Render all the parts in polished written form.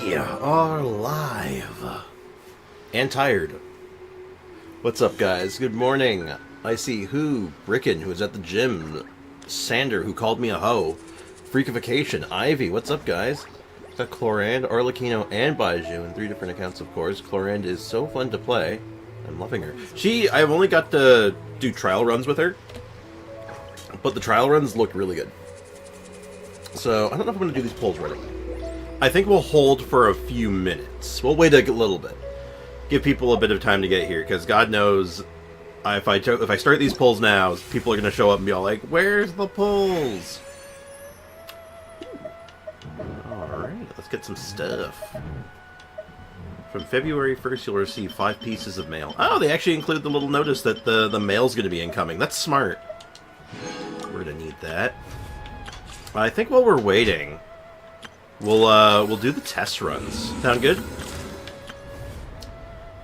We are live. And tired. What's up, guys? Good morning. I see Bricken, who is at the gym. Sander, who called me a hoe. Freakification. Ivy, what's up, guys? Got Chlorand, Arlecchino, and Baiju in 3 different accounts, of course. Chlorand is so fun to play. I'm loving her. I've only got to do trial runs with her, but the trial runs look really good. So, I don't know if I'm going to do these polls right away. I think we'll hold for a few minutes. We'll wait a little bit. Give people a bit of time to get here, because God knows, if I start these polls now, people are going to show up and be all like, "Where's the polls?" Alright, let's get some stuff. From February 1st, you'll receive 5 pieces of mail. Oh, they actually include the little notice that the mail's going to be incoming. That's smart. We're going to need that. I think while we're waiting, we'll do the test runs. Sound good?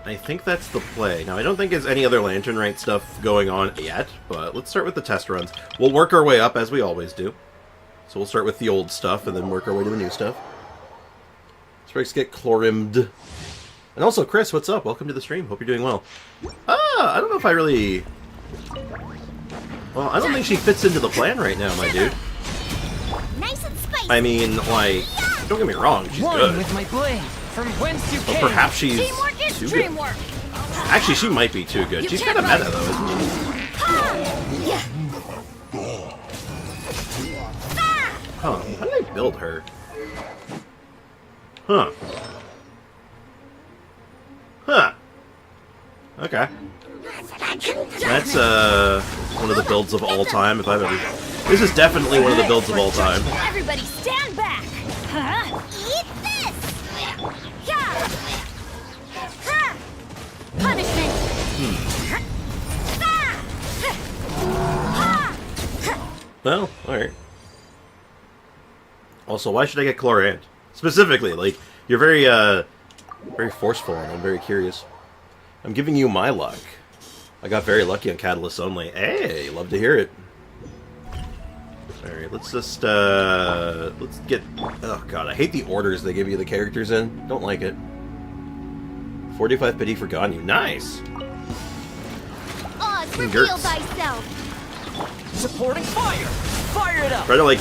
I think that's the play. Now, I don't think there's any other Lantern Rite stuff going on yet, but let's start with the test runs. We'll work our way up, as we always do. So we'll start with the old stuff, and then work our way to the new stuff. Let's get Chlorimmed. And also, Chris, what's up? Welcome to the stream. Hope you're doing well. I don't know if I really... Well, I don't think she fits into the plan right now, my dude. Nice and spicy. I mean, like, don't get me wrong, she's good. With my blade, from whence you But came. perhaps she's Teamwork is too good. dreamwork. Actually, she might be too good. She's kind of meta, though, isn't she? Huh, how did I build her? Huh. Huh. Okay. That's, one of the builds of all time, if I've ever... This is definitely one of the builds of all time. Everybody stand back. Eat this. Yeah. Punishment. Well, alright. Also, why should I get Chlorand? Specifically, like, you're very, very forceful, and I'm very curious. I'm giving you my luck. I got very lucky on Catalyst only. Hey, love to hear it. Alright, let's just, let's get... Oh god, I hate the orders they give you the characters in. Don't like it. 45 pity for Ganyu. Nice! Oz, reveal thyself. Supporting fire! Fire it up! Try to, like,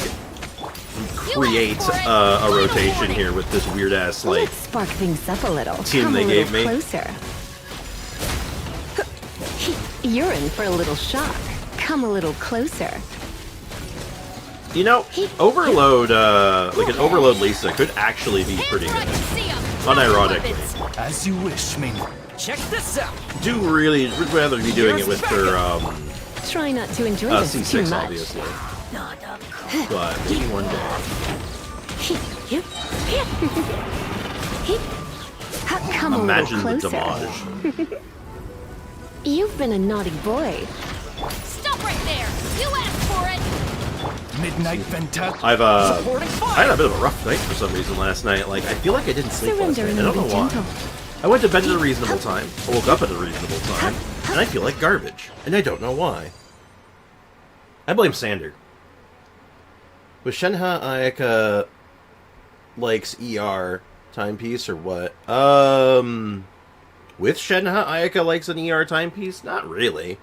create a rotation here with this weird-ass, like... Let's spark things up a little. Team Come they a gave little me. Closer. You're in for a little shock. Come a little closer. You know, Overload, like an Overload Lisa could actually be pretty good. Unironically. As you wish, Paimon. Check this out. Would rather be doing it with her, Try not to enjoy this too C6, much. obviously. But maybe one day. Come Imagine a the little closer. damage. You've been a naughty boy. Stop right there. You asked for it. Midnight Venta. I Supporting fire. had a bit of a rough night for some reason last night. Like, I feel like I didn't sleep last Surrender night. I and don't be know why. gentle. I went to bed at a reasonable time. I woke up at a reasonable time. And I feel like garbage. And I don't know why. I blame Sander. Was Shenhe Ayaka likes ER timepiece or what? With Shenhe Ayaka likes an ER timepiece? Not really.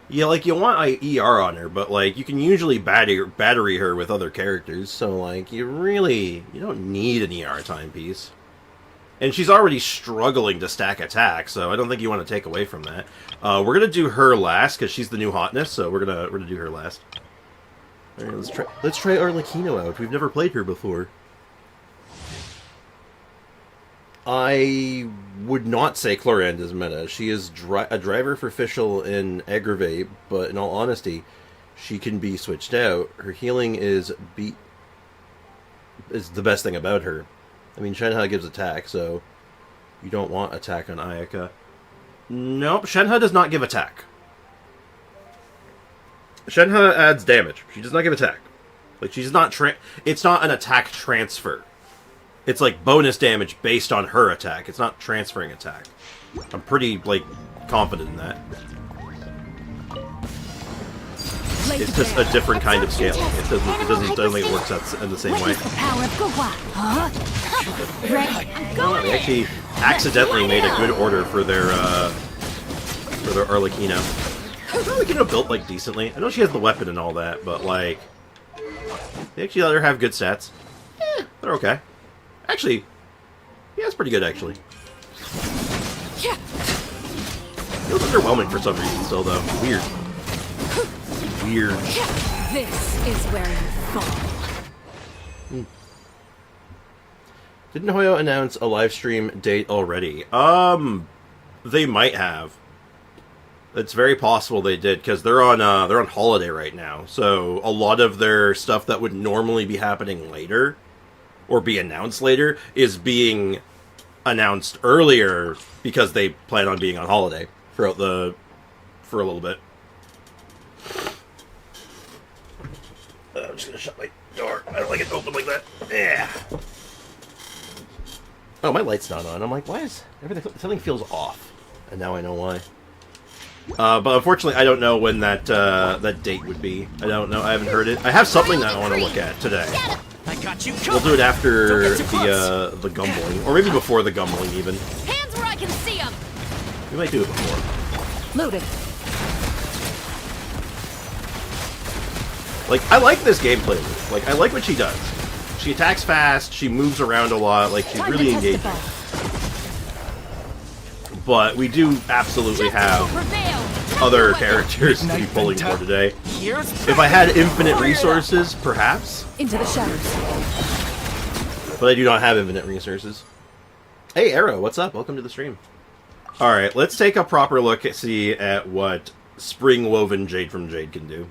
Yeah, like, you want ER on her, but, like, you can usually battery her with other characters, so, like, you don't need an ER timepiece. And she's already struggling to stack attack, so I don't think you want to take away from that. We're gonna do her last, because she's the new hotness, so we're gonna do her last. Alright, let's try Arlecchino out. We've never played her before. I would not say Chlorand is meta. She is a driver for Fischl in Aggravate, but in all honesty, she can be switched out. Her healing is the best thing about her. I mean, Shenhe gives attack, so you don't want attack on Ayaka. Nope, Shenhe does not give attack. Shenhe adds damage. She does not give attack. Like, she's not it's not an attack transfer. It's like bonus damage based on her attack. It's not transferring attack. I'm pretty, like, confident in that. It's just a different kind of scaling. It doesn't think it works out in the same way. Witness the power of Gugwa. Huh? Ready? I'm No, going they in. actually accidentally made a good order for their Arlecchino. Arlecchino built like decently. I know she has the weapon and all that, but like they actually let her have good stats. They're okay. Actually, yeah, it's pretty good actually. Yeah. Feels underwhelming for some reason still though. Weird. Weird. This is where you fall. Didn't Hoyo announce a live stream date already? They might have. It's very possible they did because they're on holiday right now. So a lot of their stuff that would normally be happening later or be announced later is being announced earlier because they plan on being on holiday for a little bit. I'm just gonna shut my door. I don't like it open like that. Yeah. Oh, my light's not on. I'm like, why is everything? Something feels off, and now I know why. But unfortunately, I don't know when that date would be. I don't know. I haven't heard it. I have something that I want to look at today. I got you We'll do it after Don't get too close. the gumbling, or maybe before the gumbling even. Hands where I can see them. We might do it before. Loaded. Like, I like this gameplay. Like, I like what she does. She attacks fast. She moves around a lot. Like, she's really engaging. But we do absolutely have other characters to be pulling for today. If I had infinite resources, perhaps. Into the shadows. But I do not have infinite resources. Hey, Arrow, what's up? Welcome to the stream. Alright, let's take a proper look at what spring-woven Jade from Jade can do.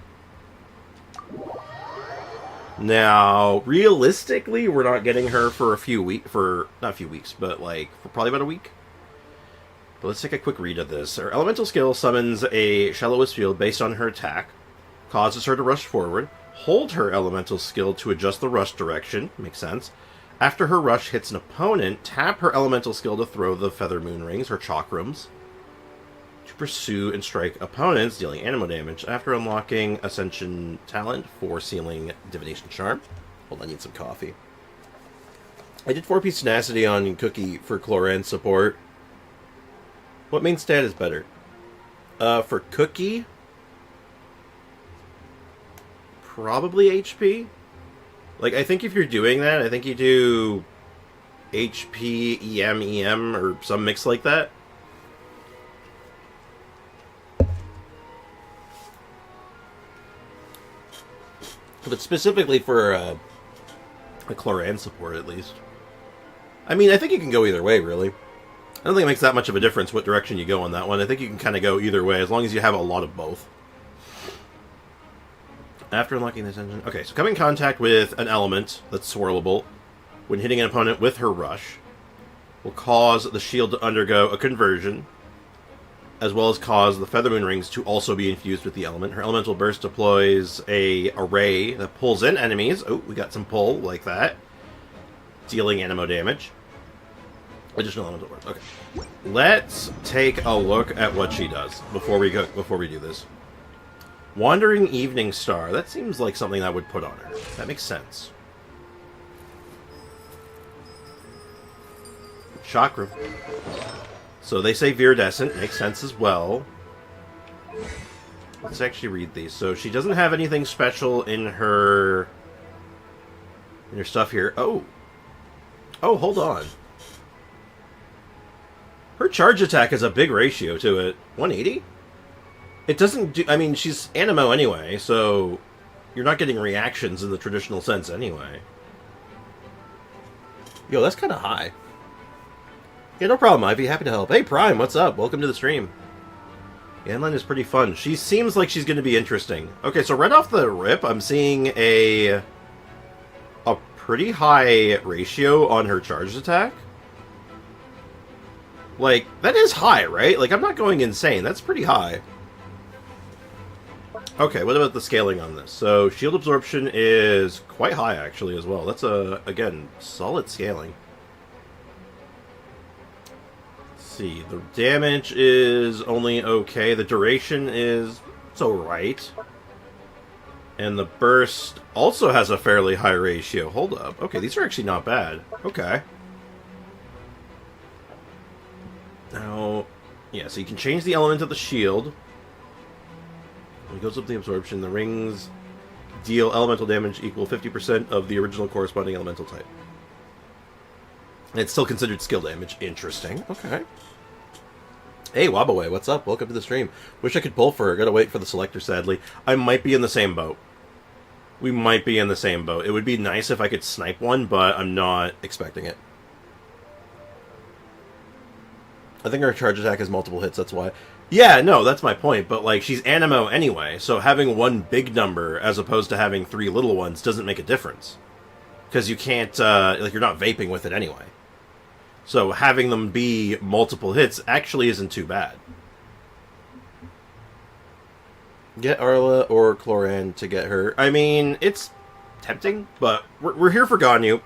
Now, realistically, we're not getting her for not a few weeks, but like, for probably about a week. But let's take a quick read of this. Her elemental skill summons a shallowest field based on her attack, causes her to rush forward, hold her elemental skill to adjust the rush direction, makes sense. After her rush hits an opponent, tap her elemental skill to throw the feather moon rings, or chakrams, to pursue and strike opponents, dealing animal damage. After unlocking Ascension talent for sealing Divination Charm. Hold on, I need some coffee. I did 4-piece tenacity on Cookie for Cloran support. What main stat is better? For Cookie, probably HP. Like, I think if you're doing that, I think you do HP, EM, or some mix like that. But specifically for a Cloran support, at least. I mean, I think you can go either way, really. I don't think it makes that much of a difference what direction you go on that one. I think you can kind of go either way, as long as you have a lot of both. After unlocking this engine... Okay, so come in contact with an element that's swirlable when hitting an opponent with her rush will cause the shield to undergo a conversion, as well as cause the feather moon rings to also be infused with the element. Her elemental burst deploys a array that pulls in enemies. Oh, we got some pull like that, dealing animo damage. Additional elemental burst. Okay, let's take a look at what she does before we do this. Wandering Evening Star. That seems like something I would put on her. That makes sense. Chakra. So they say Viridescent. Makes sense as well. Let's actually read these. So she doesn't have anything special in her stuff here. Oh, hold on. Her charge attack has a big ratio to it. 180? It doesn't do... I mean, she's animo anyway, so you're not getting reactions in the traditional sense anyway. Yo, that's kind of high. Yeah, no problem. I'd be happy to help. Hey, Prime, what's up? Welcome to the stream. Yanline is pretty fun. She seems like she's going to be interesting. Okay, so right off the rip, I'm seeing a pretty high ratio on her charge attack. Like, that is high, right? Like, I'm not going insane. That's pretty high. Okay, what about the scaling on this? So, shield absorption is quite high, actually, as well. That's, again, solid scaling. Let's see. The damage is only okay. The duration is... it's alright. And the burst also has a fairly high ratio. Hold up. Okay, these are actually not bad. Okay. Now, yeah, so you can change the element of the shield. When it goes up the absorption, the rings deal elemental damage equal 50% of the original corresponding elemental type. And it's still considered skill damage. Interesting. Okay. Hey, Wabaway, what's up? Welcome to the stream. Wish I could pull for her. Gotta wait for the selector, sadly. I might be in the same boat. We might be in the same boat. It would be nice if I could snipe one, but I'm not expecting it. I think her charge attack has multiple hits, that's why. Yeah, no, that's my point, but, like, she's animo anyway, so having one big number as opposed to having 3 little ones doesn't make a difference. Because you can't, like, you're not vaping with it anyway. So having them be multiple hits actually isn't too bad. Get Arla or Cloran to get her. I mean, it's tempting, but we're here for Ganyu.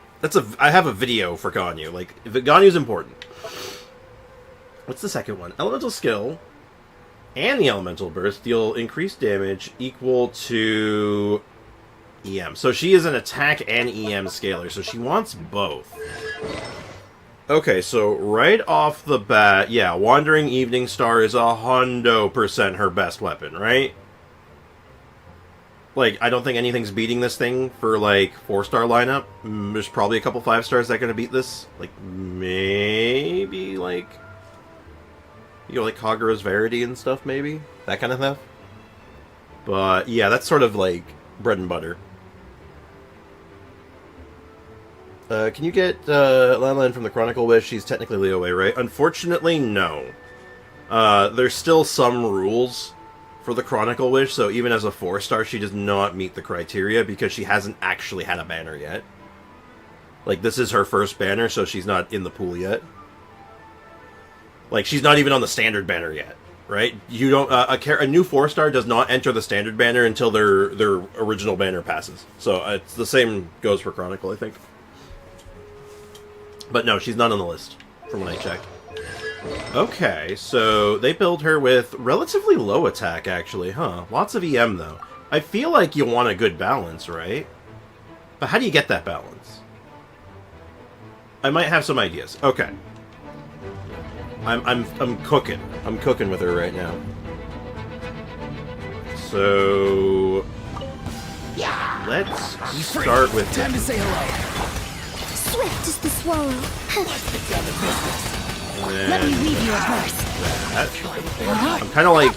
I have a video for Ganyu. Like, Ganyu's important. What's the second one? Elemental skill and the elemental burst deal increased damage equal to EM. So she is an attack and EM scaler, so she wants both. Okay, so right off the bat, yeah, Wandering Evening Star is 100% her best weapon, right? Like, I don't think anything's beating this thing for, like, 4-star lineup. There's probably a couple 5-stars that are going to beat this. Like, maybe, like... You know, like Kagura's Verity and stuff, maybe? That kind of stuff? But, yeah, that's sort of, like, bread and butter. Can you get Lanlan from the Chronicle Wish? She's technically Leeway, right? Unfortunately, no. There's still some rules for the Chronicle Wish, so even as a 4-star, she does not meet the criteria because she hasn't actually had a banner yet. Like, this is her first banner, so she's not in the pool yet. Like, she's not even on the standard banner yet, right? You don't a new 4-star does not enter the standard banner until their original banner passes. So it's the same goes for Chronicle, I think. But no, she's not on the list from when I checked. Okay, so they build her with relatively low attack, actually, huh? Lots of EM, though. I feel like you want a good balance, right? But how do you get that balance? I might have some ideas. Okay. I'm cooking. I'm cooking with her right now. So let's start with Time to say hello. Swift is the swallow. Let me weave you a burst. That. I'm kind of like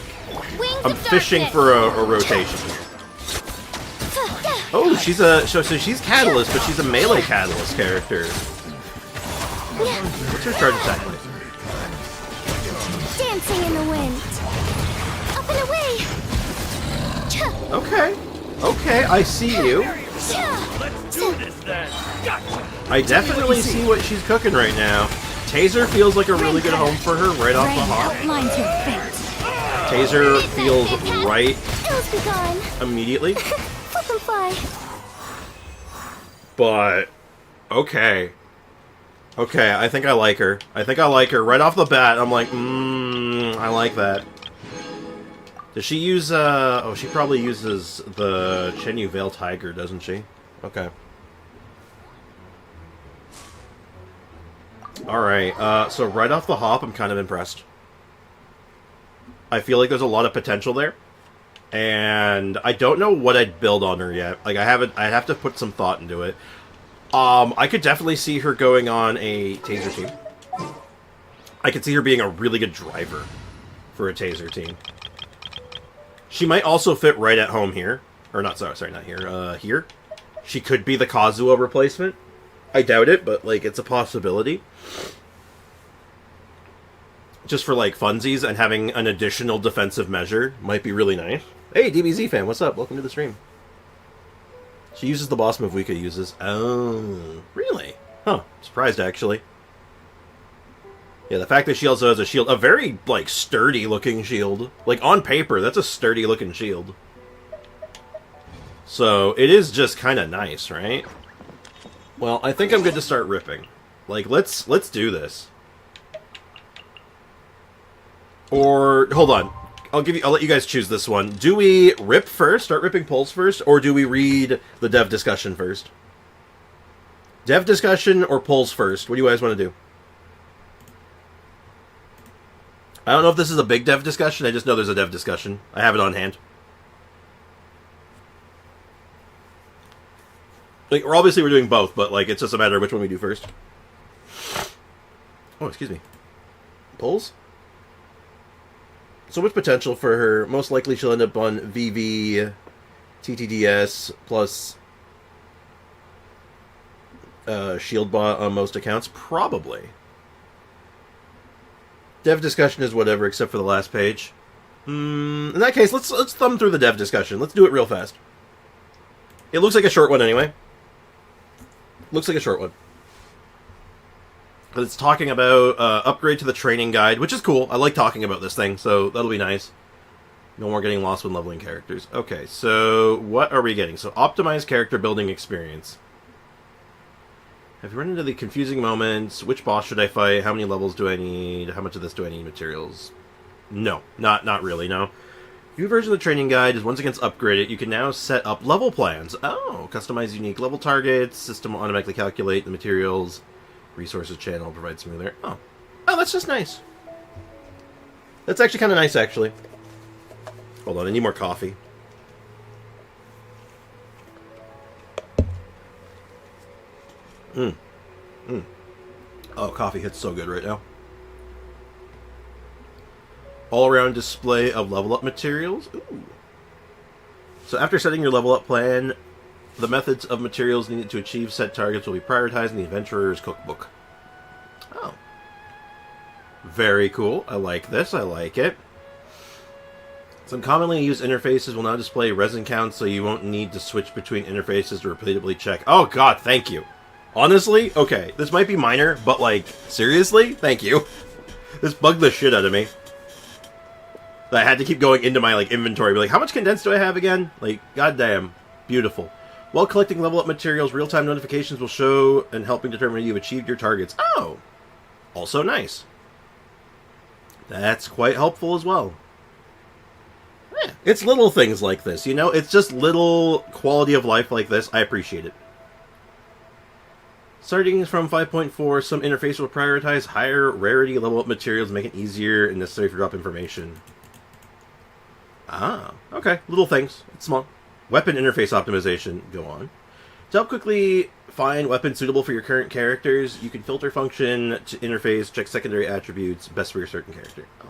I'm fishing for a rotation. Oh, so she's Catalyst, but she's a melee Catalyst character. What's her charge attack like? Dancing in the wind. Up and away. Okay. Okay, I see you. Let's do this then. Gotcha. I definitely see what she's cooking right now. Taser feels like a really good home for her right off the hop. Outlines your fate. Taser feels right Ills be gone. immediately. Flip and fly. But, okay. Okay, I think I like her. I think I like her. Right off the bat, I'm like, I like that. Does she use, oh, she probably uses the Chenyu Veil Tiger, doesn't she? Okay. Alright, so right off the hop, I'm kind of impressed. I feel like there's a lot of potential there. And I don't know what I'd build on her yet. Like, I'd have to put some thought into it. I could definitely see her going on a Taser team. I could see her being a really good driver for a Taser team. She might also fit right at home here. Or not, sorry, not here. Here. She could be the Kazuo replacement. I doubt it, but, like, it's a possibility. Just for, like, funsies and having an additional defensive measure might be really nice. Hey, DBZ fan, what's up? Welcome to the stream. She uses the boss move Wika uses. Oh, really? Huh. Surprised, actually. Yeah, the fact that she also has a shield, a very, like, sturdy-looking shield. Like, on paper, that's a sturdy-looking shield. So, it is just kind of nice, right? Well, I think I'm good to start ripping. Like, let's do this. Or, hold on. I'll let you guys choose this one. Do we rip first, start ripping polls first, or do we read the dev discussion first? Dev discussion or polls first? What do you guys want to do? I don't know if this is a big dev discussion. I just know there's a dev discussion. I have it on hand. Like, we're doing both, but like it's just a matter of which one we do first. Oh, excuse me. Polls? So much potential for her. Most likely she'll end up on VV, TTDS, plus Shield Bot on most accounts. Probably. Dev discussion is whatever, except for the last page. In that case, let's thumb through the dev discussion. Let's do it real fast. It looks like a short one anyway. Looks like a short one. But it's talking about upgrade to the training guide, which is cool. I like talking about this thing, so that'll be nice. No more getting lost when leveling characters. Okay, so what are we getting? So optimize character building experience. Have you run into the confusing moments? Which boss should I fight? How many levels do I need? How much of this do I need materials? No, not really, no. New version of the training guide is once again upgraded. You can now set up level plans. Oh, customize unique level targets. System will automatically calculate the materials. Resources channel provide smoother. Oh, that's just nice. That's actually kind of nice, actually. Hold on, I need more coffee. Oh, coffee hits so good right now. All-around display of level-up materials. Ooh. So after setting your level-up plan, the methods of materials needed to achieve set targets will be prioritized in the Adventurer's Cookbook. Oh. Very cool. I like this. I like it. Some commonly used interfaces will now display resin counts, so you won't need to switch between interfaces to repeatedly check. Oh, God, thank you. Honestly, okay, this might be minor, but, like, seriously? Thank you. This bugged the shit out of me. I had to keep going into my, like, inventory, be like, how much condensed do I have again? Like, goddamn. Beautiful. While collecting level-up materials, real-time notifications will show and helping determine you've achieved your targets. Oh! Also nice. That's quite helpful as well. Yeah, it's little things like this, you know? It's just little quality of life like this. I appreciate it. Starting from 5.4, some interface will prioritize higher rarity level-up materials, make it easier and necessary for drop information. Ah, okay. Little things. It's small. Weapon interface optimization. Go on. To help quickly find weapons suitable for your current characters, you can filter function to interface, check secondary attributes, best for your certain character. Oh.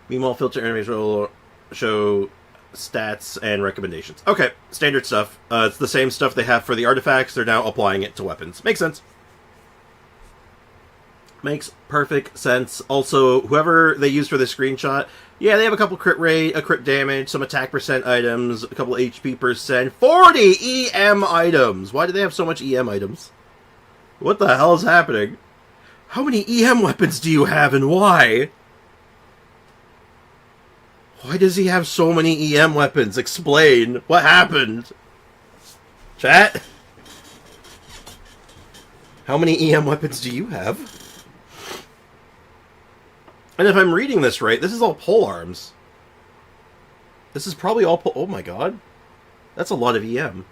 Meanwhile, filter interface will show stats and recommendations. Okay, standard stuff. It's the same stuff they have for the artifacts. They're now applying it to weapons. Makes sense. Makes perfect sense. Also, whoever they use for this screenshot, yeah, they have a couple crit rate, a crit damage, some attack percent items, a couple HP percent, 40 EM items! Why do they have so much EM items? What the hell is happening? How many EM weapons do you have and why? Why does he have so many EM weapons? Explain. What happened? Chat? How many EM weapons do you have? And if I'm reading this right, this is all pole arms. This is probably all pole... Oh my god. That's a lot of EM.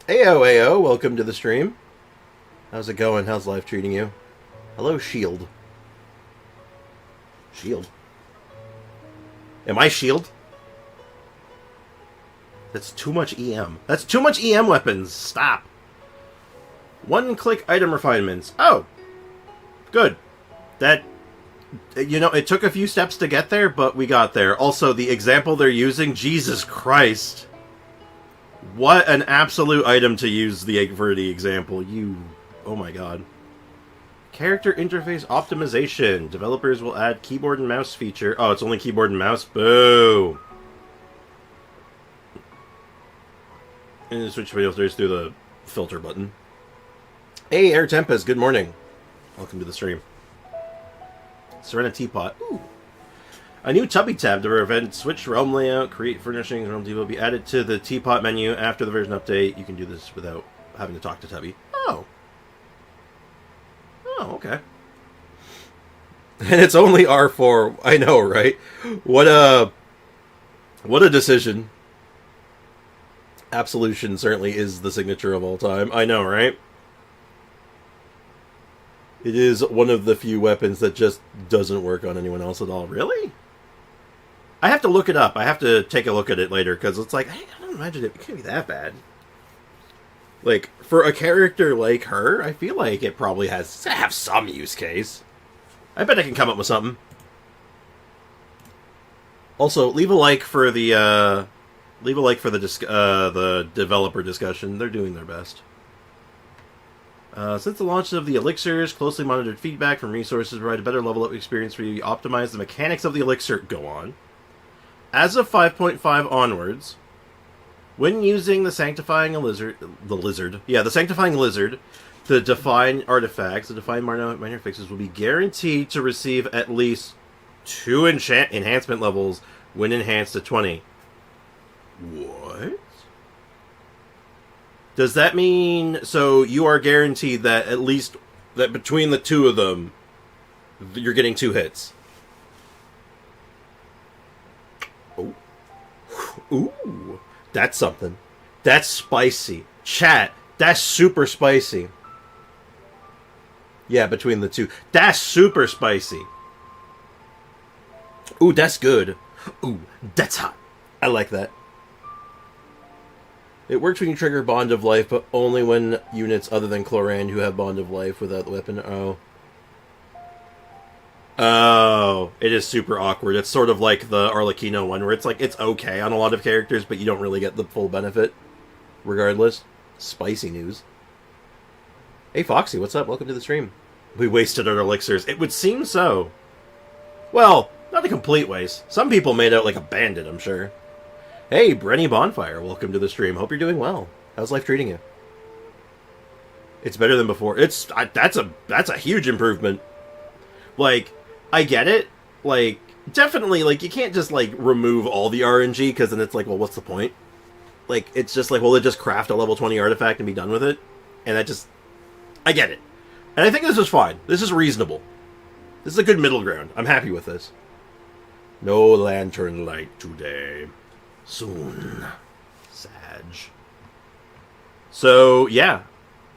Ayo, welcome to the stream. How's it going? How's life treating you? Hello, Shield. Shield? Am I Shield? That's too much EM. That's too much EM weapons. Stop. One-click item refinements. Oh. Good. That, you know, it took a few steps to get there, but we got there. Also, the example they're using, Jesus Christ. What an absolute item to use for the example. Oh my god. Character interface optimization. Developers will add keyboard and mouse feature. Oh, it's only keyboard and mouse? Boo! And switch filters through the filter button. Hey, Air Tempest, good morning. Welcome to the stream. Serena Teapot. Ooh. A new Tubby tab to prevent switch realm layout, create furnishings, realm tea will be added to the Teapot menu after the version update. You can do this without having to talk to Tubby. Oh. Oh, okay. And it's only R4. I know, right? What a decision. Absolution certainly is the signature of all time. I know, right? It is one of the few weapons that just doesn't work on anyone else at all. Really? I have to look it up. I have to take a look at it later, because it's like, I don't imagine it can't be that bad. Like, for a character like her, I feel like it probably has to have some use case. I bet I can come up with something. Also, leave a like for the the developer discussion. They're doing their best. Since the launch of the elixirs, closely monitored feedback from resources provide a better level up experience for you. Optimize the mechanics of the elixir. Go on. As of 5.5 onwards, when using the sanctifying lizard, the sanctifying lizard, to define artifacts, the defined minor fixes will be guaranteed to receive at least 2 enhancement levels when enhanced to 20. What? Does that mean, so you are guaranteed that at least, that between the 2 of them, you're getting 2 hits? Oh. Ooh. That's something. That's spicy. Chat, that's super spicy. Yeah, between the 2. That's super spicy. Ooh, that's good. Ooh, that's hot. I like that. It works when you trigger Bond of Life, but only when units other than Cloran who have Bond of Life without the weapon. Oh. Oh, it is super awkward. It's sort of like the Arlecchino one, where it's like, it's okay on a lot of characters, but you don't really get the full benefit. Regardless. Spicy news. Hey Foxy, what's up? Welcome to the stream. We wasted our elixirs. It would seem so. Well, not a complete waste. Some people made out like a bandit, I'm sure. Hey, Brenny Bonfire, welcome to the stream. Hope you're doing well. How's life treating you? It's better than before. That's a huge improvement. Like, I get it. Like, definitely, like, you can't just, like, remove all the RNG, because then it's like, well, what's the point? Like, it's just like, well, they just craft a level 20 artifact and be done with it. And that just... I get it. And I think this is fine. This is reasonable. This is a good middle ground. I'm happy with this. No lantern light today. Soon. Sag. So, yeah.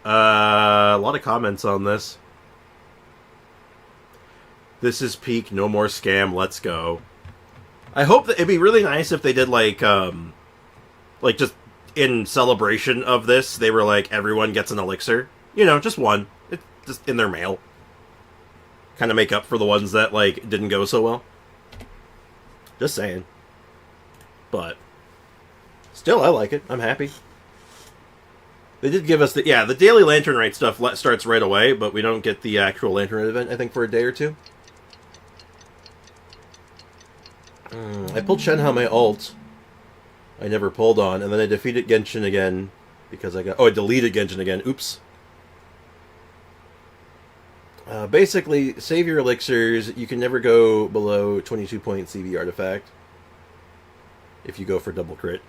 A lot of comments on this. This is peak, no more scam, let's go. I hope that it'd be really nice if they did like just in celebration of this, they were like, everyone gets an elixir. You know, just one. It's just in their mail. Kind of make up for the ones that, like, didn't go so well. Just saying. But, still, I like it. I'm happy. They did give us the Daily Lantern Rite stuff starts right away, but we don't get the actual Lantern event, I think, for a day or 2. I pulled Shenhe my ult. I never pulled on, and then I defeated Genshin again, because I deleted Genshin again. Oops. Basically, save your elixirs. You can never go below 22 point CV artifact if you go for double crit.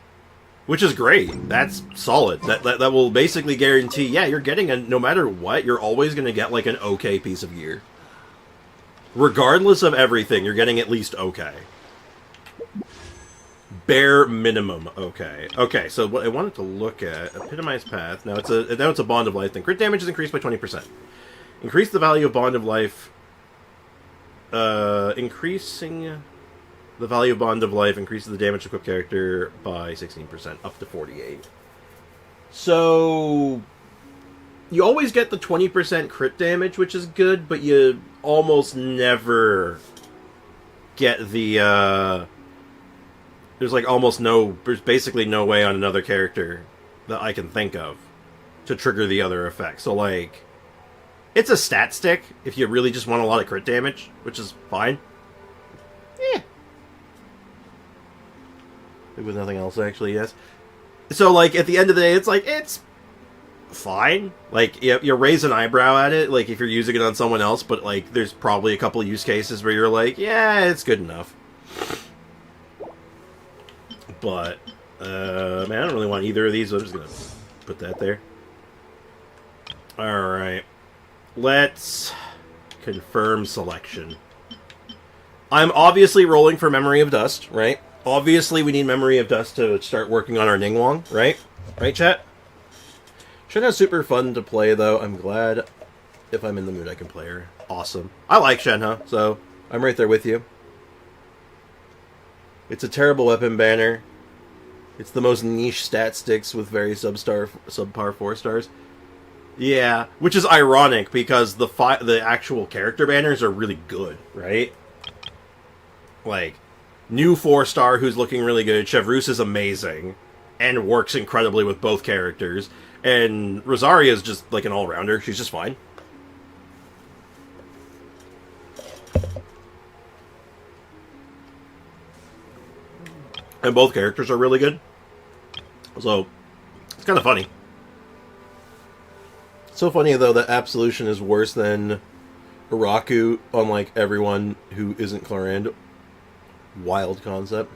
Which is great. That's solid. That will basically guarantee, yeah, you're getting a, no matter what, you're always going to get like an okay piece of gear. Regardless of everything, you're getting at least okay. Bare minimum okay. Okay, so what I wanted to look at, epitomized path. Now it's a Bond of Life thing. Crit damage is increased by 20%. Increase the value of Bond of Life. Increasing the value of Bond of Life increases the damage to equipped character by 16%, up to 48. So you always get the 20% crit damage, which is good, but you almost never get the there's basically no way on another character that I can think of to trigger the other effect. So, like, it's a stat stick if you really just want a lot of crit damage, which is fine. Yeah. With nothing else, actually, yes. So, like, at the end of the day, it's like, it's fine. Like, you raise an eyebrow at it, like, if you're using it on someone else, but, like, there's probably a couple use cases where you're like, yeah, it's good enough. But, man, I don't really want either of these, so I'm just gonna put that there. Alright. Let's confirm selection. I'm obviously rolling for Memory of Dust, right? Obviously, we need Memory of Dust to start working on our Ningguang, right? Right, chat? Shenhe's super fun to play, though. I'm glad if I'm in the mood I can play her. Awesome. I like Shenhe, so I'm right there with you. It's a terrible weapon banner. It's the most niche stat sticks with very subpar 4 stars. Yeah, which is ironic because the actual character banners are really good, right? Like, new 4-star who's looking really good. Chevreuse is amazing and works incredibly with both characters. And Rosaria is just like an all-rounder. She's just fine. And both characters are really good. So, it's kind of funny. So funny, though, that Absolution is worse than Iraku on, like, everyone who isn't Clarand. Wild concept.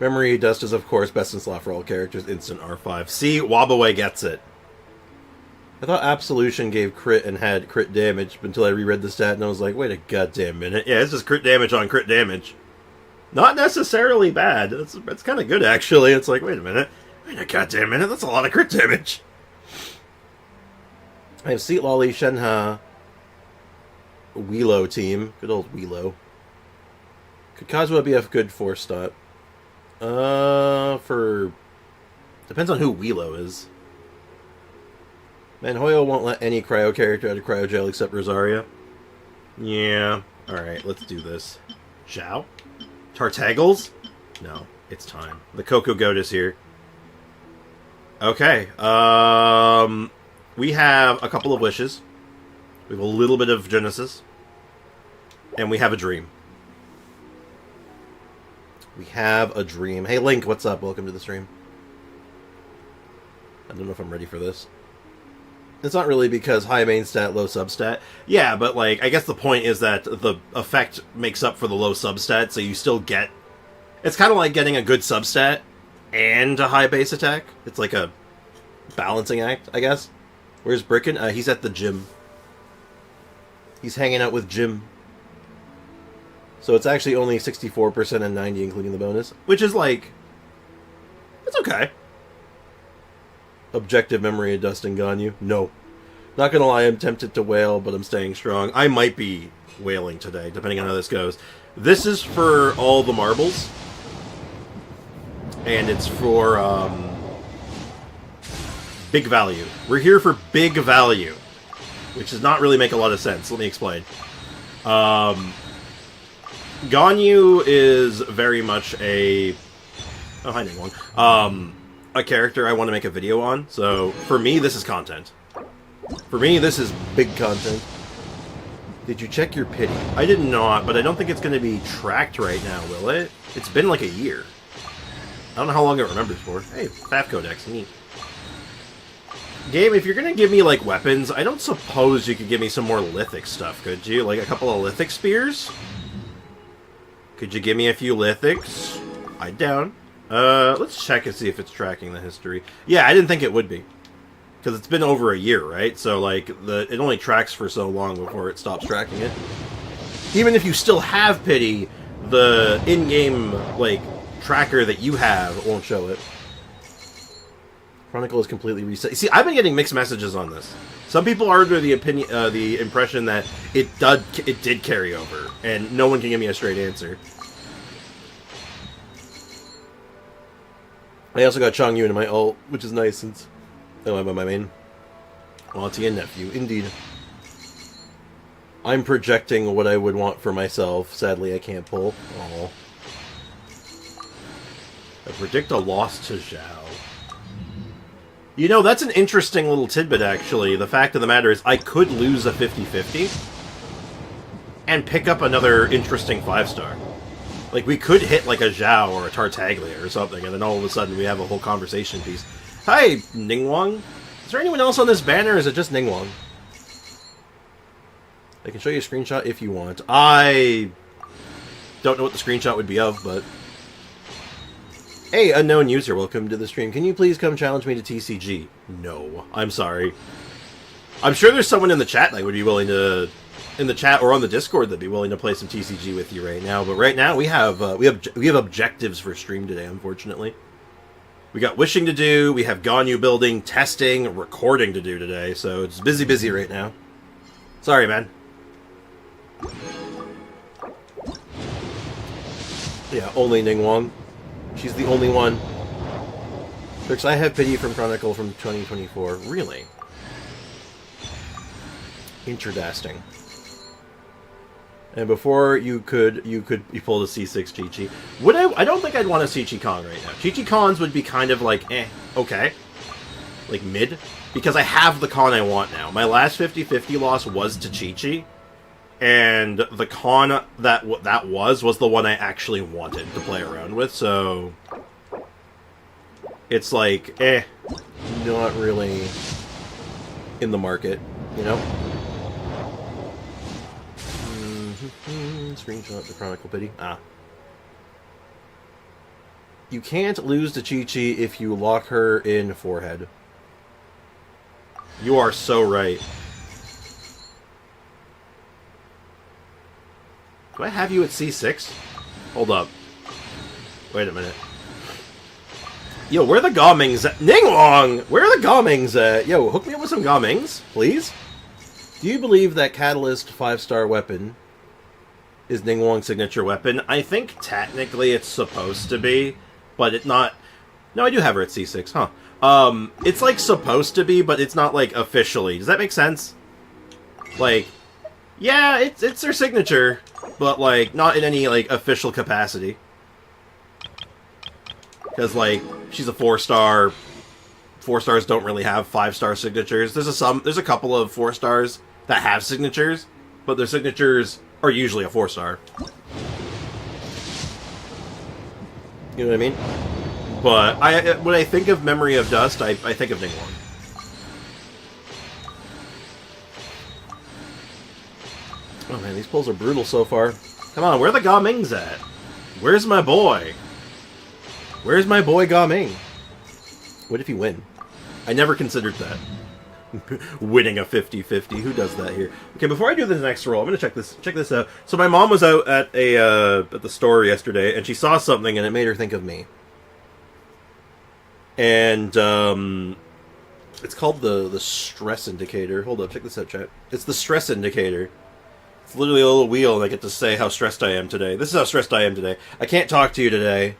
Memory Dust is, of course, best in slot for all characters. Instant R5. See, Wabaway gets it. I thought Absolution gave crit and had crit damage until I reread the stat and I was like, wait a goddamn minute. Yeah, it's just crit damage on crit damage. Not necessarily bad. That's kind of good, actually. It's like, wait a minute. Wait a goddamn minute. That's a lot of crit damage. I have Seat Lolly, Shenhe, Weelo team. Good old Weelo. Could Kazuha be a good 4-stat? Depends on who Weelo is. Man, Hoyo won't let any cryo character out of cryo jail except Rosaria. Yeah. Alright, let's do this. Zhao? Tartaggles? No, it's time. The Coco Goat is here. Okay, we have a couple of wishes. We have a little bit of Genesis. And we have a dream. We have a dream. Hey, Link, what's up? Welcome to the stream. I don't know if I'm ready for this. It's not really because high main stat, low substat. Yeah, but, like, I guess the point is that the effect makes up for the low substat, so you still get... It's kind of like getting a good substat and a high base attack. It's like a balancing act, I guess. Where's Bricken? He's at the gym. He's hanging out with Jim. So it's actually only 64% and 90, including the bonus. Which is, like... It's okay. Objective Memory of Dust and Ganyu? No. Not gonna lie, I'm tempted to wail, but I'm staying strong. I might be wailing today, depending on how this goes. This is for all the marbles. And it's for, big value. We're here for big value. Which does not really make a lot of sense. Let me explain. Ganyu is very much a... Oh, hi, Ningguang. A character I want to make a video on, so for me, this is content. For me, this is big content. Did you check your pity? I did not, but I don't think it's going to be tracked right now, will it? It's been like a year. I don't know how long it remembers for. Hey, FAF Codex, neat. Game, if you're going to give me, like, weapons, I don't suppose you could give me some more lithic stuff, could you? Like, a couple of lithic spears? Could you give me a few lithics? I'd down. Let's check and see if it's tracking the history. Yeah, I didn't think it would be. Because it's been over a year, right? So, like, it only tracks for so long before it stops tracking it. Even if you still have pity, the in-game, like, tracker that you have won't show it. Chronicle is completely reset. See, I've been getting mixed messages on this. Some people are under the opinion, the impression that it did carry over, and no one can give me a straight answer. I also got Changyu into my ult, which is nice since... Oh, I'm on my main. Auntie and nephew, indeed. I'm projecting what I would want for myself. Sadly, I can't pull. Aww. I predict a loss to Zhao. You know, that's an interesting little tidbit, actually. The fact of the matter is, I could lose a 50-50 and pick up another interesting 5-star. Like, we could hit, like, a Zhao or a Tartaglia or something, and then all of a sudden we have a whole conversation piece. Hi, Ningguang. Is there anyone else on this banner, or is it just Ningguang? I can show you a screenshot if you want. I don't know what the screenshot would be of, but... Hey, unknown user, welcome to the stream. Can you please come challenge me to TCG? No, I'm sorry. I'm sure there's someone in the chat that would be willing to in the chat or on the Discord that'd be willing to play some TCG with you right now. But right now we have objectives for stream today, unfortunately. We got wishing to do, we have Ganyu building, testing, recording to do today, so it's busy right now. Sorry, man. Yeah, only Ningguang. She's the only one. Trix, I have pity from Chronicle from 2024. Really? Interesting. And before you pulled a C6 Chi-Chi. I don't think I'd want a Chi-Chi Kong right now. Chi-Chi Cons would be kind of like, okay. Like mid. Because I have the con I want now. My last 50-50 loss was to Chi-Chi. And the con that was the one I actually wanted to play around with, so... It's like, not really in the market, you know? Screenshot the Chronicle Pity. You can't lose to Chi-Chi if you lock her in forehead. You are so right. Do I have you at C6? Hold up. Wait a minute. Yo, where are the Gamings at? Ningguang! Where are the Gamings at? Yo, hook me up with some Gamings, please. Do you believe that Catalyst 5-star weapon is Ningguang's signature weapon? I think technically it's supposed to be, but it's not... No, I do have her at C6, huh? It's like supposed to be, but it's not like officially. Does that make sense? Like, yeah, it's her signature, but like not in any like official capacity. Because like she's a 4-star. 4-stars don't really have 5-star signatures. There's a couple of 4-stars that have signatures, but their signatures are usually a 4-star. You know what I mean? But when I think of Memory of Dust, I think of Ningguang. Oh man, these pulls are brutal so far. Come on, where are the Gamings at? Where's my boy? Where's my boy Gaming? What if you win? I never considered that. Winning a 50-50. Who does that here? Okay, before I do the next roll, I'm gonna check this out. So my mom was out at the store yesterday, and she saw something, and it made her think of me. And it's called the stress indicator. Hold up, check this out, chat. It's the stress indicator. It's literally a little wheel, and I get to say how stressed I am today. This is how stressed I am today. I can't talk to you today.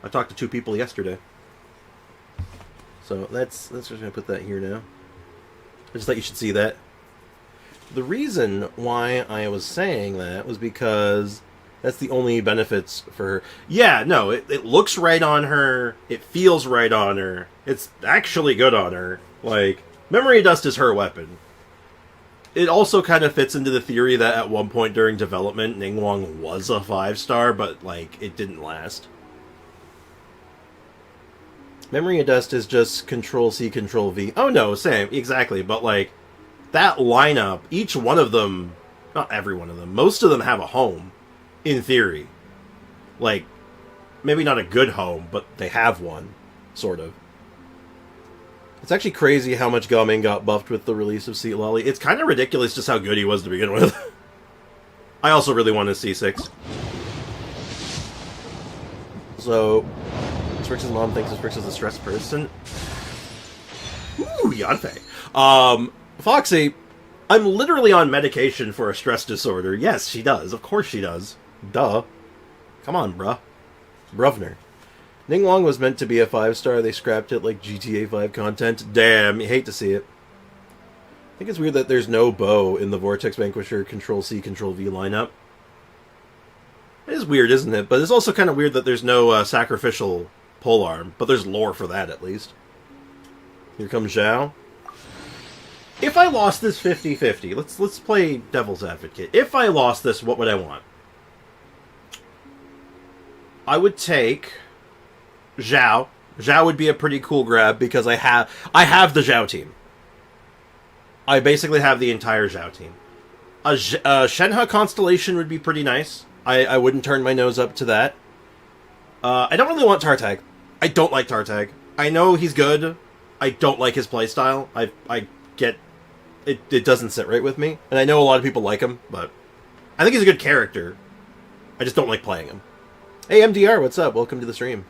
I talked to 2 people yesterday. So that's just gonna put that here now. I just thought you should see that. The reason why I was saying that was because that's the only benefits for her. Yeah, no, it looks right on her. It feels right on her. It's actually good on her. Like, Memory Dust is her weapon. It also kind of fits into the theory that at one point during development, Ningguang was a 5-star, but, like, it didn't last. Memory of Dust is just Control-C, Control-V. Oh no, same, exactly, but like, that lineup, each one of them, not every one of them, most of them have a home, in theory. Like, maybe not a good home, but they have one, sort of. It's actually crazy how much Gaming got buffed with the release of Seat Lolly. It's kind of ridiculous just how good he was to begin with. I also really want a C6. So... Frix's mom thinks Frix is a stressed person. Ooh, Yanfei. Foxy, I'm literally on medication for a stress disorder. Yes, she does. Of course she does. Duh. Come on, bruh. Bruvner. Ningguang was meant to be a 5-star. They scrapped it like GTA 5 content. Damn, you hate to see it. I think it's weird that there's no bow in the Vortex Vanquisher Control-C, Control-V lineup. It is weird, isn't it? But it's also kind of weird that there's no sacrificial polearm, but there's lore for that at least. Here comes Zhao. If I lost this 50-50, let's play devil's advocate. If I lost this, what would I want? I would take Zhao. Zhao would be a pretty cool grab because I have the Zhao team. I basically have the entire Zhao team. A Shenhe Constellation would be pretty nice. I wouldn't turn my nose up to that. I don't really want Tartag. I don't like Tartag. I know he's good. I don't like his playstyle. I get it doesn't sit right with me. And I know a lot of people like him, but I think he's a good character. I just don't like playing him. Hey, MDR, what's up? Welcome to the stream.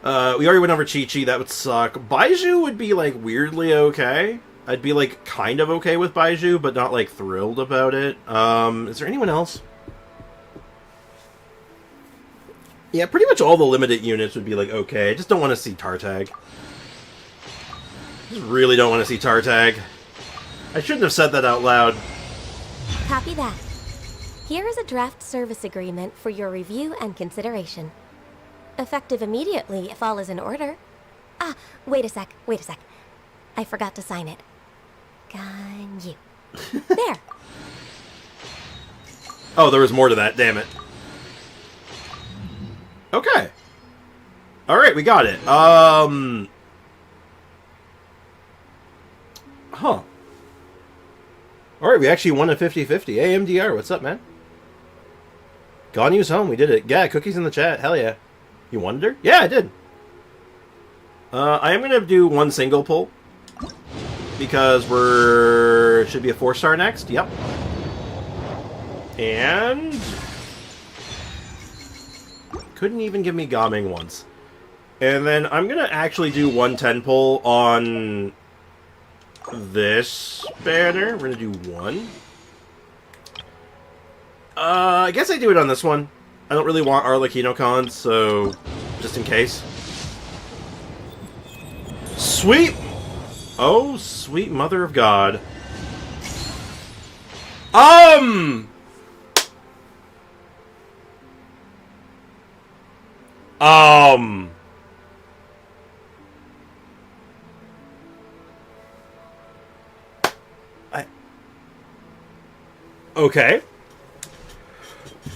We already went over Chi-Chi, that would suck. Baiju would be, like, weirdly okay. I'd be, like, kind of okay with Baiju, but not, like, thrilled about it. Is there anyone else? Yeah, pretty much all the limited units would be, like, okay. I just don't want to see Tartag. I just really don't want to see Tartag. I shouldn't have said that out loud. Copy that. Here is a draft service agreement for your review and consideration. Effective immediately if all is in order. Ah, wait a sec. I forgot to sign it. Gon you. There. Oh, there was more to that, damn it. Okay. Alright, we got it. Huh. Alright, we actually won a 50-50. Hey, MDR, what's up, man? Ganyu's home, we did it. Yeah, Cookie's in the chat, hell yeah. You wanted her? Yeah, I did. I am going to do one single pull. Because should be a 4-star next. Yep. And... couldn't even give me Gaming once. And then I'm going to actually do one 10 pull on this banner. We're going to do one. I guess I do it on this one. I don't really want Arlecchino cons, so just in case. Sweet! Oh, sweet mother of God. Okay.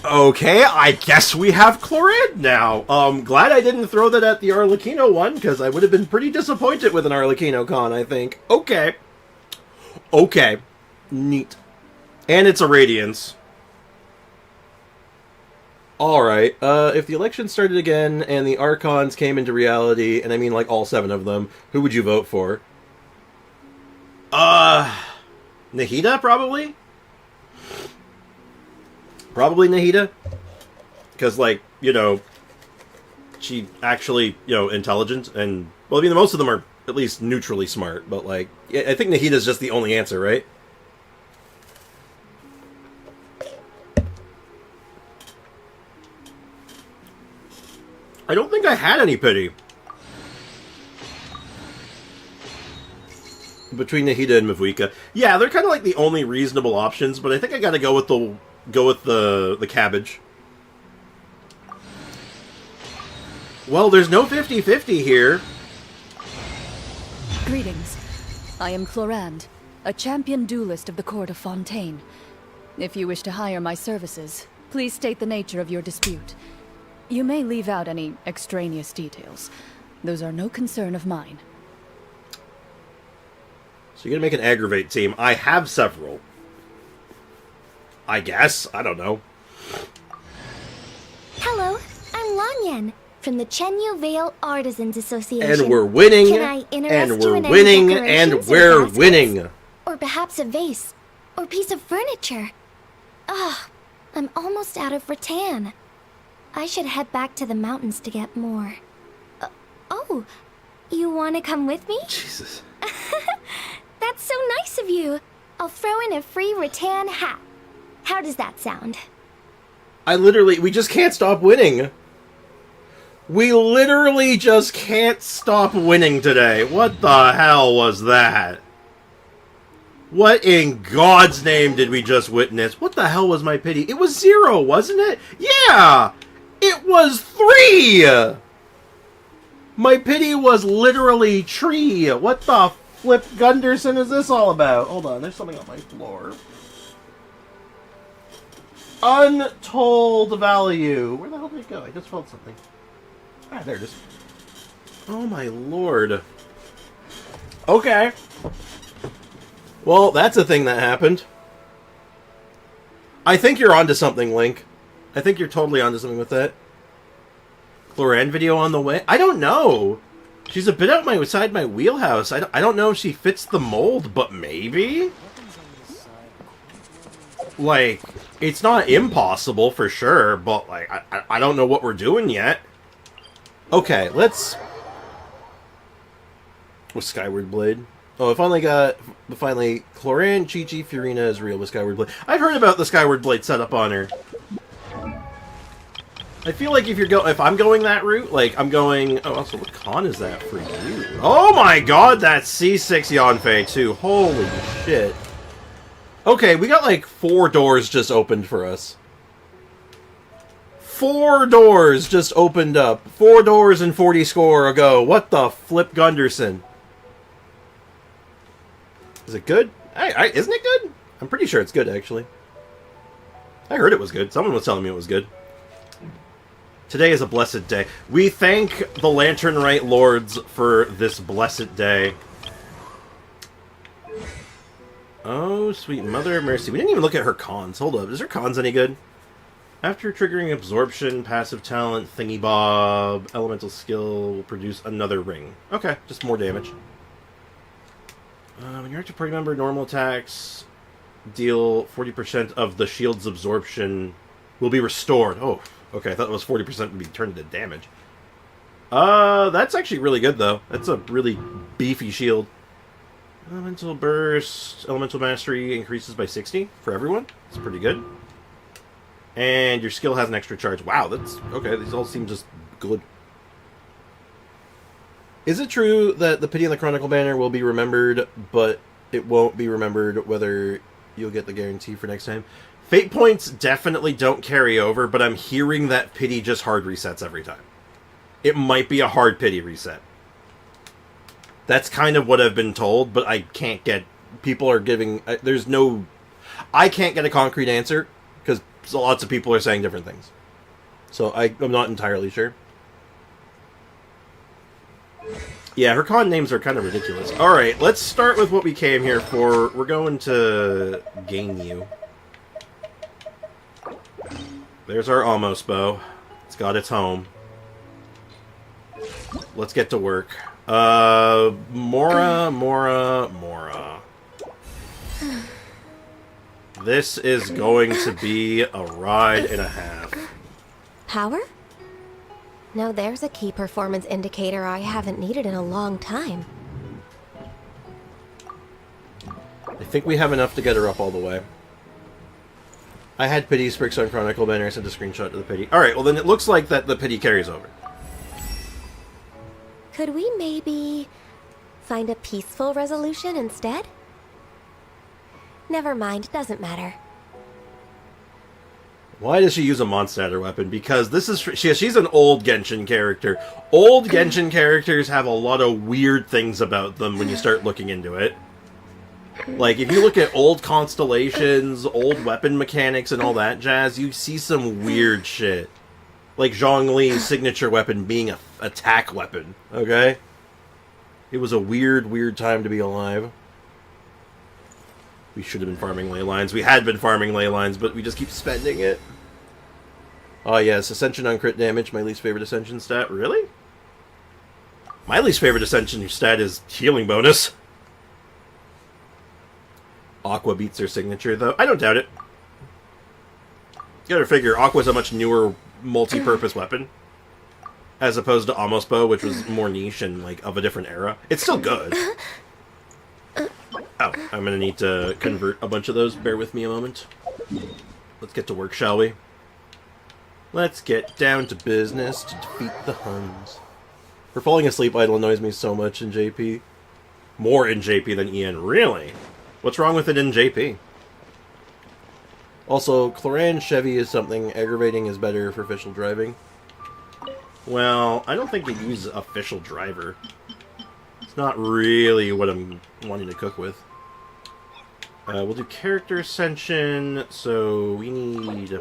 Okay, I guess we have Chloride now. Glad I didn't throw that at the Arlecchino one, because I would have been pretty disappointed with an Arlecchino con, I think. Okay. Okay. Neat. And it's a Radiance. Alright, if the election started again, and the Archons came into reality, and I mean like all 7 of them, who would you vote for? Nahida, probably? Probably Nahida, because, like, you know, she actually, you know, intelligent, and, well, I mean, most of them are at least neutrally smart, but, like, I think Nahida's just the only answer, right? I don't think I had any pity between Nahida and Mavuika. Yeah, they're kind of like the only reasonable options, but I think I gotta go with the cabbage. Well, there's no 50-50 here. Greetings. I am Chlorand, a champion duelist of the court of Fontaine. If you wish to hire my services, please state the nature of your dispute. You may leave out any extraneous details. Those are no concern of mine. So you're gonna make an aggravate team. I have several. I guess. I don't know. Hello, I'm Lanyan from the Chenyu Vale Artisans Association. And we're winning. Can I interest And you we're in any winning. And decorations or we're baskets? winning. Or perhaps a vase or piece of furniture. I'm almost out of rattan. I should head back to the mountains to get more. Oh, you want to come with me? Jesus. That's so nice of you. I'll throw in a free rattan hat. How does that sound? We just can't stop winning. We literally just can't stop winning today. What the hell was that? What in God's name did we just witness? What the hell was my pity? It was 0, wasn't it? Yeah! It was 3! My pity was literally tree. What the flip Gunderson is this all about? Hold on, there's something on my floor. Untold value. Where the hell did it go? I just felt something. Ah, there it is. Oh my lord. Okay. Well, that's a thing that happened. I think you're onto something, Link. I think you're totally onto something with that. Chlorand video on the way? I don't know. She's a bit outside my wheelhouse. I don't know if she fits the mold, but maybe? Like, it's not impossible for sure, but, like, I don't know what we're doing yet. Okay, let's... With Skyward Blade. Oh, I finally got... Finally, Cloran, Chi-Chi, Furina is real with Skyward Blade. I've heard about the Skyward Blade setup on her. I feel like if I'm going that route, like, I'm going... Oh, also, what con is that for you? Oh my god, that's C6 Yanfei, too. Holy shit. Okay, we got, like, 4 doors just opened for us. 4 doors just opened up. 4 doors and 40 score ago. What the flip Gunderson? Is it good? Isn't it good? I'm pretty sure it's good, actually. I heard it was good. Someone was telling me it was good. Today is a blessed day. We thank the Lantern Rite Lords for this blessed day. Oh, sweet mother of mercy. We didn't even look at her cons. Hold up. Is her cons any good? After triggering absorption, passive talent, thingy bob, elemental skill will produce another ring. Okay, just more damage. When you're active party member, normal attacks deal 40% of the shield's absorption will be restored. Oh, okay, I thought it was 40% would be turned into damage. That's actually really good, though. That's a really beefy shield. Elemental burst, elemental mastery increases by 60 for everyone. That's pretty good. And your skill has an extra charge. Wow, that's... Okay, these all seem just good. Is it true that the Pity and the Chronicle banner will be remembered, but it won't be remembered whether you'll get the guarantee for next time? Fate points definitely don't carry over, but I'm hearing that Pity just hard resets every time. It might be a hard Pity reset. That's kind of what I've been told, but I can't get... People are giving... There's no... I can't get a concrete answer, because lots of people are saying different things. So I'm not entirely sure. Yeah, her con names are kind of ridiculous. Alright, let's start with what we came here for. We're going to gain you. There's our almost bow. It's got its home. Let's get to work. Mora. This is going to be a ride and a half. Power? Now there's a key performance indicator I haven't needed in a long time. I think we have enough to get her up all the way. I had Pity, Sprixon, Chronicle banner. I sent a screenshot to the Pity. Alright, well then it looks like that the Pity carries over. Could we maybe find a peaceful resolution instead? Never mind, doesn't matter. Why does she use a Mondstatter weapon? Because this is... She's an old Genshin character. Old Genshin characters have a lot of weird things about them when you start looking into it. Like, if you look at old constellations, old weapon mechanics, and all that jazz, you see some weird shit. Like Zhongli's signature weapon being an attack weapon, okay? It was a weird, weird time to be alive. We should have been farming ley lines. We had been farming ley lines, but we just keep spending it. Oh yes, Ascension on crit damage, my least favorite Ascension stat. Really? My least favorite Ascension stat is healing bonus. Aqua beats their signature, though. I don't doubt it. You gotta figure, Aqua's a much newer multi-purpose weapon. As opposed to Almost Bow, which was more niche and, like, of a different era. It's still good. Oh, I'm gonna need to convert a bunch of those. Bear with me a moment. Let's get to work, shall we? Let's get down to business to defeat the Huns. Her falling asleep idle annoys me so much in JP. More in JP than EN, really? What's wrong with it in JP? Also, Cloran Chevy is something. Aggravating is better for official driving. Well, I don't think it uses official driver. It's not really what I'm wanting to cook with. We'll do character ascension, so we need...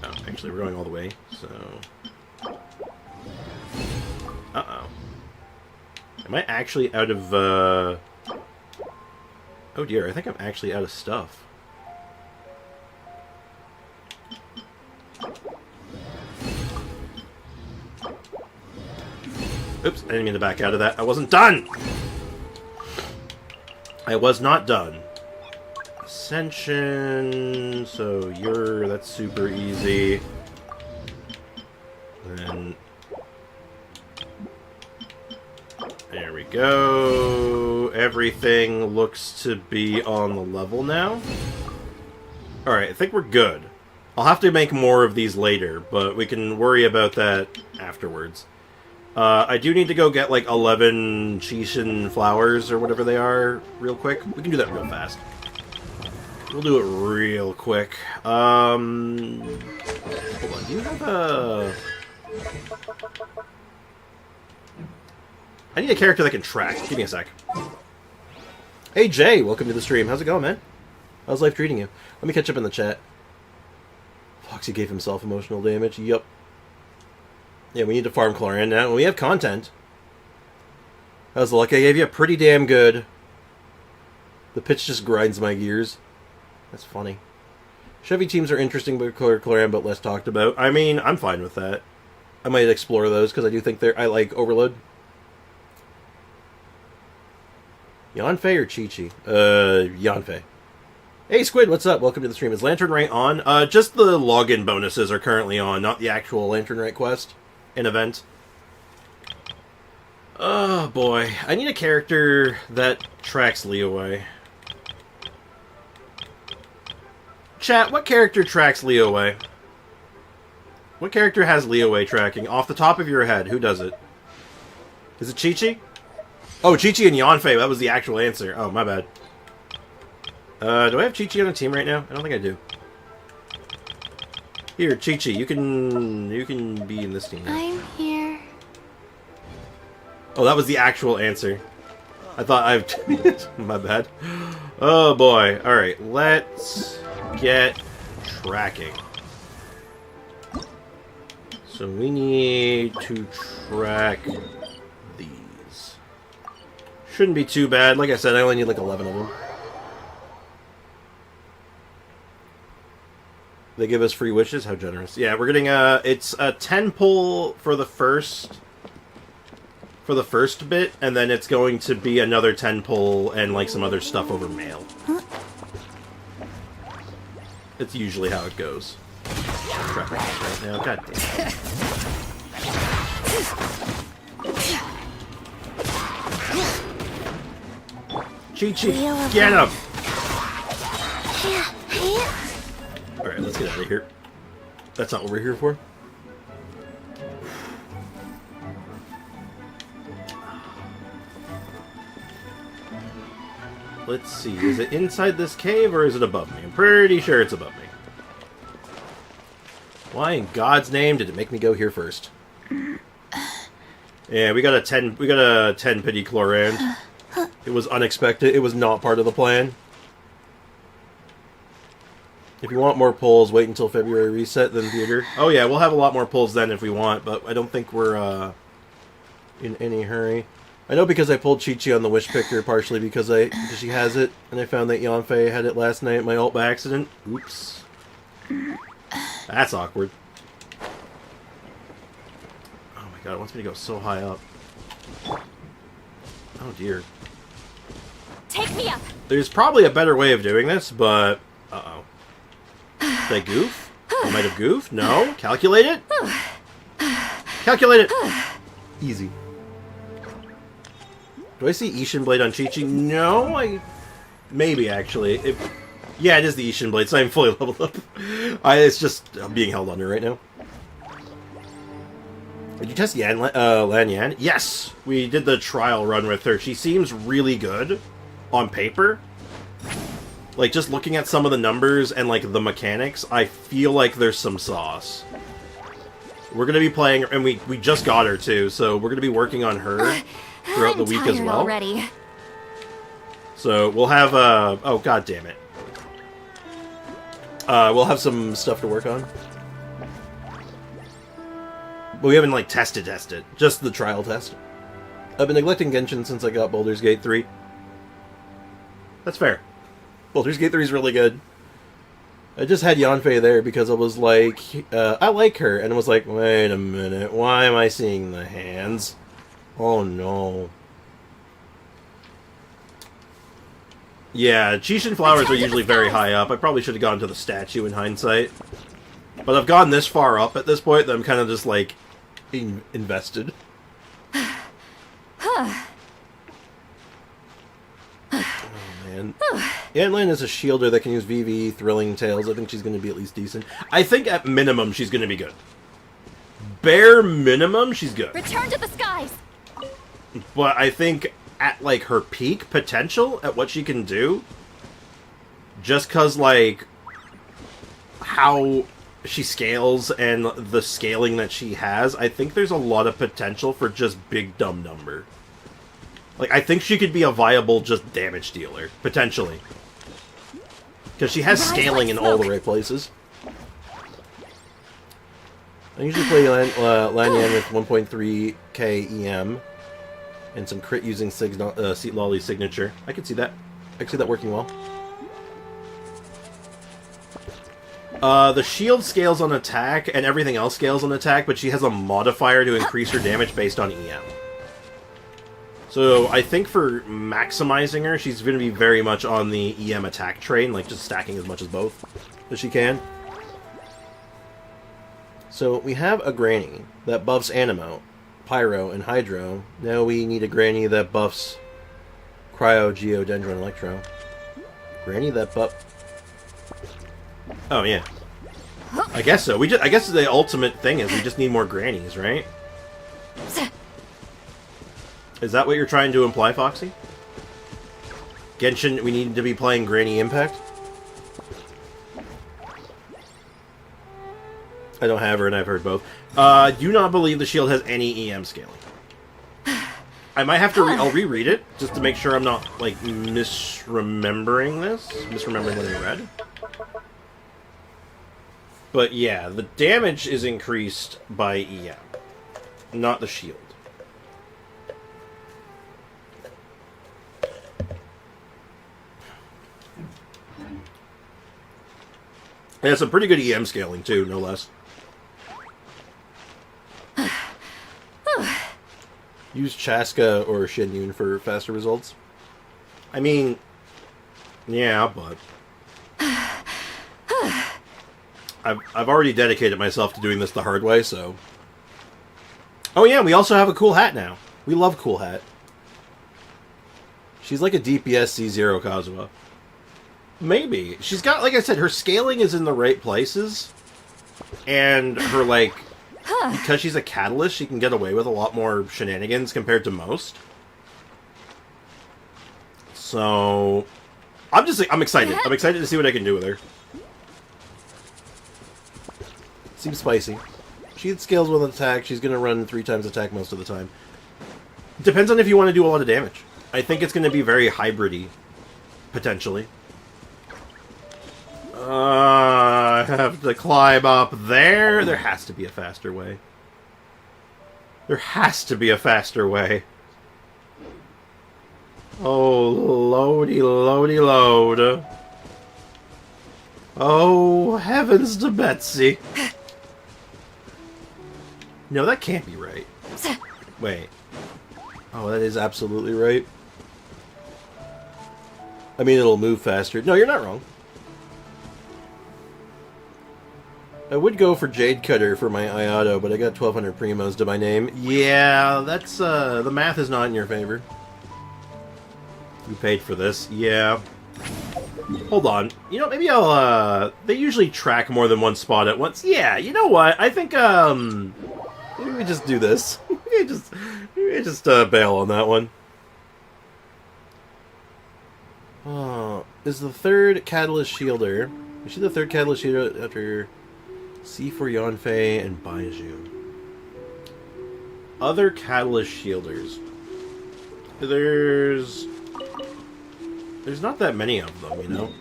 Oh, actually, we're going all the way, so... Uh-oh. Am I actually out of, Oh dear, I think I'm actually out of stuff. Oops, I didn't mean to back out of that. I wasn't done! I was not done. Ascension, so that's super easy. Then there we go. Everything looks to be on the level now. Alright, I think we're good. I'll have to make more of these later, but we can worry about that afterwards. I do need to go get, like, 11 Chishin flowers, or whatever they are, real quick. We can do that real fast. We'll do it real quick. Hold on, do you have a... I need a character that can track. Give me a sec. Hey, Jay, welcome to the stream. How's it going, man? How's life treating you? Let me catch up in the chat. Foxy gave himself emotional damage. Yup. Yeah, we need to farm Chlorian now. We have content. How's the luck I gave you? Pretty damn good. The pitch just grinds my gears. That's funny. Chevy teams are interesting, but Chlorian, but less talked about. I mean, I'm fine with that. I might explore those, because I do think I like Overload. Yanfei or Chi-Chi? Yanfei. Hey, Squid, what's up? Welcome to the stream. Is Lantern Rite on? Just the login bonuses are currently on, not the actual Lantern Rite quest and event. Oh, boy. I need a character that tracks Leeway. Chat, what character tracks Leeway? What character has Leeway tracking? Off the top of your head, who does it? Is it Chi-Chi? Oh, Chi-Chi and Yanfei, that was the actual answer. Oh, my bad. Do I have Chi-Chi on a team right now? I don't think I do. Here, Chi-Chi, you can be in this team now. I'm here. Oh, that was the actual answer. I thought I've... my bad. Oh, boy. Alright, let's get tracking. So we need to track these. Shouldn't be too bad. Like I said, I only need like 11 of them. They give us free wishes? How generous. Yeah, we're getting it's a 10 pull for the first bit, and then it's going to be another 10 pull and like some other stuff over mail. It's usually how it goes. Right now. God damn. Chi-Chi, get him! Alright, let's get out of here. That's not what we're here for. Let's see, is it inside this cave or is it above me? I'm pretty sure it's above me. Why in God's name did it make me go here first? Yeah, we got a 10 pity Chlorand. It was unexpected. It was not part of the plan. If you want more pulls, wait until February reset, then theater. Oh yeah, we'll have a lot more pulls then if we want, but I don't think we're in any hurry. I know because I pulled Chi-Chi on the Wish Picker, partially because she has it, and I found that Yanfei had it last night at my ult by accident. Oops. That's awkward. Oh my god, it wants me to go so high up. Oh dear. Take me up! There's probably a better way of doing this, but... Uh-oh. Did I goof? I might have goofed? No? Calculate it? Calculate it! Easy. Do I see Ishin Blade on Chi-Chi? No, maybe, actually. Yeah, it is the Ishin Blade, it's not even fully leveled up. It's just being held under right now. Did you test Lan Yan? Yes! We did the trial run with her. She seems really good on paper. Like, just looking at some of the numbers and, like, the mechanics, I feel like there's some sauce. We're going to be playing, and we just got her, too, so we're going to be working on her throughout the week as well. Already. So, we'll have, oh, god damn it. We'll have some stuff to work on. But we haven't, like, tested it. Just the trial test. I've been neglecting Genshin since I got Baldur's Gate 3. That's fair. Baldur's Gate 3 is really good. I just had Yanfei there because I was like, I like her. And I was like, wait a minute, why am I seeing the hands? Oh no. Yeah, Chishin flowers are usually very high up. I probably should have gone to the statue in hindsight. But I've gone this far up at this point that I'm kind of just, like, invested. Oh, man. Anlin is a shielder that can use VV, Thrilling Tales. I think she's going to be at least decent. I think at minimum she's going to be good. Bare minimum, she's good. Return to the skies! But I think at, like, her peak potential, at what she can do, just because, like, how she scales and the scaling that she has, I think there's a lot of potential for just big dumb number. Like, I think she could be a viable just damage dealer, potentially. Because she has scaling in all the right places. I usually play Lanyan with 1.3k EM. And some crit using Seat Lolly's signature. I could see that. I could see that working well. The shield scales on attack, and everything else scales on attack, but she has a modifier to increase her damage based on EM. So I think for maximizing her, she's going to be very much on the EM attack train, like just stacking as much as both as she can. So we have a Granny that buffs Animo, Pyro, and Hydro. Now we need a Granny that buffs Cryo, Geo, Dendron, Electro. Granny that buff... Oh, yeah. I guess so. I guess the ultimate thing is we just need more Grannies, right? Is that what you're trying to imply, Foxy? Genshin, we need to be playing Granny Impact? I don't have her, and I've heard both. Do not believe the shield has any EM scaling. I might have to I'll reread it, just to make sure I'm not, like, misremembering this. Misremembering what I read. But yeah, the damage is increased by EM, not the shield. And it's some pretty good EM scaling, too, no less. Use Chaska or Shinyun for faster results. I mean, yeah, but... I've already dedicated myself to doing this the hard way, so... Oh yeah, we also have a cool hat now. We love cool hat. She's like a DPS C0 Kazuha. Maybe. She's got, like I said, her scaling is in the right places. And her, like... Because she's a catalyst, she can get away with a lot more shenanigans compared to most. So... I'm excited. I'm excited to see what I can do with her. Seems spicy. She scales with attack. She's going to run 3 times attack most of the time. Depends on if you want to do a lot of damage. I think it's going to be very hybrid-y. Potentially. I have to climb up there. There has to be a faster way. There has to be a faster way. Oh, loady, loady, load. Oh, heavens to Betsy. No, that can't be right. Wait. Oh, that is absolutely right. I mean, it'll move faster. No, you're not wrong. I would go for Jade Cutter for my Ayato, but I got 1200 primos to my name. Yeah, that's, the math is not in your favor. You paid for this. Yeah. Hold on. You know, maybe I'll, they usually track more than one spot at once. Yeah, you know what? I think, maybe we just do this. we just bail on that one. Is the third Catalyst Shielder... Is she the third Catalyst Shielder after... C4 Yanfei and Baiju? Other Catalyst Shielders. There's not that many of them, you know?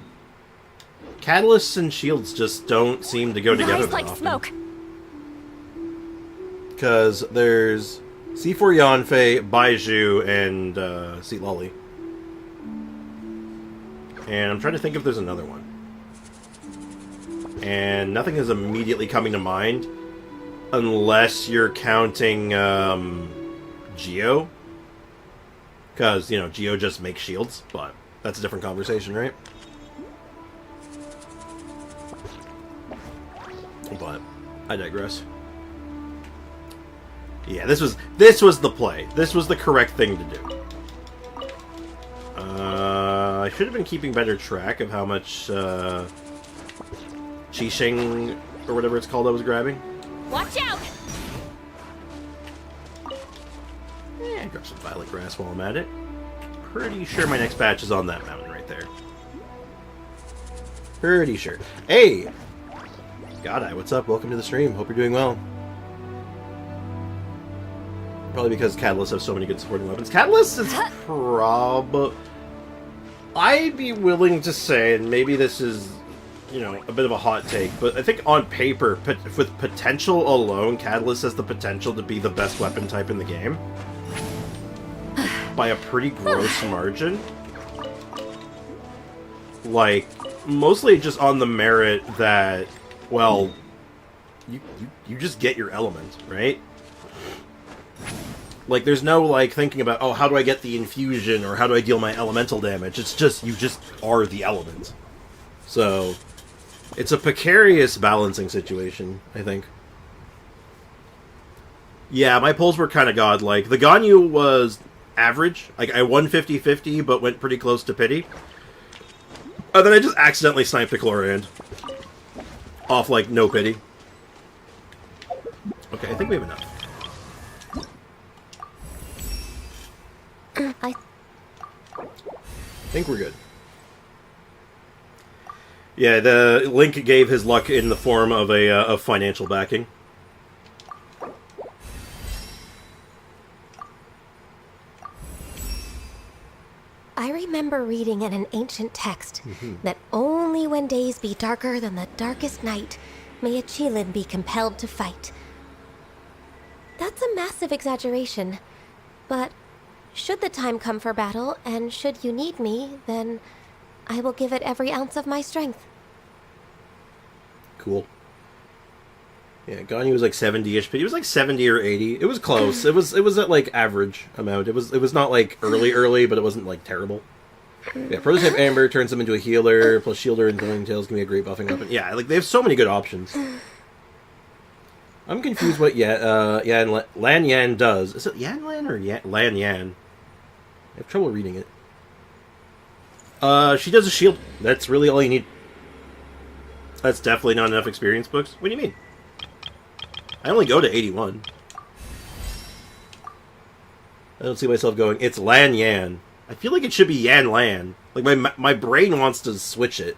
Catalysts and shields just don't seem to go together that like often. smoke. Because there's C4 Yanfei, Baiju, and Seat Lolly. And I'm trying to think if there's another one. And nothing is immediately coming to mind. Unless you're counting Geo. Because, you know, Geo just makes shields, but that's a different conversation, right? But I digress. Yeah, this was the play. This was the correct thing to do. I should have been keeping better track of how much Qixing or whatever it's called I was grabbing. Watch out! Yeah, grab some violet grass while I'm at it. Pretty sure my next batch is on that mountain right there. Pretty sure. Hey! Godai, what's up? Welcome to the stream. Hope you're doing well. Probably because Catalysts have so many good supporting weapons. Catalysts is I'd be willing to say, and maybe this is, you know, a bit of a hot take, but I think on paper, with potential alone, Catalyst has the potential to be the best weapon type in the game. By a pretty gross margin. Like, mostly just on the merit that, well, you just get your element, right? Like, there's no, like, thinking about, oh, how do I get the infusion, or how do I deal my elemental damage? It's just, you just are the element. So, it's a precarious balancing situation, I think. Yeah, my pulls were kind of godlike. The Ganyu was average. Like, I won 50-50, but went pretty close to pity. And then I just accidentally sniped a Chlorand. Off, like, no pity. Okay, I think we have enough. I think we're good. Yeah, the Link gave his luck in the form of of financial backing. I remember reading in an ancient text that only when days be darker than the darkest night may a Qilin be compelled to fight. That's a massive exaggeration, but should the time come for battle, and should you need me, then I will give it every ounce of my strength. Cool. Yeah, Ganyu was like 70-ish, but he was like 70 or 80. It was close. It was at like average amount. It was not like early, but it wasn't like terrible. Yeah, Prototype Amber turns him into a healer, plus Shielder and Throwing Tails can be a great buffing weapon. Yeah, like they have so many good options. I'm confused what Lan Yan does. Is it Yan Lan or Lan Yan? I have trouble reading it. She does a shield. That's really all you need. That's definitely not enough experience books. What do you mean? I only go to 81. I don't see myself going, it's Lan Yan. I feel like it should be Yan Lan. Like, my brain wants to switch it.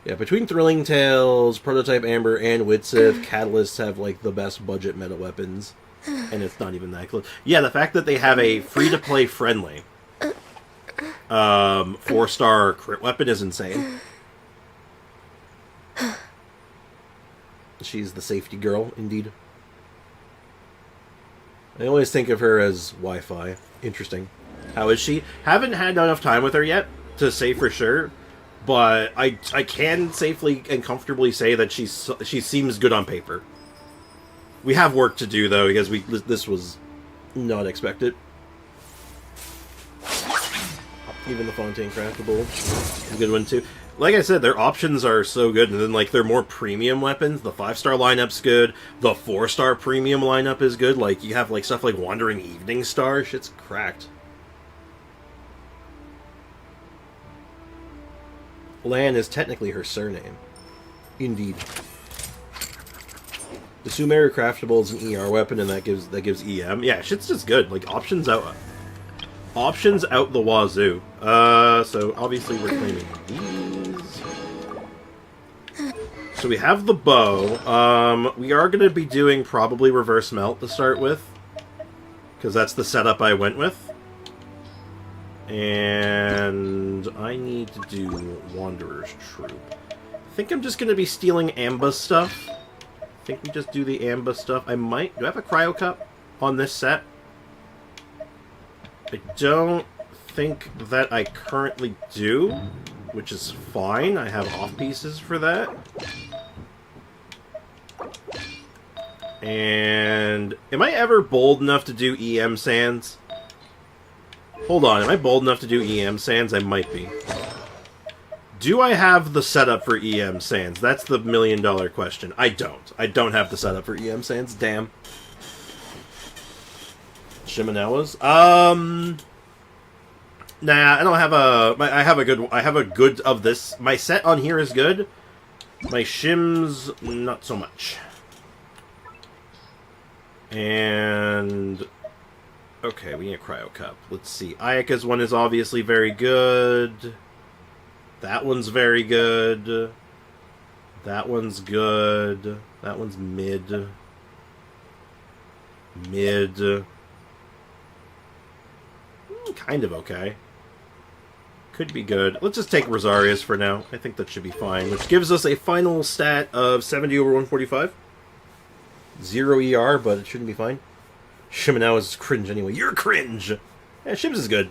Yeah, between Thrilling Tales, Prototype Amber, and Witsith, Catalysts have, like, the best budget meta weapons. And it's not even that close. Yeah, the fact that they have a free-to-play friendly 4-star crit weapon is insane. She's the safety girl, indeed. I always think of her as Wi-Fi. Interesting. How is she? Haven't had enough time with her yet to say for sure, but I can safely and comfortably say that she seems good on paper. We have work to do though, because this was not expected. Even the Fontaine Craftable is a good one too. Like I said, their options are so good, and then like their more premium weapons, the 5-star lineup's good, the 4-star premium lineup is good. Like you have like stuff like Wandering Evening Star, shit's cracked. Lan is technically her surname. Indeed. The Sumeru Craftable is an ER weapon, and that gives EM. Yeah, shit's just good. Like options out the wazoo. So obviously we're claiming these. So we have the bow. We are going to be doing probably Reverse Melt to start with, because that's the setup I went with. And I need to do Wanderer's Troop. I think I'm just going to be stealing Amba stuff. I think we just do the Amba stuff. I might... Do I have a Cryo Cup on this set? I don't think that I currently do, which is fine. I have off pieces for that. And am I ever bold enough to do EM sands? Hold on, am I bold enough to do EM sands? I might be. Do I have the setup for EM sands? That's the million-dollar question. I don't. I don't have the setup for EM sands. Damn. Shimenawas? Nah, I don't have a... I have a good of this. My set on here is good. My shims, not so much. And... okay, we need a cryo cup. Let's see. Ayaka's one is obviously very good. That one's very good. That one's good. That one's mid. Mid. Kind of okay. Could be good. Let's just take Rosaria's for now. I think that should be fine. Which gives us a final stat of 70 over 145. 0 ER, but it shouldn't be fine. Shimenawa is cringe anyway. You're cringe! Yeah, Shims is good.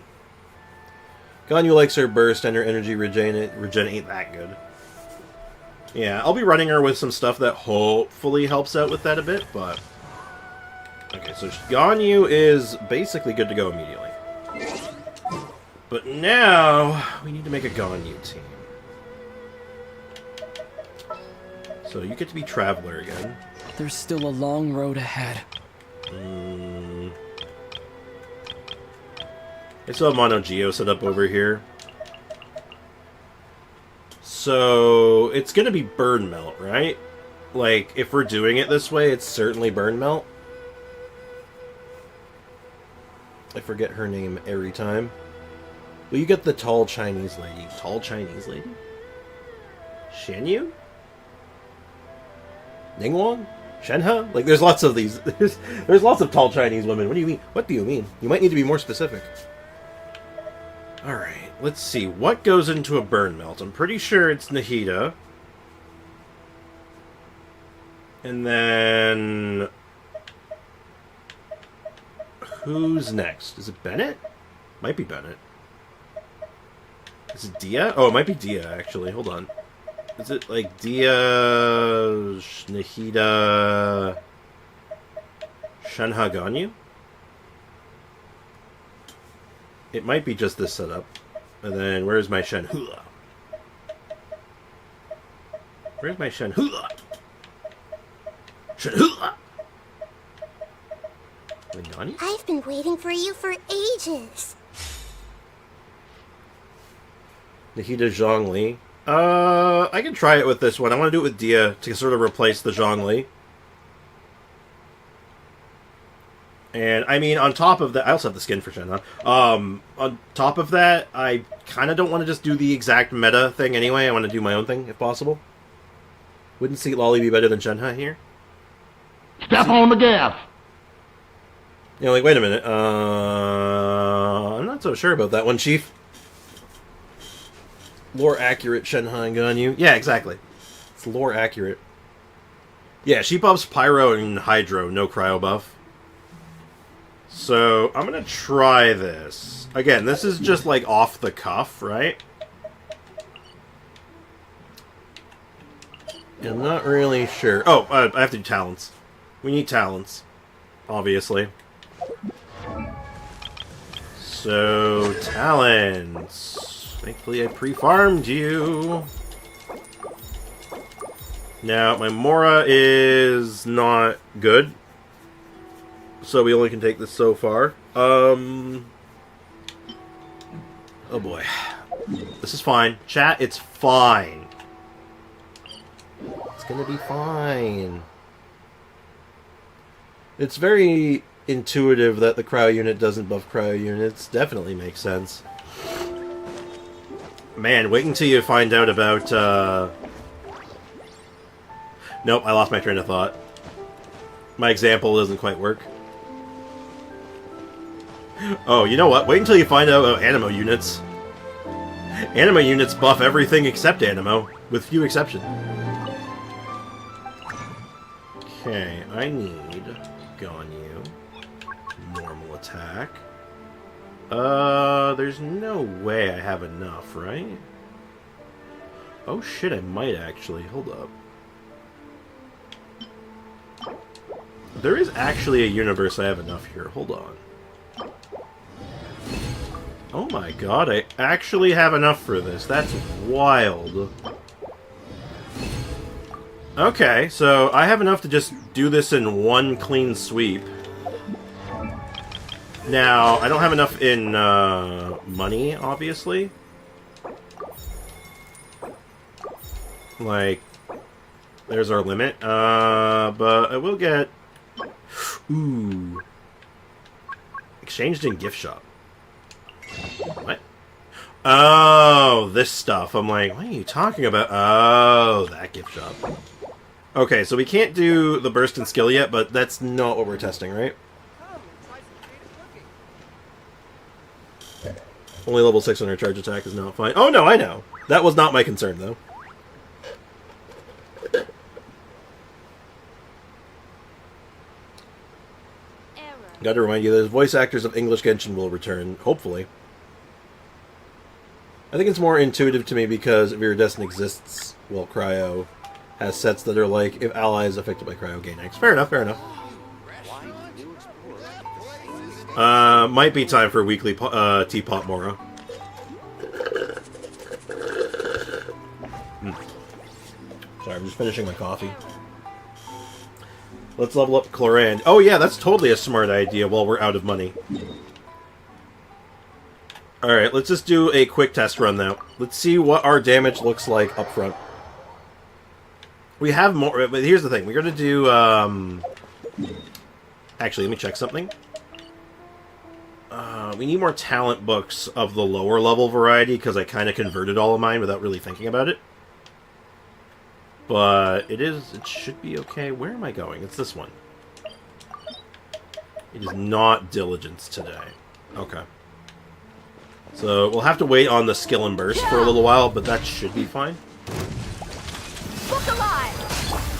Ganyu likes her burst and her energy regen ain't that good. Yeah, I'll be running her with some stuff that hopefully helps out with that a bit, but... okay, so Ganyu is basically good to go immediately. But now, we need to make a Ganyu team. So you get to be Traveler again. There's still a long road ahead. I still have Mono Geo set up over here. So, it's gonna be Burn Melt, right? Like, if we're doing it this way, it's certainly Burn Melt. I forget her name every time. Well, you get the tall Chinese lady. Tall Chinese lady? Shenyu? Ningguang? Shenhe? Like, there's lots of these. There's lots of tall Chinese women. What do you mean? What do you mean? You might need to be more specific. Alright, let's see. What goes into a burn melt? I'm pretty sure it's Nahida. And then... who's next? Is it Bennett? Might be Bennett. Is it Dehya? Oh, it might be Dehya, actually. Hold on. Is it like Dehya, Nahida, Shenhe Ganyu? It might be just this setup. And then, where's my Shenhula? Where's my Shenhula? Shenhula! Nani? I've been waiting for you for ages. Nahida Zhongli. I can try it with this one. I want to do it with Dehya to sort of replace the Zhongli. And, I mean, on top of that... I also have the skin for Shenhe. On top of that, I kind of don't want to just do the exact meta thing anyway. I want to do my own thing, if possible. Wouldn't Seat Lolly be better than Shenhe here? Step on the gas! You know, like, wait a minute. I'm not so sure about that one, Chief. Lore accurate Shenhe and Ganyu. Yeah, exactly. It's lore accurate. Yeah, she buffs Pyro and Hydro, no cryo buff. So, I'm gonna try this. Again, this is just like off the cuff, right? I'm not really sure. Oh, I have to do talents. We need talents, obviously. So, talents. Thankfully, I pre-farmed you. Now, my Mora is not good. So we only can take this so far. Oh boy. This is fine. Chat, it's fine. It's gonna be fine. It's very intuitive that the cryo unit doesn't buff cryo units. Definitely makes sense. Man, wait until you find out about, Nope, I lost my train of thought. My example doesn't quite work. Oh, you know what? Wait until you find out about Animo units. Animo units buff everything except Animo, with few exceptions. Okay, I need Ganyu. Normal attack. There's no way I have enough, right? Oh shit, I might actually. Hold up. There is actually a universe I have enough here. Hold on. Oh my god, I actually have enough for this. That's wild. Okay, so I have enough to just do this in one clean sweep. Now, I don't have enough in money, obviously. Like, there's our limit. But I will get... Ooh. Exchanged in gift shop. What? Oh, this stuff. I'm like, what are you talking about? Oh, that gift shop. Okay, so we can't do the burst and skill yet, but that's not what we're testing, right? Only level 6 on our charge attack is not fine. Oh, no, I know. That was not my concern, though. Got to remind you that voice actors of English Genshin will return, hopefully. I think it's more intuitive to me because if Iridescent exists, well, Cryo has sets that are like, if allies affected by Cryo gain X. Fair enough, fair enough. Might be time for a weekly teapot Mora. Sorry, I'm just finishing my coffee. Let's level up Chlorand. Oh yeah, that's totally a smart idea while we're out of money. Alright, let's just do a quick test run now. Let's see what our damage looks like up front. We have more, but here's the thing. We're going to do, actually, let me check something. We need more talent books of the lower level variety, because I kind of converted all of mine without really thinking about it. But it should be okay. Where am I going? It's this one. It is not diligence today. Okay. So we'll have to wait on the skill and burst for a little while, but that should be fine. Book alive!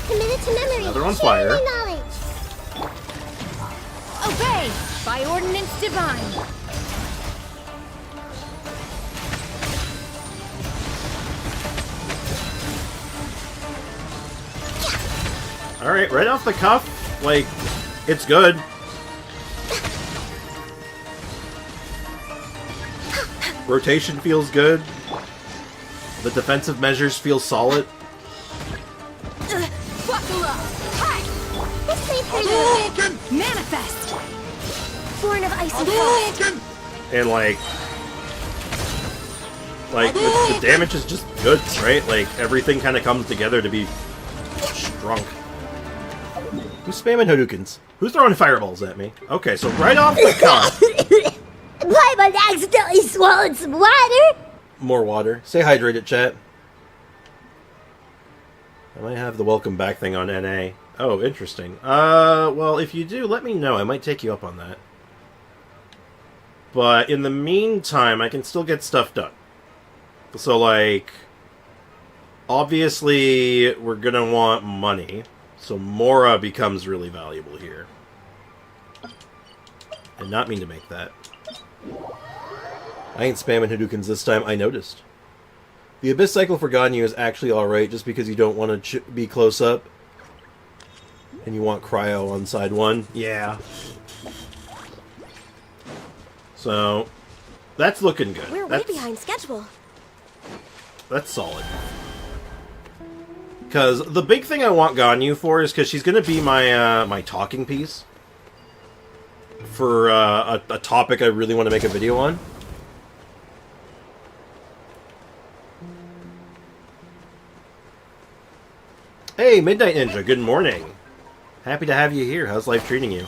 Committed to memory. Now they're on fire. Knowledge. Obey by ordinance divine. Alright, right off the cuff, like, it's good. Rotation feels good. The defensive measures feel solid. Buckle up! Hi! This ain't for you! Manifest! Born of icy frost. And, like the damage is just good, right? Like, everything kind of comes together to be strong. Who's spamming Hadokens? Who's throwing fireballs at me? Okay, so right off the cuff... Paimon accidentally swallowed some water! More water. Stay hydrated, chat. I might have the welcome back thing on NA. Oh, interesting. Well, if you do, let me know. I might take you up on that. But in the meantime, I can still get stuff done. So, like... Obviously, we're gonna want money. So Mora becomes really valuable here. I did not mean to make that. I ain't spamming Hadokens this time, I noticed. The Abyss cycle for Ganyu is actually alright just because you don't want to be close up. And you want Cryo on side 1. Yeah. So, that's looking good. We're way behind schedule. That's solid. Because the big thing I want Ganyu for is because she's going to be my my talking piece for a topic I really want to make a video on. Hey, Midnight Ninja, good morning. Happy to have you here. How's life treating you?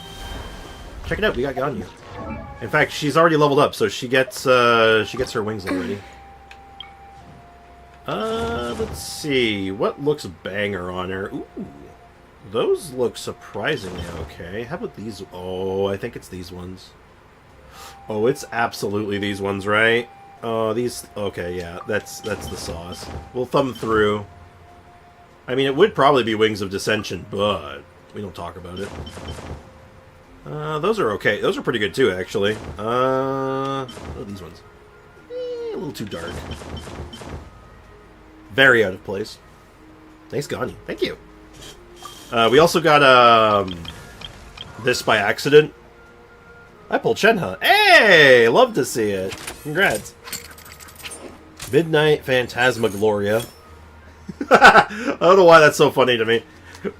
Check it out, we got Ganyu. In fact, she's already leveled up, so she gets her wings already. Let's see. What looks banger on her? Ooh. Those look surprisingly okay. How about these? Oh, I think it's these ones. Oh, it's absolutely these ones, right? Oh, these... Okay, yeah. That's the sauce. We'll thumb through. I mean, it would probably be Wings of Dissension, but we don't talk about it. Those are okay. Those are pretty good, too, actually. What are these ones? A little too dark. Very out of place. Nice Ganyu. Thank you. We also got, this by accident. I pulled Shenhe. Hey! Love to see it. Congrats. Midnight Phantasmagloria. I don't know why that's so funny to me.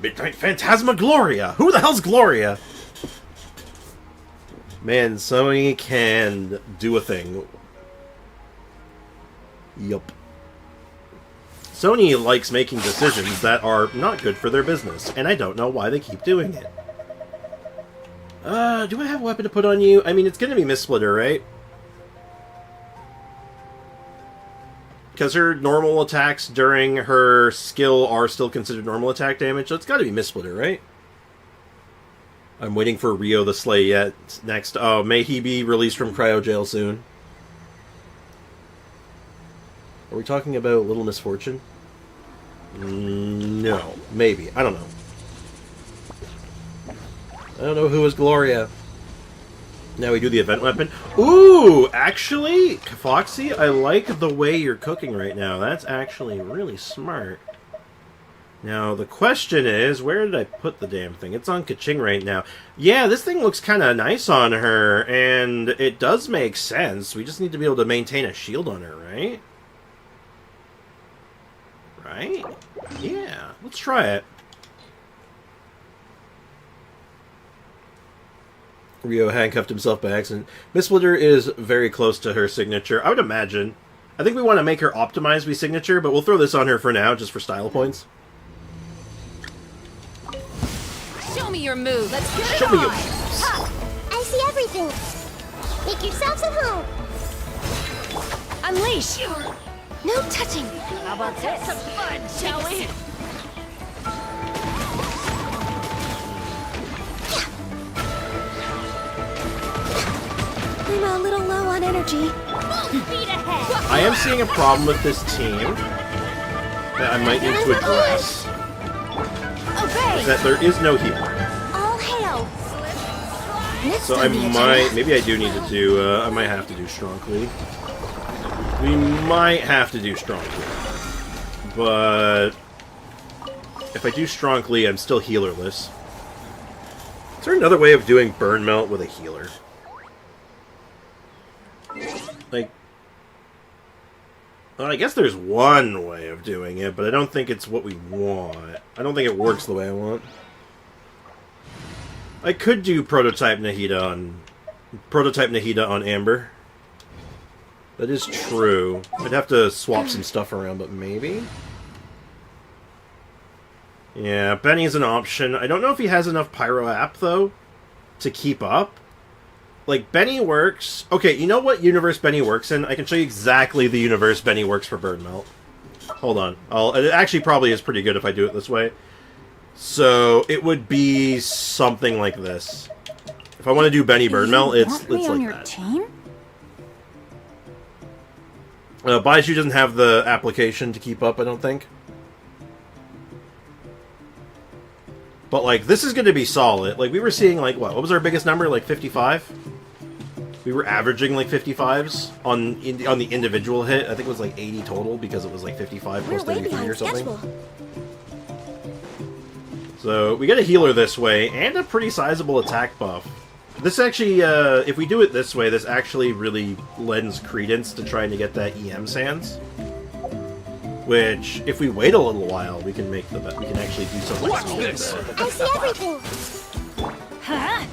Midnight Phantasmagloria! Who the hell's Gloria? Man, Sony can do a thing. Yup. Sony likes making decisions that are not good for their business, and I don't know why they keep doing it. Do I have a weapon to put on you? I mean, it's gonna be Mistsplitter, right? Because her normal attacks during her skill are still considered normal attack damage, so it's gotta be Mistsplitter, right? I'm waiting for Rio the Slay yet. Next. Oh, may he be released from cryo jail soon. Are we talking about Little Misfortune? No. Maybe. I don't know. I don't know who is Gloria. Now we do the event weapon. Ooh! Actually, Foxy, I like the way you're cooking right now. That's actually really smart. Now, the question is, where did I put the damn thing? It's on Kaching right now. Yeah, this thing looks kind of nice on her, and it does make sense. We just need to be able to maintain a shield on her, right? Right? Yeah, let's try it. Rio handcuffed himself by accident. Mistsplitter is very close to her signature. I would imagine. I think we want to make her optimize V signature, but we'll throw this on her for now, just for style points. Show me your move. Let's get Show it me on. your moves. I see everything. Make yourselves at home. Unleash. No touching. How about this? Some fun, shall we? I'm a little low on energy. I am seeing a problem with this team that I might need to address. Is that there is no healer. All hail. So I might, maybe I do need to do, I might have to do Strong Cleave. We might have to do Strong Cleave. But if I do Strong Cleave, I'm still healerless. Is there another way of doing Burn Melt with a healer? Like, well, I guess there's one way of doing it, but I don't think it's what we want. I don't think it works the way I want. I could do Prototype Nahida on Amber. That is true. I'd have to swap some stuff around, but maybe? Yeah, Benny's an option. I don't know if he has enough Pyro App, though, to keep up. Like, Benny works... Okay, you know what universe Benny works in? I can show you exactly the universe Benny works for Burn Melt. Hold on. It actually probably is pretty good if I do it this way. So, it would be something like this. If I want to do Benny Burn Melt, it's like that. Team? Baiju doesn't have the application to keep up, I don't think. But, like, this is going to be solid. Like, we were seeing, like, what was our biggest number? Like, 55? We were averaging, like, 55s on the individual hit. I think it was, like, 80 total because it was, like, 55 plus 33 or something. Schedule. So, we get a healer this way, and a pretty sizable attack buff. This actually, if we do it this way, this actually really lends credence to trying to get that EM Sands. Which, if we wait a little while, we can make we can actually do something small like that. I see everything. Huh?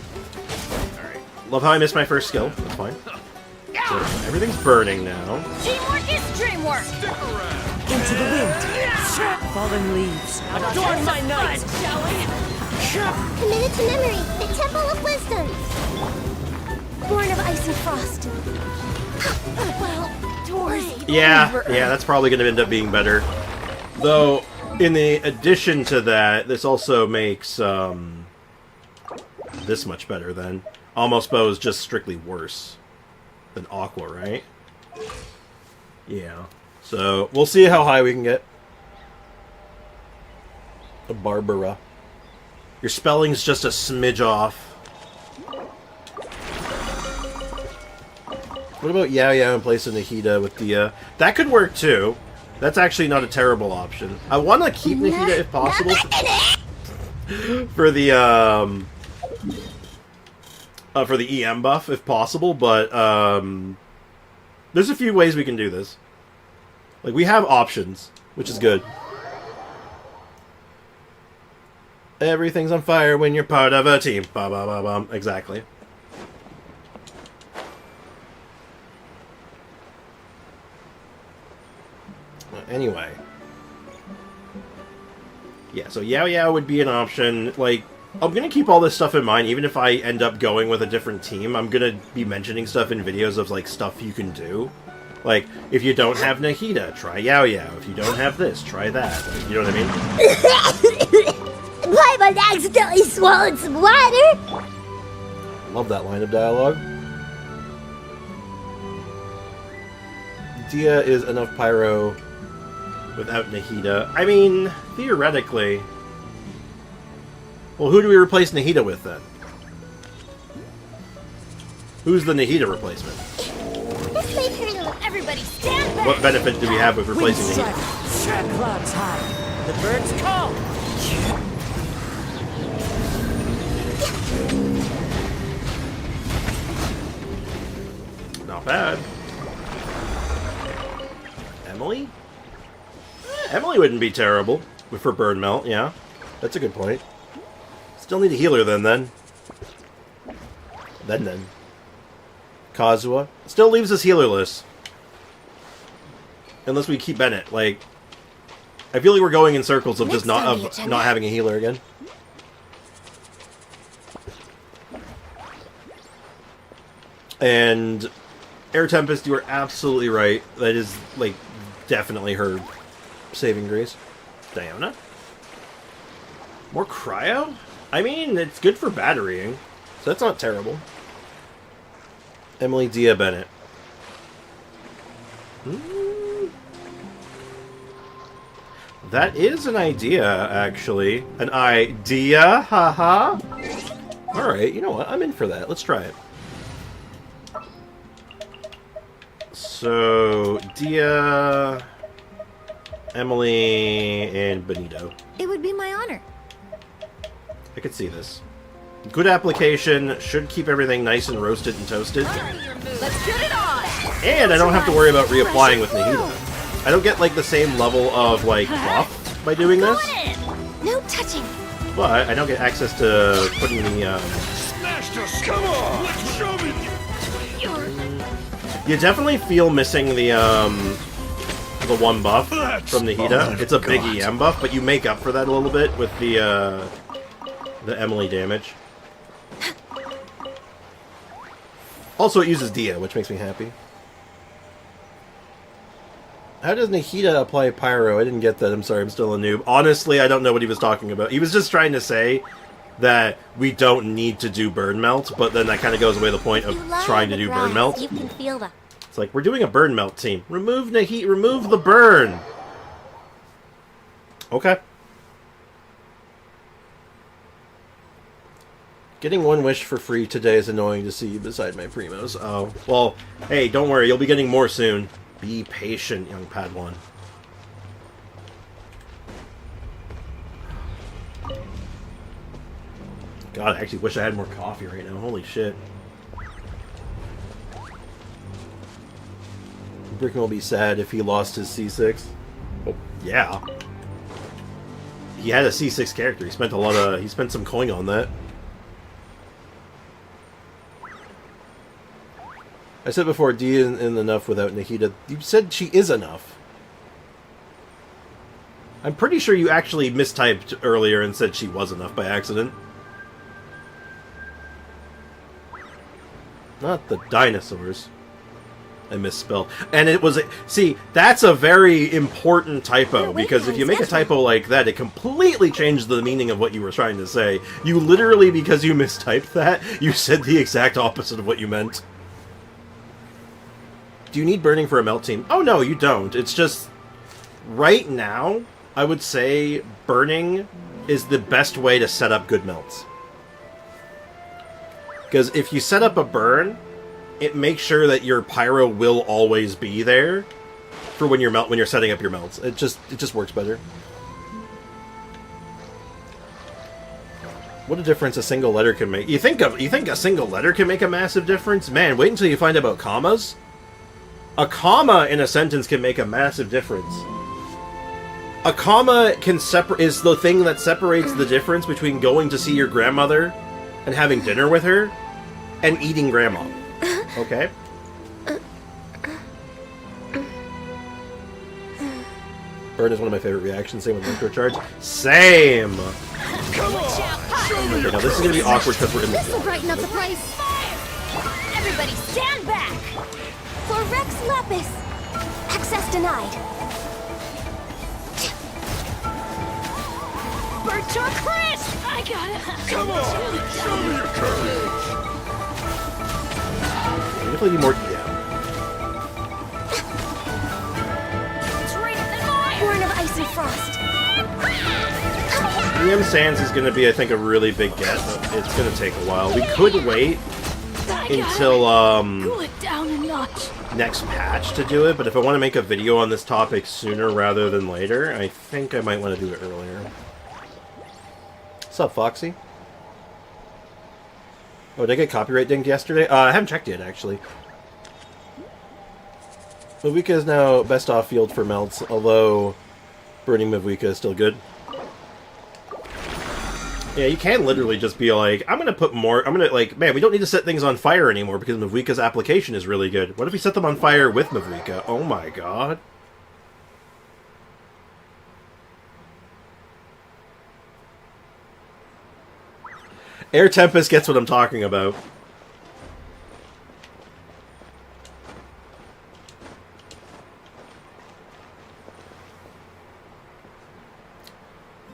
Love how I missed my first skill. That's fine. So, everything's burning now. Teamwork is dreamwork. Into the wind. Fallen leaves. Adorn my night. Shall we? Committed to memory. The Temple of Wisdom. Born of ice and frost. Well, doors. Yeah, that's probably going to end up being better. Though, in the addition to that, this also makes this much better then. Almost Bow is just strictly worse than Aqua, right? Yeah. So, we'll see how high we can get. A Barbruh. Your spelling's just a smidge off. What about Ayaya in place of Nahida with the, that could work too. That's actually not a terrible option. I want to keep Nahida if possible. For the, for the EM buff if possible, but there's a few ways we can do this. Like, we have options, which is good. Everything's on fire when you're part of a team. Ba ba ba ba. Exactly. Anyway. Yeah, so Yao Yao would be an option. Like, I'm gonna keep all this stuff in mind, even if I end up going with a different team. I'm gonna be mentioning stuff in videos of, like, stuff you can do. Like, if you don't have Nahida, try Yao Yao. If you don't have this, try that. Like, you know what I mean? Paimon accidentally swallowed some water! Love that line of dialogue. Dehya is enough pyro without Nahida. I mean, theoretically. Well, who do we replace Nahida with, then? Who's the Nahida replacement? Everybody stand back! What benefit do we have with replacing Nahida? Track clouds high. The birds call. Not bad. Emily? Emily wouldn't be terrible with her burn melt, yeah. That's a good point. Still need a healer then. Then. Kazuha. Still leaves us healerless. Unless we keep Bennett. Like, I feel like we're going in circles of just not having a healer again. And Air Tempest, you are absolutely right. That is, like, definitely her saving grace. Diana? More cryo? I mean, it's good for batterying, so that's not terrible. Emily, Dehya, Bennett. That is an idea, actually. An idea? Haha. Alright, you know what? I'm in for that. Let's try it. So, Dehya, Emily, and Benito. It would be my honor. I could see this. Good application, should keep everything nice and roasted and toasted. Let's get it on! And I don't have to worry about reapplying with Nahida. I don't get, like, the same level of, like, buff by doing this. No touching. But I don't get access to putting the, Come on! Show me! You definitely feel missing the one buff from Nahida. It's a big EM buff, but you make up for that a little bit with the Emily damage. Also, it uses Dehya, which makes me happy. How does Nahida apply Pyro? I didn't get that. I'm sorry, I'm still a noob. Honestly, I don't know what he was talking about. He was just trying to say that we don't need to do Burn Melt, but then that kind of goes away the point of trying to do Burn Melt. You can feel that. It's like, we're doing a Burn Melt team. Remove Nahida, remove the burn! Okay. Getting one wish for free today is annoying to see beside my primos. Oh, well, hey, don't worry, you'll be getting more soon. Be patient, young Padawan. God, I actually wish I had more coffee right now. Holy shit. Bricken will be sad if he lost his C6. Oh, yeah. He had a C6 character. He spent some coin on that. I said before, Dehya isn't enough without Nahida. You said she is enough. I'm pretty sure you actually mistyped earlier and said she was enough by accident. Not the dinosaurs. I misspelled. And it was... See, that's a very important typo, because if you make a typo like that, it completely changes the meaning of what you were trying to say. You literally, because you mistyped that, you said the exact opposite of what you meant. Do you need burning for a melt team? Oh, no, you don't. It's just... Right now, I would say burning is the best way to set up good melts. Because if you set up a burn, it makes sure that your pyro will always be there for when you're setting up your melts. It just works better. What a difference a single letter can make. You think a single letter can make a massive difference? Man, wait until you find out about commas. A comma in a sentence can make a massive difference. A comma is the thing that separates the difference between going to see your grandmother and having dinner with her and eating grandma. Okay? Burn is one of my favorite reactions. Same with microcharge. Same! Come on! Show me Okay, your now this is gonna be awkward because we're in the This'll brighten up the price. Everybody stand back! For Rex Lapis! Access denied. Bertrand Chris! I got it! Come on! Show me your courage! We definitely need more. Yeah. Born of ice and frost. EM Sands is going to be, I think, a really big get. But it's going to take a while. We could wait until Cool it down a notch. next patch to do it, but if I want to make a video on this topic sooner rather than later, I think I might want to do it earlier. What's up, Foxy? Oh, did I get copyright dinged yesterday? I haven't checked yet, actually. Mavuika is now best off field for melts, although burning Mavuika is still good. Yeah, you can literally just be like, I'm gonna put more, like, man, we don't need to set things on fire anymore because Mavuika's application is really good. What if we set them on fire with Mavuika? Oh my god. Air Tempest gets what I'm talking about.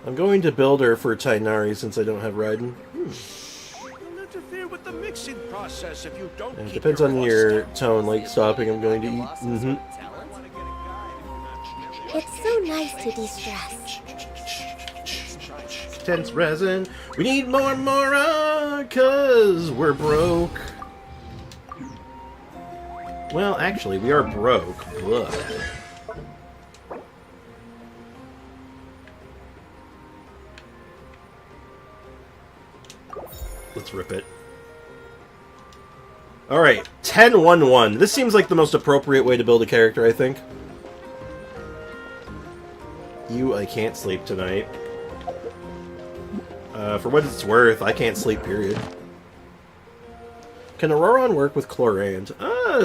I'm going to build her for Tainari since I don't have Raiden. Don't interfere with the mixing process if you don't. It depends on your tone, like stopping, I'm going to eat. It's so nice to de-stress. Tense resin. We need more Mora, cause we're broke. Well, actually, we are broke, but... Let's rip it. Alright, 10-1-1. This seems like the most appropriate way to build a character, I think. I can't sleep tonight. For what it's worth, I can't sleep, period. Can Auroron work with Chlorand?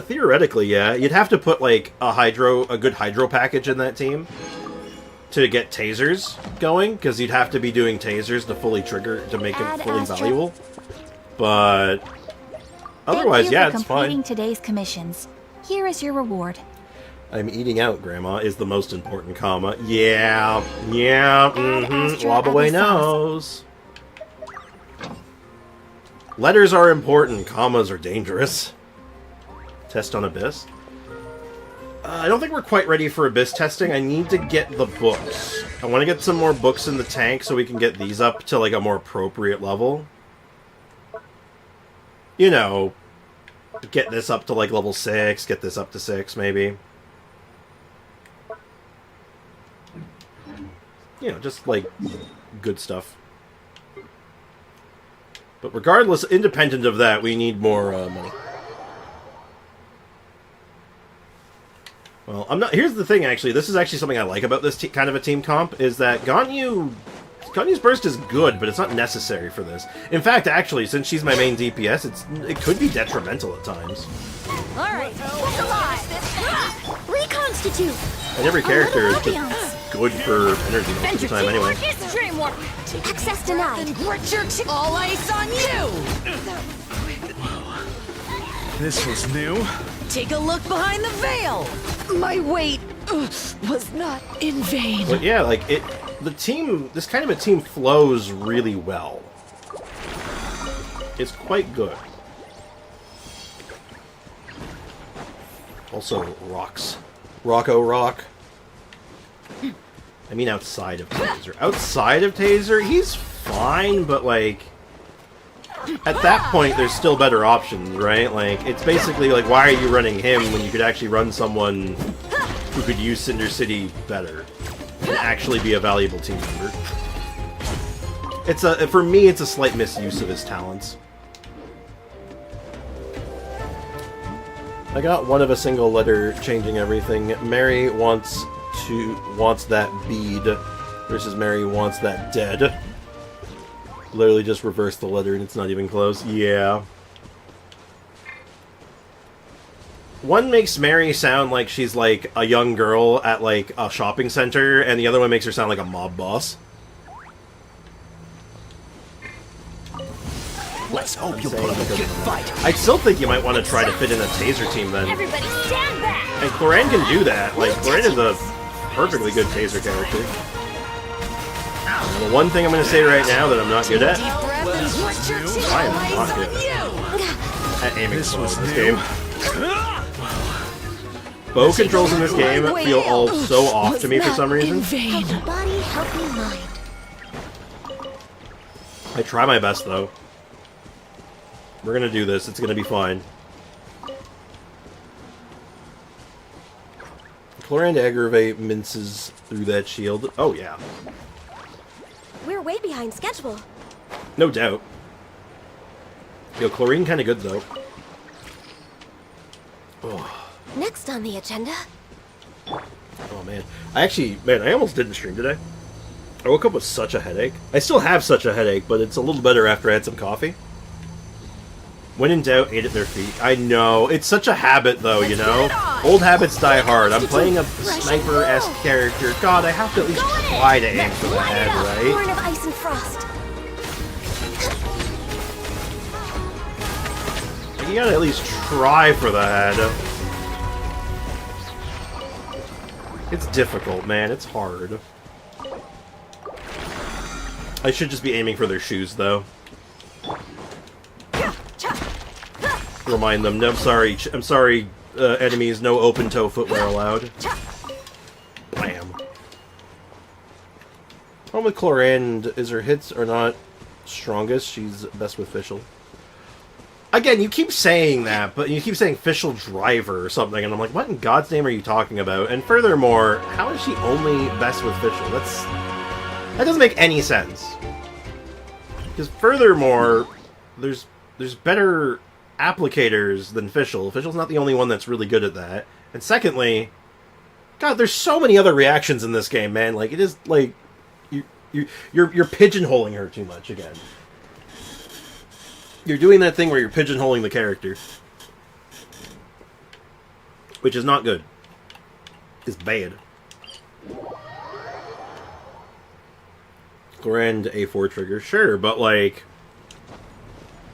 Theoretically, yeah. You'd have to put, like, a good hydro package in that team to get tasers going, because you'd have to be doing tasers to fully trigger, to make it fully valuable. But otherwise, yeah, it's fine. Thank you for completing today's commissions. Here is your reward. I'm eating out, Grandma, is the most important comma. Yeah, Wobaway knows. Letters are important, commas are dangerous. Test on Abyss. I don't think we're quite ready for Abyss testing. I need to get the books. I want to get some more books in the tank so we can get these up to like a more appropriate level. You know, get this up to like level 6, get this up to 6 maybe. You know, just like good stuff. But regardless, independent of that, we need more money. Well, I'm not. Here's the thing, actually. This is actually something I like about this kind of a team comp, is that Ganyu's burst is good, but it's not necessary for this. In fact, actually, since she's my main DPS, it could be detrimental at times. Alright, what's alive? Reconstitute! And every character is just good for energy most of the time anyway. Access denied. All ice on you! This was new. Take a look behind the veil! My wait was not in vain. But yeah, like, this kind of a team flows really well. It's quite good. Also, rocks. Rocco rock. I mean outside of Taser. Outside of Taser, he's fine, but like... At that point, there's still better options, right? Like, it's basically like, why are you running him when you could actually run someone who could use Cinder City better and actually be a valuable team member? It's a for me, it's a slight misuse of his talents. I got one of a single letter changing everything. Mary wants that bead versus Mary wants that dead. Literally just reverse the letter and it's not even close. Yeah. One makes Mary sound like she's like a young girl at like a shopping center, and the other one makes her sound like a mob boss. Let's hope you put up a good fight. I still think you might want to try to fit in a taser team then. Everybody stand back! And Cloran can do that. Like, Cloran is a perfectly good taser character. And the one thing I'm going to say right now that I'm not good at, I am not good at aiming slow in this game. Bow controls in this game feel all so off to me for some reason. Healthy body, healthy mind. I try my best though. We're gonna do this. It's gonna be fine. Cloran aggravate minces through that shield. Oh yeah. We're way behind schedule. No doubt. Yo, chlorine kind of good though. Oh. Next on the agenda. Oh man, I almost didn't stream today. I woke up with such a headache. I still have such a headache, but it's a little better after I had some coffee. When in doubt, ate at their feet. I know. It's such a habit, though, you know? Old habits die hard. I'm playing a sniper-esque character. God, I have to at least try to aim for the head, right? Born of ice and frost. You gotta at least try for the head. It's difficult, man. It's hard. I should just be aiming for their shoes, though. Remind them. No, I'm sorry, enemies. No open-toe footwear allowed. Bam. Problem with Cloran is her hits are not strongest. She's best with Fischl. Again, you keep saying that, but you keep saying Fischl driver or something, and I'm like, what in God's name are you talking about? And furthermore, how is she only best with Fischl? That doesn't make any sense. Because furthermore, there's better applicators than Fischl. Fischl's not the only one that's really good at that. And secondly, God, there's so many other reactions in this game, man. Like, it is like you're pigeonholing her too much again. You're doing that thing where you're pigeonholing the character, which is not good. It's bad. Clorand A4 trigger, sure, but like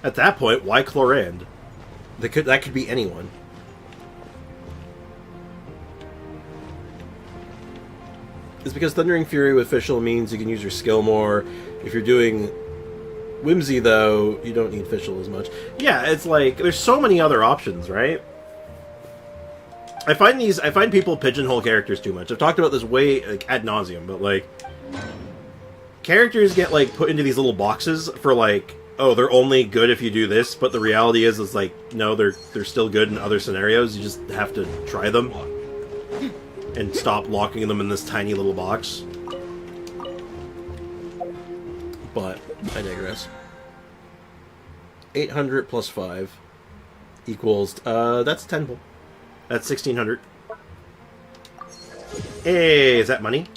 at that point, why Clorand? That could be anyone. It's because Thundering Fury with Fischl means you can use your skill more. If you're doing Whimsy, though, you don't need Fischl as much. Yeah, it's like there's so many other options, right? I find people pigeonhole characters too much. I've talked about this way like ad nauseum, but like characters get like put into these little boxes for like, oh, they're only good if you do this, but the reality is like, no, they're still good in other scenarios. You just have to try them and stop locking them in this tiny little box. But I digress. 800 plus 5 equals, that's 10 pull. That's 1600. Hey, is that money?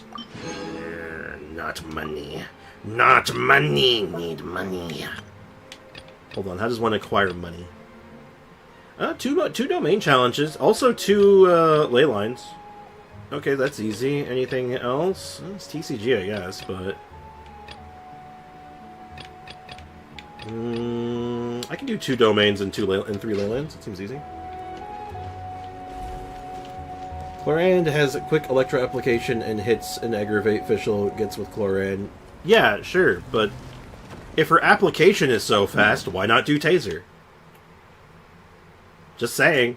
Not money. Not money. Need money. Hold on, how does one acquire money? Two domain challenges. Also 2 ley lines. Okay, that's easy. Anything else? It's TCG, I guess, but... I can do 2 domains and 3 ley lines. It seems easy. Clorand has a quick electro application and hits and aggravate. Fischl gets with Clorand. Yeah, sure, but if her application is so fast, why not do Taser? Just saying.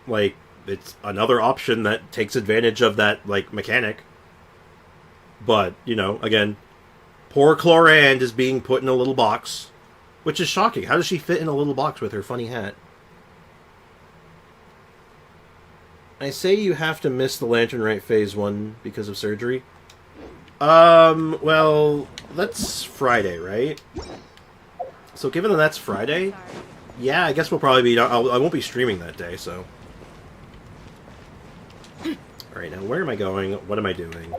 Like, it's another option that takes advantage of that, like, mechanic. But, you know, again, poor Clorand is being put in a little box, which is shocking. How does she fit in a little box with her funny hat? I say you have to miss the Lantern Rite Phase 1 because of surgery. Well, That's Friday, right? So given that that's Friday, yeah, I guess we'll probably be... I won't be streaming that day, so... Alright, now where am I going? What am I doing?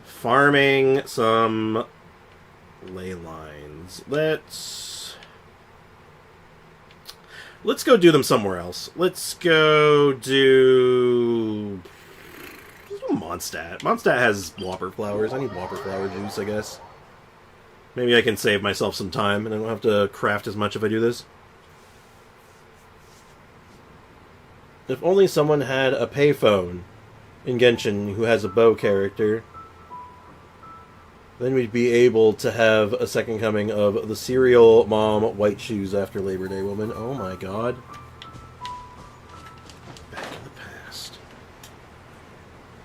Farming some ley lines. Let's go do them somewhere else. Let's go do... Mondstadt. Mondstadt has whopper flowers. I need whopper flower juice, I guess. Maybe I can save myself some time and I don't have to craft as much if I do this. If only someone had a payphone in Genshin who has a bow character, then we'd be able to have a second coming of the serial mom white shoes after Labor Day woman. Oh my god. Back in the past.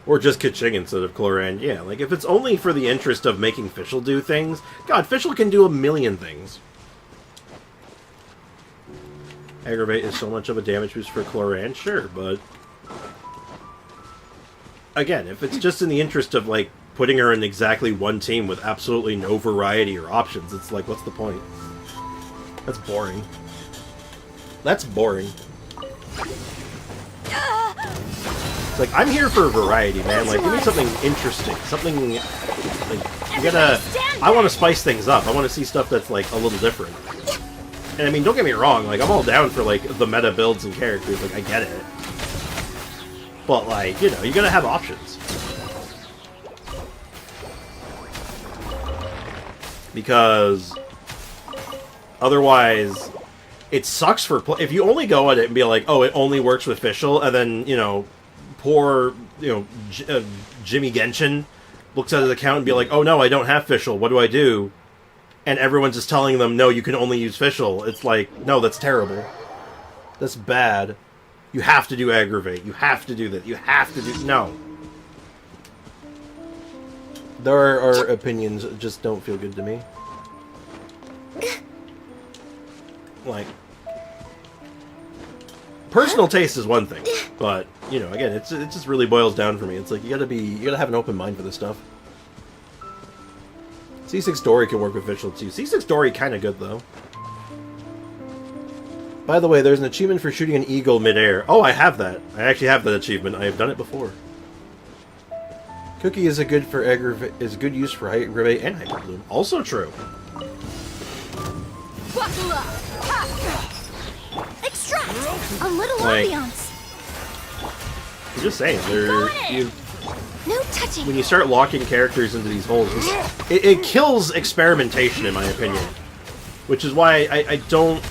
Or just Kaching instead of Chlorand. Yeah, like if it's only for the interest of making Fischl do things, god, Fischl can do a million things. Aggravate is so much of a damage boost for Chlorand, sure, but... Again, if it's just in the interest of, like, putting her in exactly one team with absolutely no variety or options, it's like, what's the point? That's boring. That's boring. It's like, I'm here for variety, man. Like, give me something interesting. Something, like, you gotta... I want to spice things up. I want to see stuff that's, like, a little different. And, I mean, don't get me wrong. Like, I'm all down for, like, the meta builds and characters. Like, I get it. But, like, you know, you gotta have options. Because otherwise, it sucks for... If you only go at it and be like, oh, it only works with Fischl, and then, you know, poor, you know, Jimmy Genshin looks at his account and be like, oh, no, I don't have Fischl. What do I do? And everyone's just telling them, no, you can only use Fischl. It's like, no, that's terrible. That's bad. You have to do Aggravate. You have to do that. You have to do... No. There are opinions that just don't feel good to me. Like... Personal taste is one thing. But, you know, again, it just really boils down for me. It's like, you gotta have an open mind for this stuff. C6 Dory can work with Fischl too. C6 Dory kinda good, though. By the way, there's an achievement for shooting an eagle midair. Oh, I have that. I actually have that achievement. I have done it before. Cookie is a good use for aggravate and hyperbloom. Also true. Extract a little Like, ambiance. I'm just saying, No touching. when you start locking characters into these holes, it kills experimentation, in my opinion. Which is why I don't...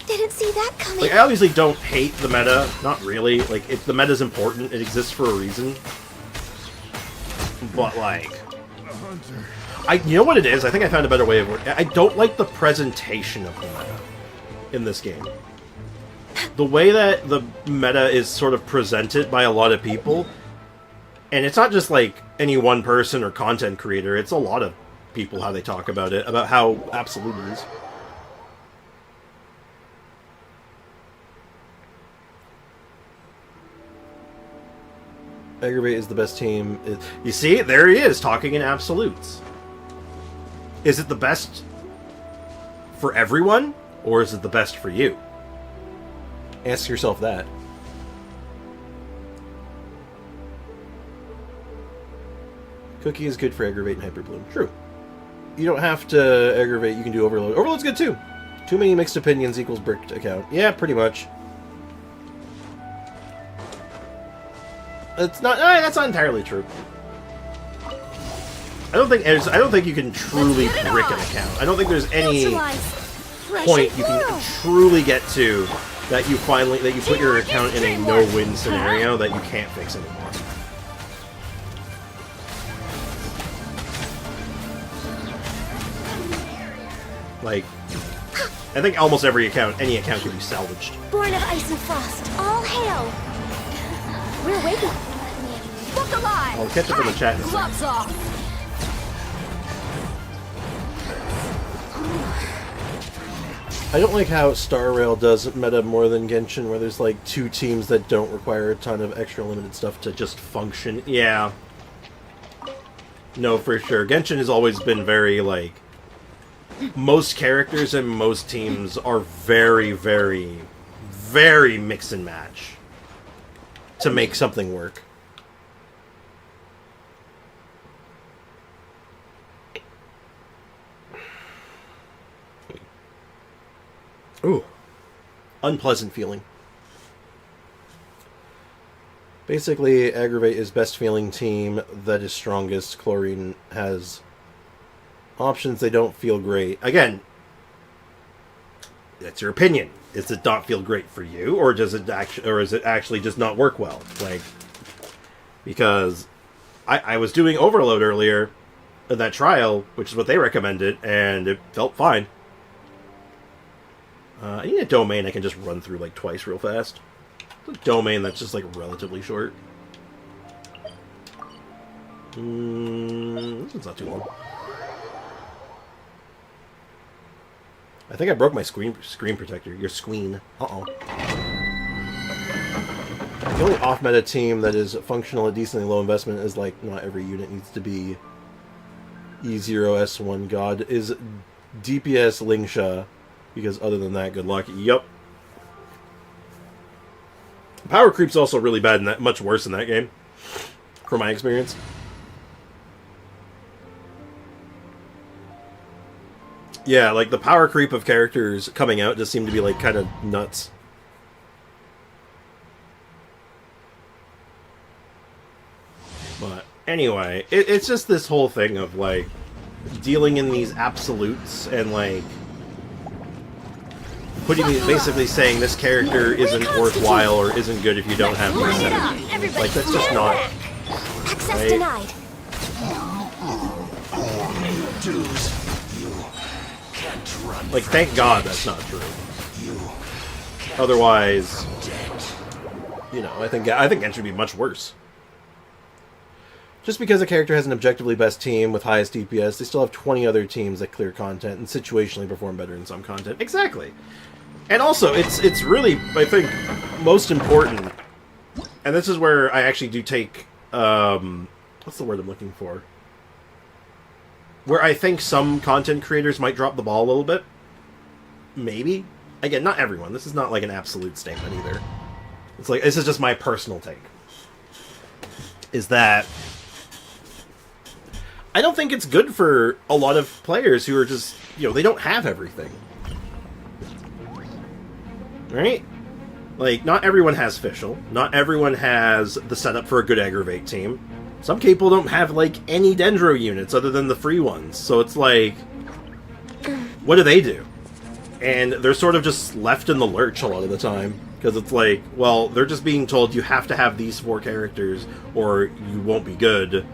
Didn't see that coming. Like, I obviously don't hate the meta. Not really. Like, the meta's important. It exists for a reason. But, like... you know what it is? I think I found a better way of working. I don't like the presentation of the meta in this game. The way that the meta is sort of presented by a lot of people, and it's not just, like, any one person or content creator, it's a lot of people how they talk about it, about how absolute it is. Aggravate is the best team. You see? There he is, talking in absolutes. Is it the best for everyone, or is it the best for you? Ask yourself that. Cookie is good for aggravate and hyperbloom. True. You don't have to aggravate, you can do overload. Overload's good too. Too many mixed opinions equals bricked account. Yeah, pretty much. It's not. That's not entirely true. I don't think you can truly brick an account. I don't think there's any point you can truly get to that you put your account in a no-win scenario that you can't fix anymore. Like, I think almost any account can be salvaged. Born of ice and frost, all hail. We're waiting. Look alive. I'll catch up in the chat in a second. Gloves off. I don't like how Star Rail does meta more than Genshin, where there's like 2 teams that don't require a ton of extra limited stuff to just function. Yeah. No, for sure. Genshin has always been very, like... Most characters and most teams are very, very, very mix and match to make something work. Ooh. Unpleasant feeling. Basically, Aggravate is best feeling team that is strongest. Chlorine has options they don't feel great. Again, that's your opinion. Does it not feel great for you, or does it actually just not work well? Like, because I was doing Overload earlier in that trial, which is what they recommended, and it felt fine. I need a domain I can just run through like twice real fast. A domain that's just like relatively short. This one's not too long. I think I broke my screen protector. Your screen. Uh-oh. The only off-meta team that is functional at decently low investment is like not every unit needs to be E0S1 God is DPS Lingsha, because other than that, good luck. Yup. Power creep's also really bad in that, much worse in that game, from my experience. Yeah, like the power creep of characters coming out just seemed to be like kind of nuts. But anyway, it's just this whole thing of like dealing in these absolutes and like basically saying this character isn't worthwhile or isn't good if you don't have these settings. Like, that's just not... Access denied. Like, thank God that's not true. Otherwise, you know, I think Genshin should be much worse. Just because a character has an objectively best team with highest DPS, they still have 20 other teams that clear content and situationally perform better in some content. Exactly. And also, it's really, I think, most important, and this is where I actually do take, what's the word I'm looking for? Where I think some content creators might drop the ball a little bit. Maybe. Again, not everyone. This is not like an absolute statement either. It's like, this is just my personal take. Is that I don't think it's good for a lot of players who are just, you know, they don't have everything. Right? Like, not everyone has Fischl. Not everyone has the setup for a good Aggravate team. Some people don't have, like, any Dendro units other than the free ones. So it's like, what do they do? And they're sort of just left in the lurch a lot of the time. Because it's like, well, they're just being told you have to have these 4 characters or you won't be good.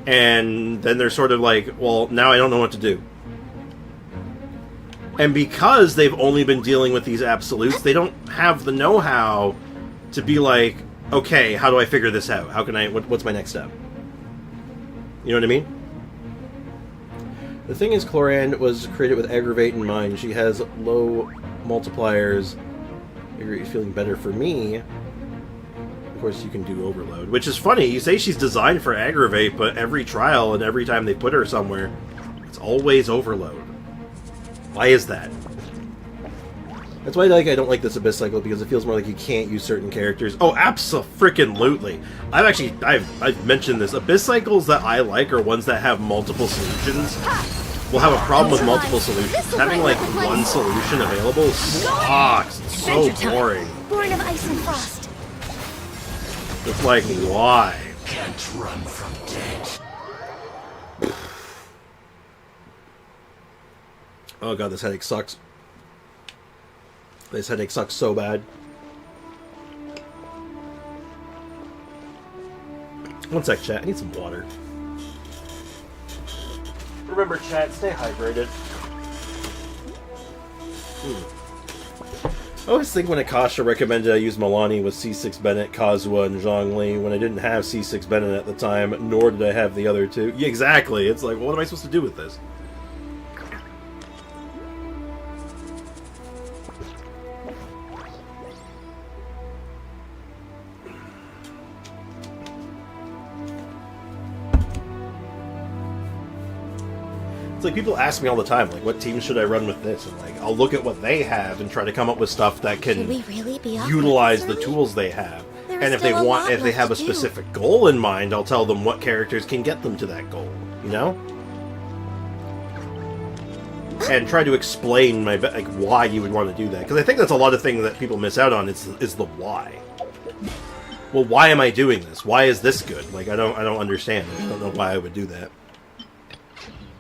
And then they're sort of like, well, now I don't know what to do. And because they've only been dealing with these absolutes, they don't have the know-how to be like, okay, how do I figure this out? How can I, what's my next step? You know what I mean? The thing is, Chlorand was created with Aggravate in mind. She has low multipliers. Aggravate is feeling better for me. Of course, you can do Overload. Which is funny, you say she's designed for Aggravate, but every trial and every time they put her somewhere, it's always Overload. Why is that? That's why I don't like this Abyss cycle, because it feels more like you can't use certain characters. Oh, abso-freaking-lutely. I've mentioned this. Abyss cycles that I like are ones that have multiple solutions. We'll have a problem with multiple solutions. Having, like, one solution available sucks. It's so boring. Born of ice and frost. It's like, why? Can't run from death. Oh god, this headache sucks. This headache sucks so bad. One sec, chat. I need some water. Remember, chat, stay hydrated. I always think when Akasha recommended I use Milani with C6 Bennett, Kazuha, and Zhongli when I didn't have C6 Bennett at the time, nor did I have the other two. Yeah, exactly. It's like, well, what am I supposed to do with this? It's like people ask me all the time, like, what team should I run with this? And like, I'll look at what they have and try to come up with stuff that can Should we really be off utilize this the early? tools they have. There And is if they still a want, lot if they left have a to do. specific goal in mind, I'll tell them what characters can get them to that goal. You know? And try to explain like why you would want to do that, because I think that's a lot of things that people miss out on. Is the why. Well, why am I doing this? Why is this good? Like I don't understand. I don't know why I would do that.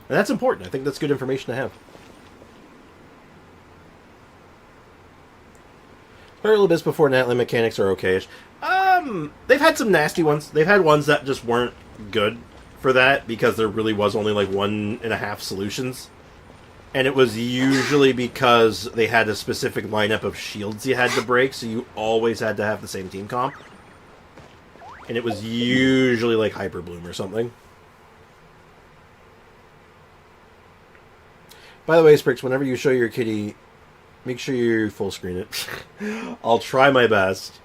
And that's important. I think that's good information to have. Very little bits before Natalie mechanics are okayish. They've had some nasty ones. They've had ones that just weren't good for that because there really was only like 1.5 solutions. And it was usually because they had a specific lineup of shields you had to break, so you always had to have the same team comp. And it was usually like Hyper Bloom or something. By the way, Sprix, whenever you show your kitty, make sure you full screen it. I'll try my best.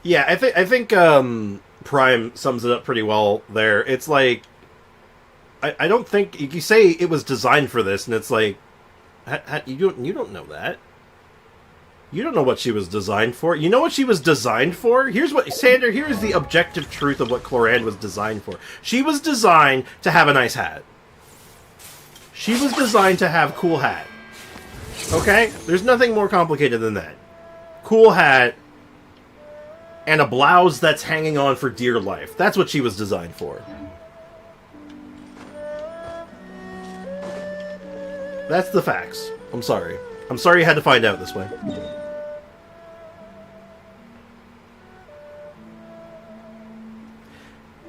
Yeah, I think Prime sums it up pretty well there. It's like I don't think you say it was designed for this, and it's like you don't know that. You don't know what she was designed for. You know what she was designed for? Here's the objective truth of what Clorand was designed for. She was designed to have a nice hat. She was designed to have cool hat. Okay? There's nothing more complicated than that. Cool hat and a blouse that's hanging on for dear life. That's what she was designed for. That's the facts. I'm sorry. I'm sorry you had to find out this way.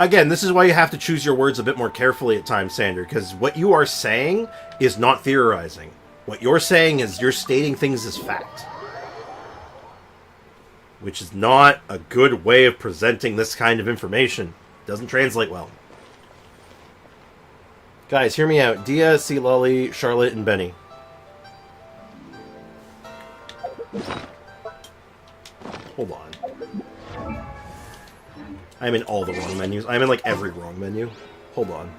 Again, this is why you have to choose your words a bit more carefully at times, Sander, because what you are saying is not theorizing. What you're saying is you're stating things as fact. Which is not a good way of presenting this kind of information. Doesn't translate well. Guys, hear me out. Dehya, C. Lolly, Charlotte, and Benny. Hold on. I'm in all the wrong menus. I'm in like every wrong menu. Hold on.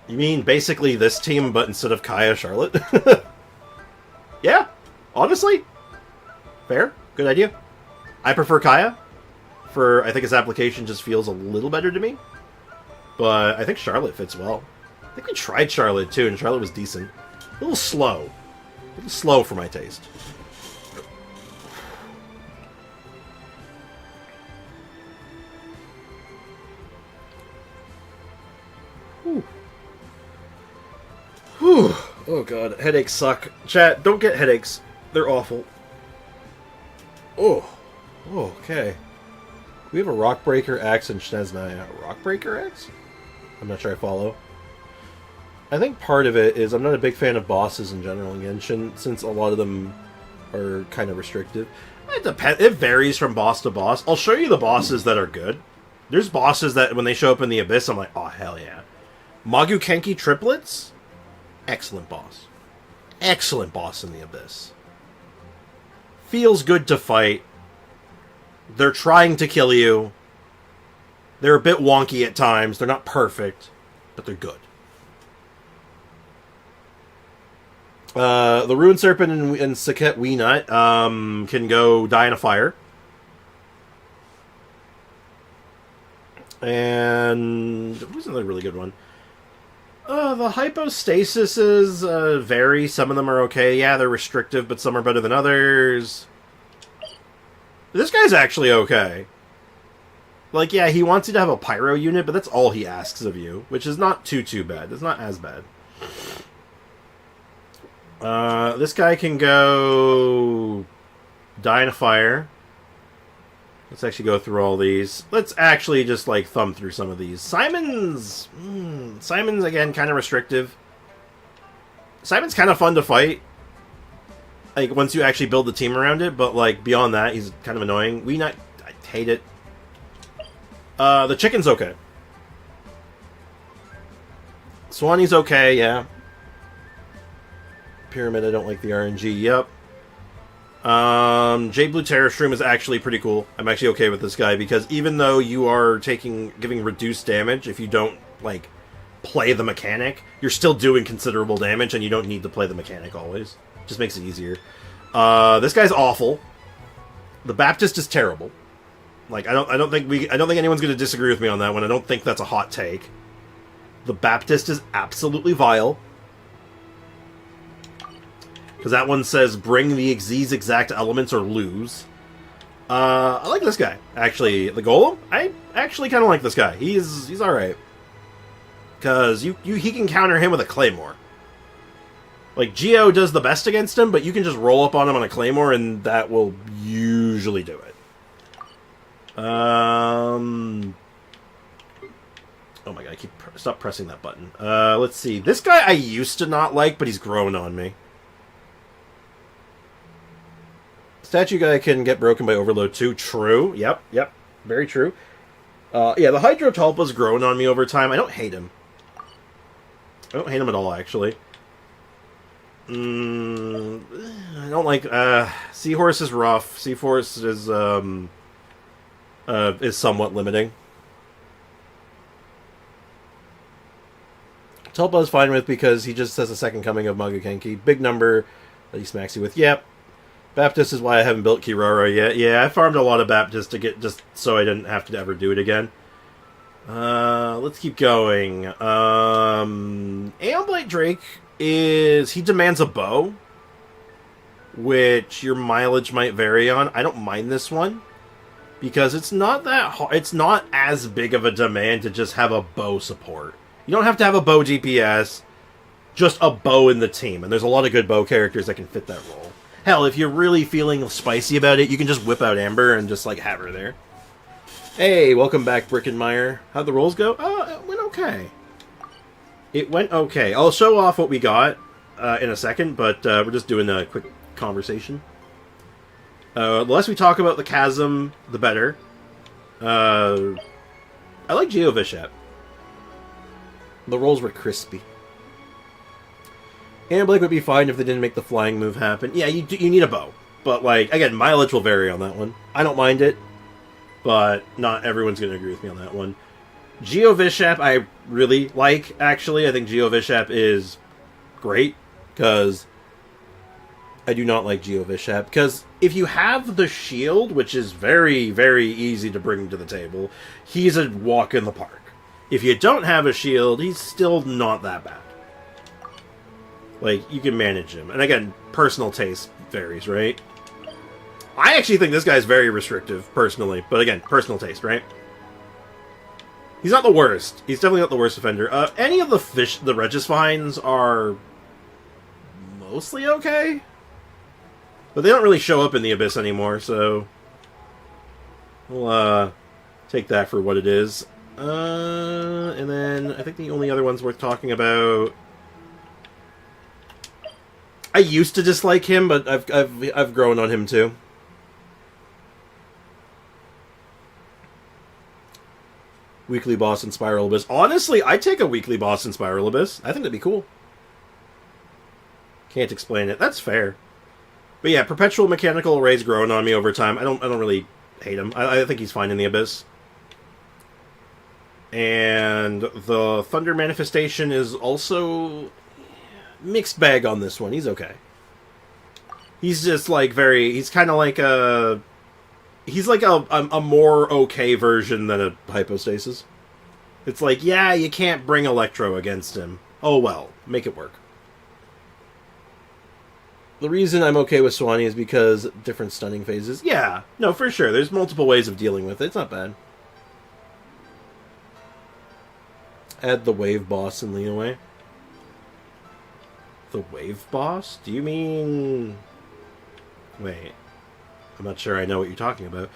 You mean basically this team, but instead of Kaya, Charlotte? Yeah, honestly. Fair. Good idea. I prefer Kaya. I think his application just feels a little better to me. But I think Charlotte fits well. I think we tried Charlotte too, and Charlotte was decent. A little slow. A little slow for my taste. Whew. Whew. Oh god, headaches suck. Chat, don't get headaches. They're awful. Oh, okay. We have a Rockbreaker X and Shneznaya. Rockbreaker X? I'm not sure I follow. I think part of it is I'm not a big fan of bosses in general in Genshin, since a lot of them are kind of restrictive. It depends. It varies from boss to boss. I'll show you the bosses that are good. There's bosses that when they show up in the Abyss, I'm like, oh, hell yeah. Magu Kenki Triplets? Excellent boss. Excellent boss in the Abyss. Feels good to fight. They're trying to kill you. They're a bit wonky at times. They're not perfect, but they're good. The Ruined Serpent and Saket Weenut can go die in a fire. And who's another really good one? The hypostasises vary. Some of them are okay. Yeah, they're restrictive, but some are better than others. This guy's actually okay. Like, yeah, he wants you to have a pyro unit, but that's all he asks of you, which is not too bad. It's not as bad. This guy can go die in a fire. Let's actually go through all these. Let's actually just, like, thumb through some of these. Simon's, again, kind of restrictive. Simon's kind of fun to fight. Like, once you actually build the team around it, but, like, beyond that, he's kind of annoying. I hate it. The chicken's okay. Swanee's okay, yeah. Pyramid, I don't like the RNG. Yep. Jade Blue Terror Shroom is actually pretty cool. I'm actually okay with this guy, because even though you are giving reduced damage, if you don't, like, play the mechanic, you're still doing considerable damage, and you don't need to play the mechanic always. Just makes it easier. This guy's awful. The Baptist is terrible. Like, I don't think anyone's going to disagree with me on that one. I don't think that's a hot take. The Baptist is absolutely vile. Because that one says, bring these exact elements or lose. I like this guy, actually. The Golem? I actually kind of like this guy. He's alright. Because he can counter him with a Claymore. Like, Geo does the best against him, but you can just roll up on him on a Claymore, and that will usually do it. Oh my god, stop pressing that button. Let's see. This guy I used to not like, but he's grown on me. Statue guy can get broken by Overload too. True. Yep. Very true. Yeah, the Hydro Tulpa's grown on me over time. I don't hate him. I don't hate him at all, actually. I don't like... Seahorse is rough. Seahorse is somewhat limiting. Tulpa is fine with, because he just says a second coming of Magakenki. Big number that he smacks you with. Yep. Baptist is why I haven't built Kirara yet. Yeah, I farmed a lot of Baptist to get, just so I didn't have to ever do it again. Let's keep going. Aeonblight Drake he demands a bow, which your mileage might vary on. I don't mind this one, because it's not that hard. It's not as big of a demand to just have a bow support. You don't have to have a bow DPS, just a bow in the team, and there's a lot of good bow characters that can fit that role. Hell, if you're really feeling spicy about it, you can just whip out Amber and just, like, have her there. Hey, welcome back, Brickenmeyer. How'd the rolls go? Oh, it went okay. It went okay. I'll show off what we got in a second, but we're just doing a quick conversation. The less we talk about the chasm, the better. I like Geovishap. The rolls were crispy. And Blake would be fine if they didn't make the flying move happen. Yeah, you need a bow. But, like, again, mileage will vary on that one. I don't mind it, but not everyone's going to agree with me on that one. Geovishap I really like, actually. I think Geovishap is great, because I do not like Geovishap. Because if you have the shield, which is very, very easy to bring to the table, he's a walk in the park. If you don't have a shield, he's still not that bad. Like, you can manage him. And again, personal taste varies, right? I actually think this guy's very restrictive, personally. But again, personal taste, right? He's not the worst. He's definitely not the worst offender. Any of the Regisvines are mostly okay. But they don't really show up in the Abyss anymore, so we'll take that for what it is. And then I think the only other ones worth talking about... I used to dislike him, but I've grown on him too. Weekly boss in Spiral Abyss. Honestly, I'd take a weekly boss in Spiral Abyss. I think that'd be cool. Can't explain it. That's fair. But yeah, Perpetual Mechanical Array's grown on me over time. I don't really hate him. I think he's fine in the Abyss. And the Thunder Manifestation is also mixed bag on this one. He's okay. He's just like he's kind of like a... He's like a more okay version than a Hypostasis. It's like, yeah, you can't bring Electro against him. Oh well, make it work. The reason I'm okay with Swanee is because different stunning phases. Yeah, no, for sure. There's multiple ways of dealing with it. It's not bad. Add the Wave Boss and lean away. The Wave Boss? Do you mean... Wait. I'm not sure I know what you're talking about.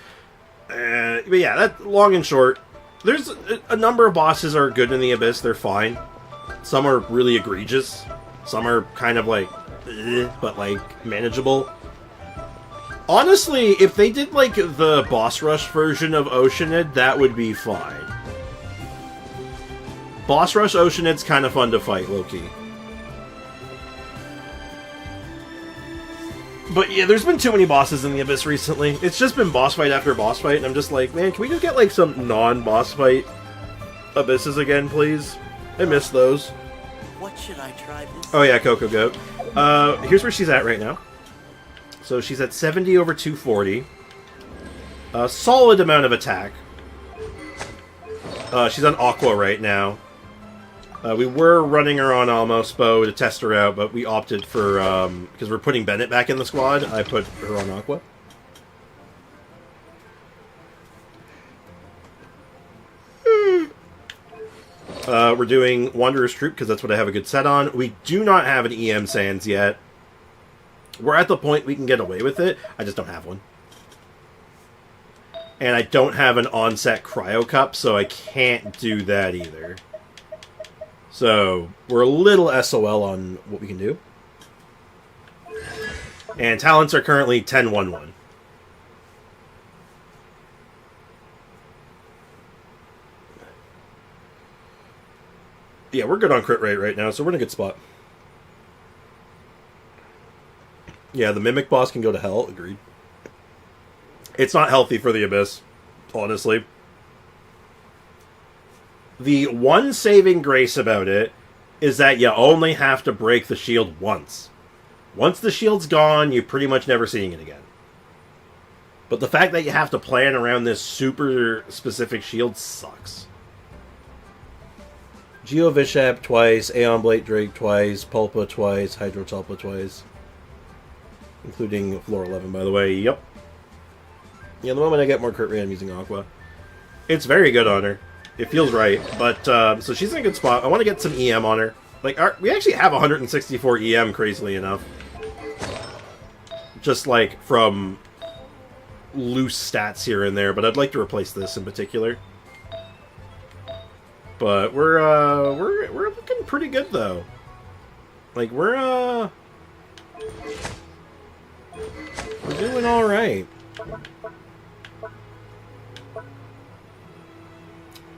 But yeah, that long and short. There's a number of bosses are good in the Abyss. They're fine. Some are really egregious. Some are kind of like... but like manageable. Honestly, if they did like the boss rush version of Oceanid, that would be fine. Boss rush Oceanid's kind of fun to fight, low-key. But yeah, there's been too many bosses in the Abyss recently. It's just been boss fight after boss fight, and I'm just like, man, can we just get like some non-boss fight Abysses again, please? I miss those. What should I try this? Oh yeah, Coco Goat. Here's where she's at right now. So she's at 70 over 240. A solid amount of attack. She's on Aqua right now. We were running her on Almost Bow to test her out, but we opted for, because we're putting Bennett back in the squad, I put her on Aqua. We're doing Wanderer's Troop, because that's what I have a good set on. We do not have an EM Sands yet. We're at the point we can get away with it. I just don't have one. And I don't have an on-set Cryo Cup, so I can't do that either. So, we're a little SOL on what we can do. And talents are currently 10-1-1. Yeah, we're good on crit rate right now, so we're in a good spot. Yeah, the Mimic boss can go to hell, agreed. It's not healthy for the Abyss, honestly. The one saving grace about it is that you only have to break the shield once. Once the shield's gone, you're pretty much never seeing it again. But the fact that you have to plan around this super specific shield sucks. Geo Vishap twice, Aeon Blade Drake twice, Pulpa twice, Hydro Tulpa twice. Including floor 11, by the way. Yep. Yeah, the moment I get more crit rate, I'm using Aqua. It's very good on her. It feels right. But, so she's in a good spot. I want to get some EM on her. Like, we actually have 164 EM, crazily enough. Just, like, from loose stats here and there. But I'd like to replace this in particular. But we're looking pretty good, though. Like, we're doing alright.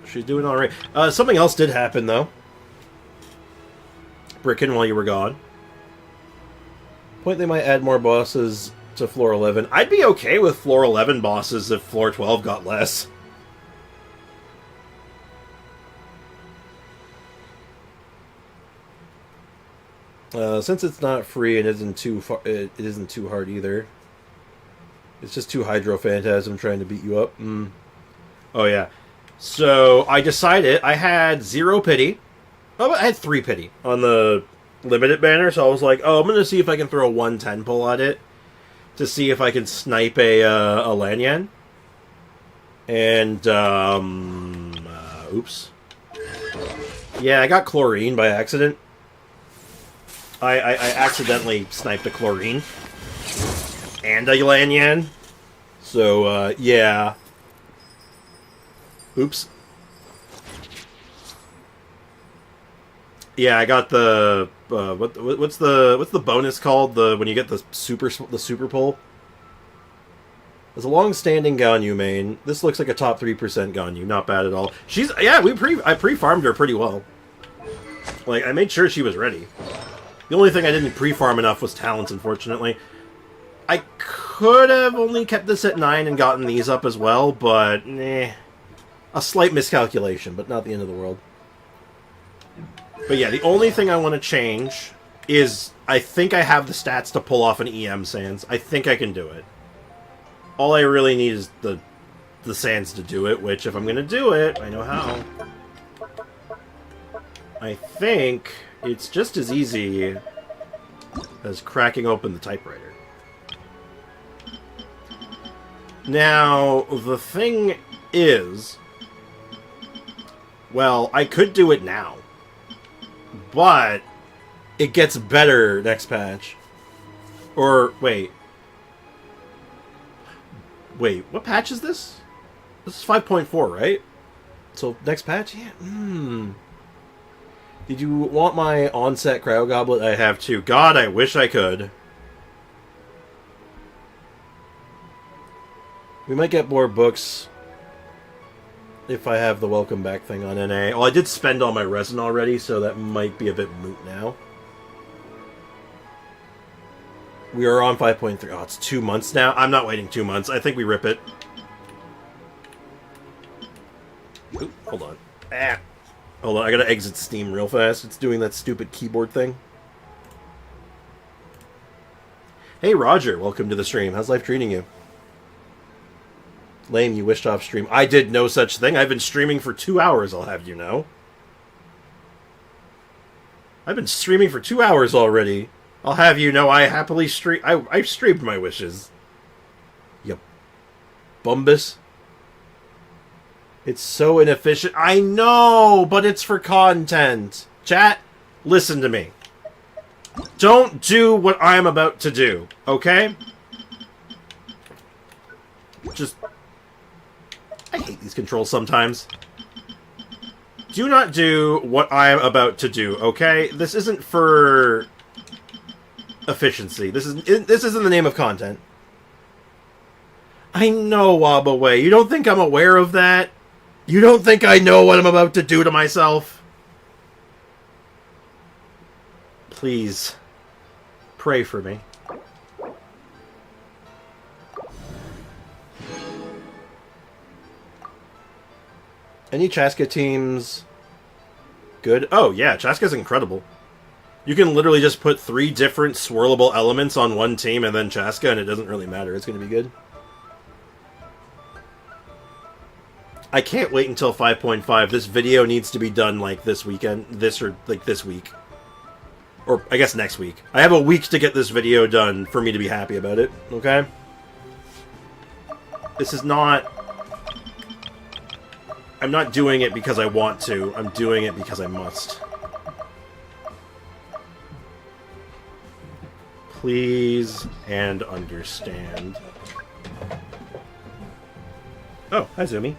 She's doing alright. Something else did happen, though. Bricken, while you were gone. Point they might add more bosses to floor 11. I'd be okay with floor 11 bosses if floor 12 got less. Since it's not free and isn't too far, it isn't too hard either. It's just 2 Hydro Phantasm trying to beat you up. Oh yeah. So I decided I had 0 pity. Oh, I had 3 pity on the limited banner. So I was like, oh, I'm gonna see if I can throw a 110 pull at it to see if I can snipe a Lanyan. And oops. Yeah, I got Chlorine by accident. I accidentally sniped a Chlorine and a Lanyan. So yeah. Oops. Yeah, I got the what's the bonus called? When you get the super pull. There's a long-standing Ganyu main. This looks like a top 3% Ganyu. Not bad at all. I pre-farmed her pretty well. Like, I made sure she was ready. The only thing I didn't pre-farm enough was talents, unfortunately. I could have only kept this at 9 and gotten these up as well, but a slight miscalculation, but not the end of the world. But yeah, the only thing I want to change is I think I have the stats to pull off an EM Sands. I think I can do it. All I really need is the Sands to do it, which if I'm going to do it, I know how. I think it's just as easy as cracking open the typewriter. Now, the thing is, well, I could do it now, but it gets better next patch. Or, wait, what patch is this? This is 5.4, right? So, next patch? Yeah, Did you want my on-set Cryo Goblet? I have two. God, I wish I could. We might get more books if I have the welcome back thing on NA. Well, I did spend all my resin already, so that might be a bit moot now. We are on 5.3. Oh, it's 2 months now. I'm not waiting 2 months. I think we rip it. Ooh, hold on. Ah. Hold on, I gotta exit Steam real fast. It's doing that stupid keyboard thing. Hey, Roger. Welcome to the stream. How's life treating you? Lame, you wished off stream. I did no such thing. I've been streaming for 2 hours, I'll have you know. I've been streaming for 2 hours already. I'll have you know I happily stream. I've streamed my wishes. You bumbus. It's so inefficient. I know, but it's for content. Chat, listen to me. Don't do what I'm about to do, okay? Just... I hate these controls sometimes. Do not do what I am about to do, okay? This isn't for efficiency. This is in the name of content. I know, Wobaway. You don't think I'm aware of that? You don't think I know what I'm about to do to myself? Please, pray for me. Any Chaska teams good? Oh, yeah, Chaska's incredible. You can literally just put 3 different swirlable elements on one team and then Chaska, and it doesn't really matter. It's going to be good. I can't wait until 5.5. This video needs to be done, like, this weekend. This week. Or, I guess, next week. I have a week to get this video done for me to be happy about it, okay? This is not... I'm not doing it because I want to. I'm doing it because I must. Please and understand. Oh, hi, Zumi.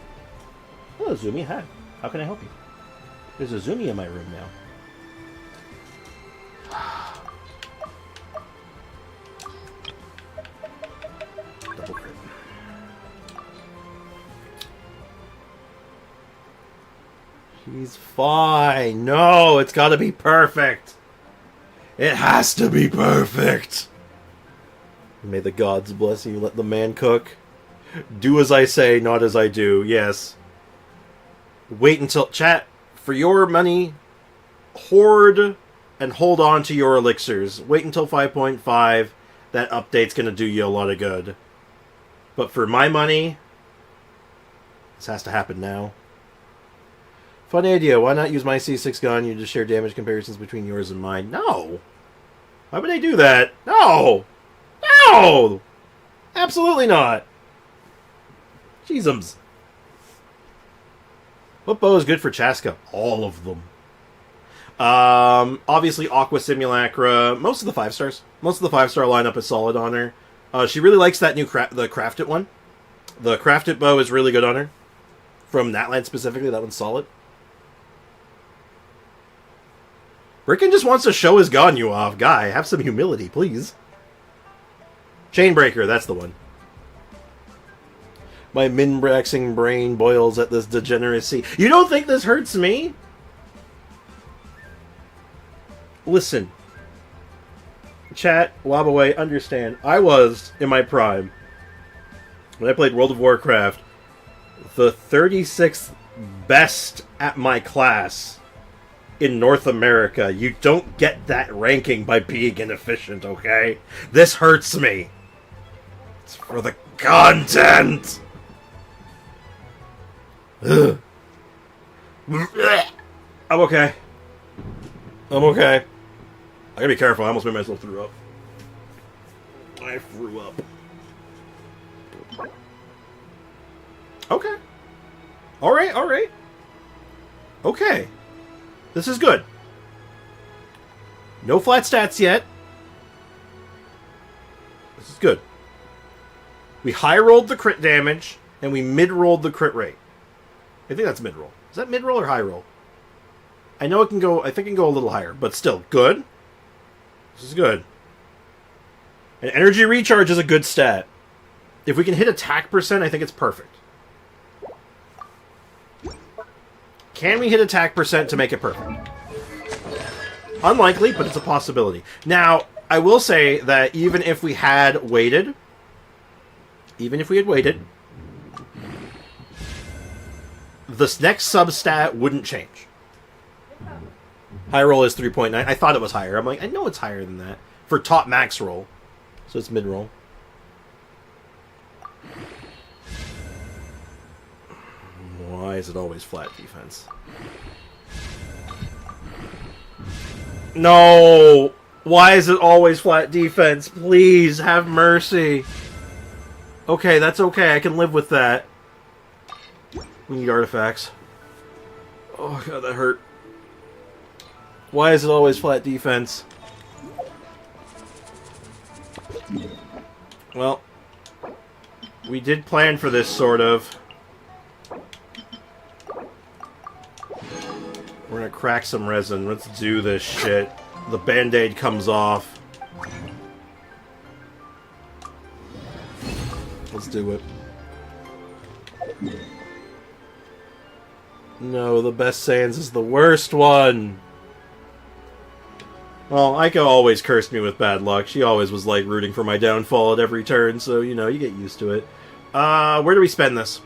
Hello, Zumi. Hi. How can I help you? There's a Zumi in my room now. Double crit. He's fine. No, it's gotta be perfect. It has to be perfect. May the gods bless you. Let the man cook. Do as I say, not as I do. Yes. Wait until... Chat, for your money, hoard and hold on to your elixirs. Wait until 5.5. That update's going to do you a lot of good. But for my money, this has to happen now. Fun idea. Why not use my C6 gun? You just share damage comparisons between yours and mine. No! Why would I do that? No! No! Absolutely not! Jeezums. What bow is good for Chaska? All of them. Obviously, Aqua Simulacra. Most of the 5-stars. Most of the 5-star lineup is solid on her. She really likes that new the Crafted one. The Crafted bow is really good on her. From Natland specifically, that one's solid. Rickon just wants to show his Ganyu off. Guy, have some humility, please. Chainbreaker, that's the one. My min-braxing brain boils at this degeneracy. You don't think this hurts me? Listen. Chat, Wobaway, understand. I was, in my prime, when I played World of Warcraft, the 36th best at my class in North America. You don't get that ranking by being inefficient, okay? This hurts me. It's for the content! Ugh. I'm okay. I'm okay. I gotta be careful. I almost made myself throw up. I threw up. Okay. Alright, alright. Okay. This is good. No flat stats yet. This is good. We high-rolled the crit damage, and we mid-rolled the crit rate. I think that's mid-roll. Is that mid-roll or high-roll? I know it can go... I think it can go a little higher, but still, good. This is good. And energy recharge is a good stat. If we can hit attack percent, I think it's perfect. Can we hit attack percent to make it perfect? Unlikely, but it's a possibility. Now, I will say that even if we had waited, this next substat wouldn't change. High roll is 3.9. I thought it was higher. I'm like, I know it's higher than that. For top max roll. So it's mid roll. Why is it always flat defense? No! Why is it always flat defense? Please, have mercy. Okay, that's okay. I can live with that. We need artifacts. Oh god, that hurt. Why is it always flat defense? Well, we did plan for this, sort of. We're gonna crack some resin. Let's do this shit. The band-aid comes off. Let's do it. No, the best Sans is the worst one! Well, Ayaka always cursed me with bad luck. She always was, like, rooting for my downfall at every turn, so, you know, you get used to it. Where do we spend this?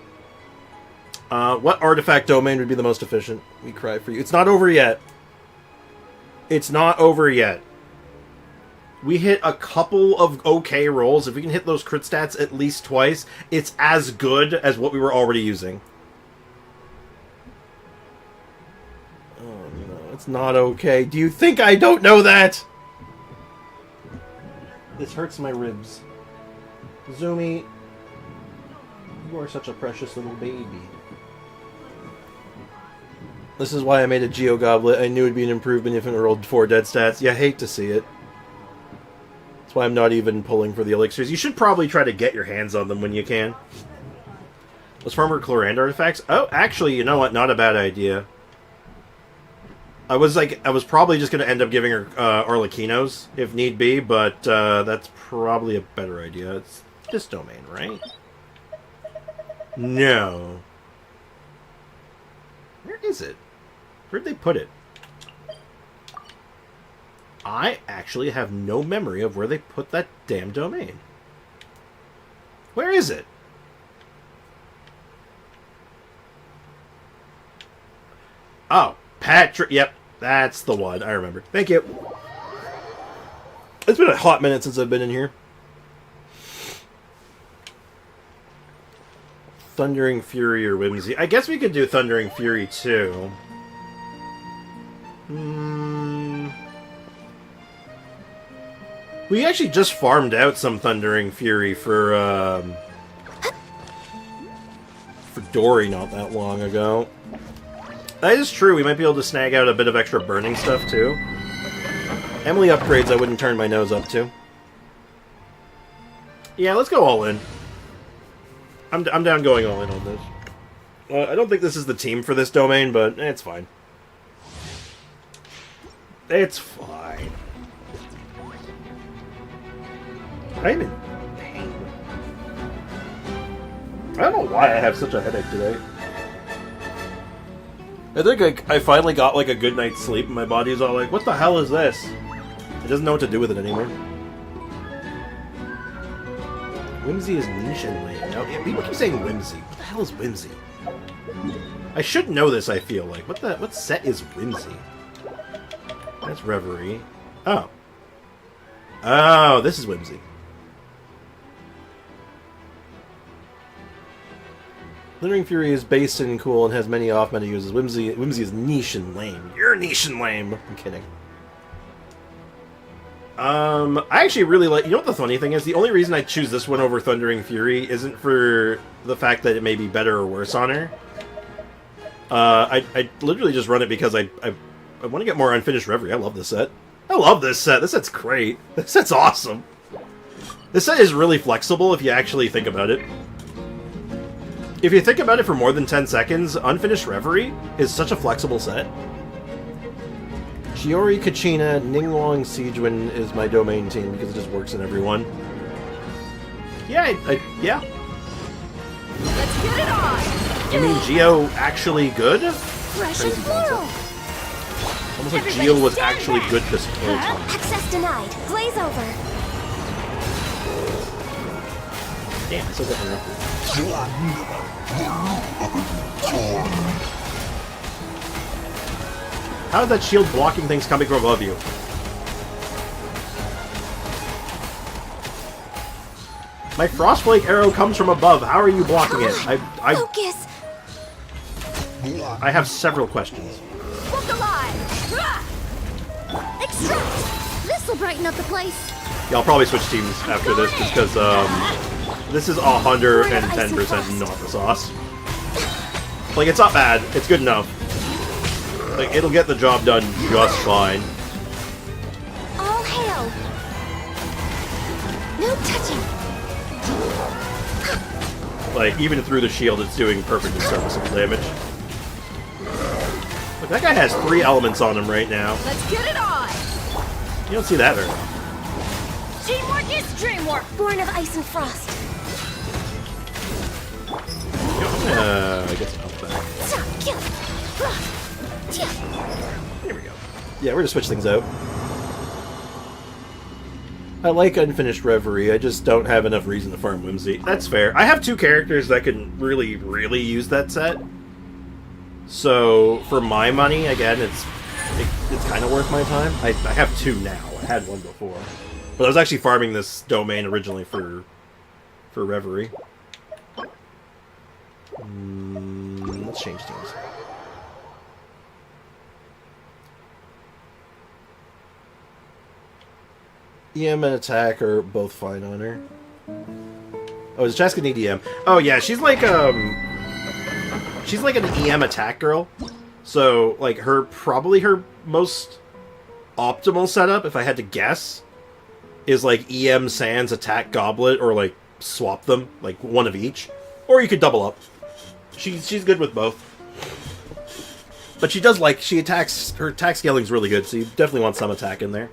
What artifact domain would be the most efficient? We cry for you. It's not over yet. It's not over yet. We hit a couple of okay rolls. If we can hit those crit stats at least twice, it's as good as what we were already using. Oh no, it's not okay. Do you think I don't know that? This hurts my ribs. Zumi, you are such a precious little baby. This is why I made a Geo Goblet. I knew it'd be an improvement if it rolled 4 dead stats. You hate to see it. That's why I'm not even pulling for the elixirs. You should probably try to get your hands on them when you can. Let's farm our Chlorand artifacts. Oh, actually, you know what? Not a bad idea. I was probably just going to end up giving her Arlequinos, if need be, but that's probably a better idea. It's this domain, right? No. Where is it? Where'd they put it? I actually have no memory of where they put that damn domain. Where is it? Oh, Patrick. Yep, that's the one. I remember. Thank you. It's been a hot minute since I've been in here. Thundering Fury or Whimsy. I guess we could do Thundering Fury too. We actually just farmed out some Thundering Fury for Dory not that long ago. That is true. We might be able to snag out a bit of extra burning stuff too. Emily upgrades I wouldn't turn my nose up to. Yeah, let's go all in. I'm down going all in on this. I don't think this is the team for this domain, but it's fine. It's fine. I'm in pain. I don't know why I have such a headache today. I think I finally got like a good night's sleep and my body's all like, what the hell is this? It doesn't know what to do with it anymore. Whimsy is niche and lame. Now, people keep saying Whimsy. What the hell is Whimsy? I should know this, I feel like. What set is Whimsy? That's Reverie. Oh. Oh, this is Whimsy. Thundering Fury is base and cool and has many off-meta uses. Whimsy is niche and lame. You're niche and lame. I'm kidding. I actually really like... You know what the funny thing is? The only reason I choose this one over Thundering Fury isn't for the fact that it may be better or worse on her. I literally just run it because I want to get more Unfinished Reverie. I love this set. I love this set. This set's great. This set's awesome. This set is really flexible if you actually think about it. If you think about it for more than 10 seconds, Unfinished Reverie is such a flexible set. Shiori, Kachina, Ningguang, Siegewen is my domain team because it just works in everyone. Yeah, yeah. Let's get it on! You mean Geo actually good? Fresh and Crazy floral! concept. Almost like Geo was actually good this whole time. Access denied. Glaze over. Damn, I still got interrupted. How is that shield blocking things coming from above you? My Frostflake arrow comes from above. How are you blocking it? Focus. I have several questions. Look alive! Extract! This'll brighten up the place. Yeah, I'll probably switch teams after this just because this is 110% not the sauce. Like, it's not bad. It's good enough. Like, it'll get the job done just fine. All hail. No touching. Like, even through the shield, it's doing perfectly serviceable damage. Look, that guy has 3 elements on him right now. Let's get it on! You don't see that very often. Teamwork is dreamwork. Born of ice and frost. I guess I'll help that. Here we go. Yeah, we're gonna switch things out. I like Unfinished Reverie, I just don't have enough reason to farm Whimsy. That's fair. I have 2 characters that can really, really use that set. So, for my money, again, it's kind of worth my time. I have 2 now. I had 1 before. But I was actually farming this domain originally for Reverie. Let's change teams. EM and attack are both fine on her. Oh, is Chaska need EM? Oh yeah, she's like an EM attack girl. So like probably her most optimal setup, if I had to guess, is like EM Sans attack Goblet, or like swap them, like one of each, or you could double up. She's good with both. But she does her attack scaling's really good, so you definitely want some attack in there.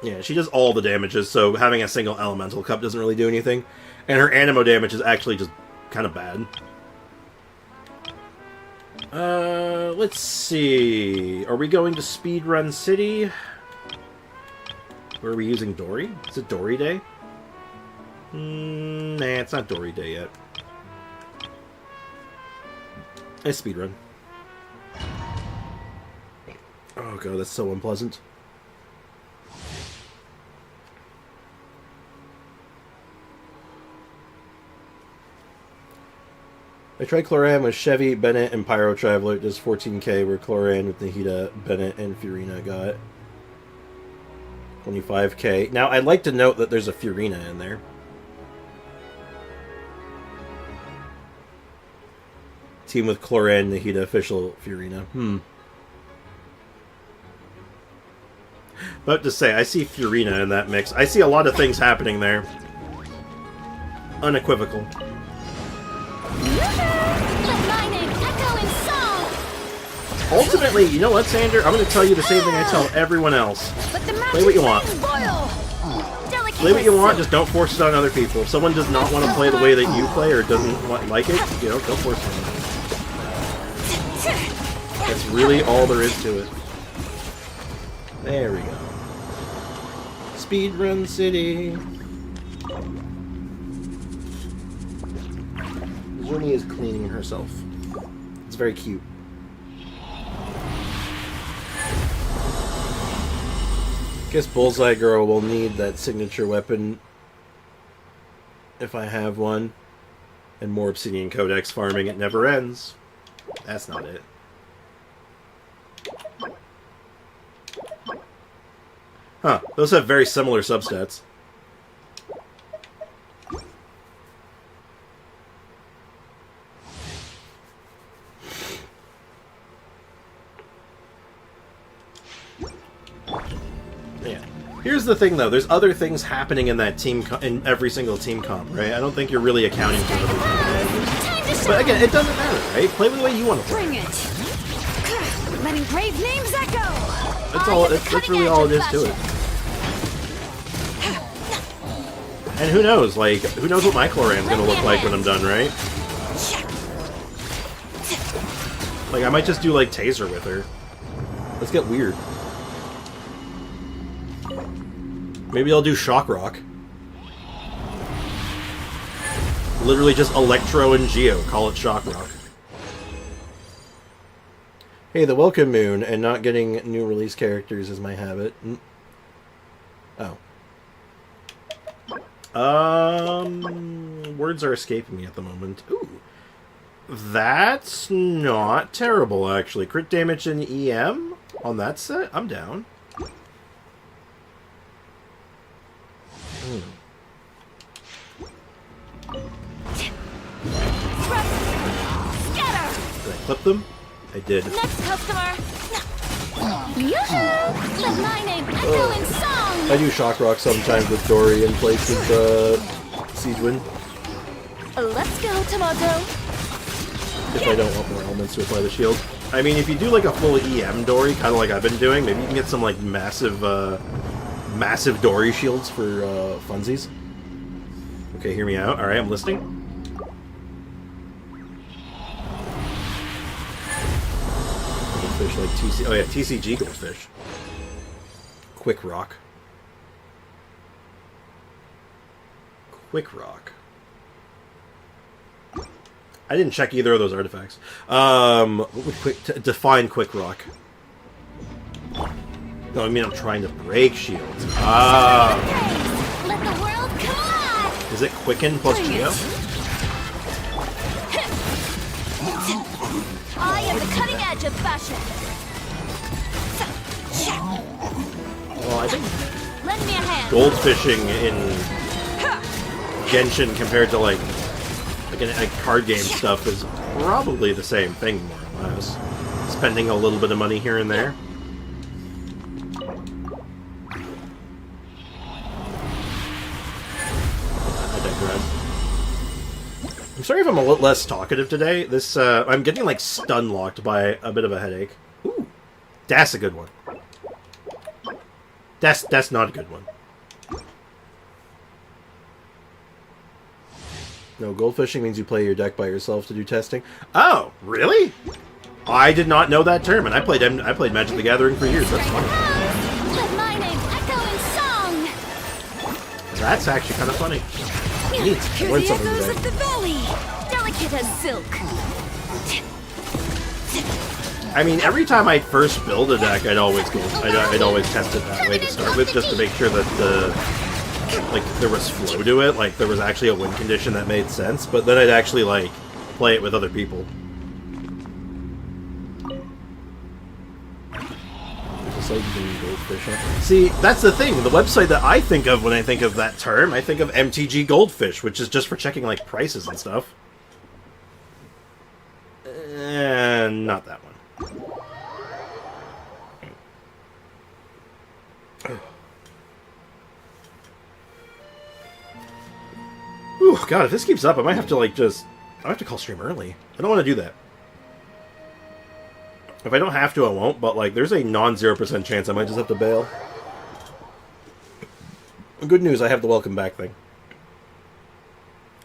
Yeah, she does all the damages, so having a single elemental cup doesn't really do anything. And her animo damage is actually just kind of bad. Let's see. Are we going to Speedrun City? Or are we using Dory? Is it Dory Day? Nah, it's not Dory Day yet. Nice speedrun. Oh god, that's so unpleasant. I tried Cloran with Chevy, Bennett, and Pyro Traveler. It does 14k, where Cloran with Dehya, Bennett, and Furina got 25k. Now, I'd like to note that there's a Furina in there. Team with Cloran, Dehya, official Furina. About to say, I see Furina in that mix. I see a lot of things happening there. Unequivocal. Ultimately, you know what, Sander? I'm going to tell you the same thing I tell everyone else. Play what you want. Play what you want, just don't force it on other people. If someone does not want to play the way that you play, or doesn't like it, you know, don't force it. That's really all there is to it. There we go. Speedrun City. Zuni is cleaning herself. It's very cute. Guess Bullseye Girl will need that signature weapon if I have one. And more Obsidian Codex farming. It never ends. That's not it. Huh. Those have very similar substats. Yeah. Here's the thing, though. There's other things happening in that team, in every single team comp, right? I don't think you're really accounting for everything. But again, it doesn't matter, right? Play the way you want to play. Bring it. Letting brave names echo. That's all. That's really all it is to it. And who knows? Like, who knows what my Cloran's gonna look like when I'm done, right? Like, I might just do, like, taser with her. Let's get weird. Maybe I'll do shock rock. Literally just electro and geo. Call it shock rock. Hey, the welcome moon and not getting new release characters is my habit. Oh. Words are escaping me at the moment. Ooh. That's not terrible, actually. Crit damage and EM on that set? I'm down. Scatter! Did I clip them? I did. Next customer! Yoo-hoo! Let my name echo in song! I do shock rock sometimes with Dory in place of Siegewind. Let's go, Tomato! If I don't want more elements to apply the shield. I mean, if you do like a full EM Dory, kind of like I've been doing, maybe you can get some like massive Dory shields for funsies. Okay, hear me out. Alright, I'm listening. Goldfish like TC... Oh yeah, TCG Goldfish. Quick Rock. Quick Rock. I didn't check either of those artifacts. What would define Quick Rock? No, I mean I'm trying to break shields. Ah. Let the world collide! Is it Quicken plus Geo? I am the cutting edge of fashion. Well, I think Lend me a hand. goldfishing in Genshin compared to like a card game stuff is probably the same thing, more or less. Spending a little bit of money here and there. I digress. I'm sorry if I'm a little less talkative today. This I'm getting like stun locked by a bit of a headache. Ooh, that's a good one. That's not a good one. No, goldfishing means you play your deck by yourself to do testing. Oh, really? I did not know that term, and I played Magic the Gathering for years. That's funny. Let my name echo in song. That's actually kind of funny. Neat. Hear Learned the something echoes today. of the valley, delicate as silk. I mean, every time I first build a deck, I'd always test it that way to start with, just to make sure that there was flow to it, like there was actually a win condition that made sense, but then I'd actually like play it with other people. Just like doing goldfish. See, that's the thing. The website that I think of when I think of that term, I think of MTG Goldfish, which is just for checking like prices and stuff. And not that one. Ooh, God, if this keeps up, I might have to, I have to call stream early. I don't want to do that. If I don't have to, I won't, but, there's a non-0% chance I might just have to bail. Good news, I have the welcome back thing.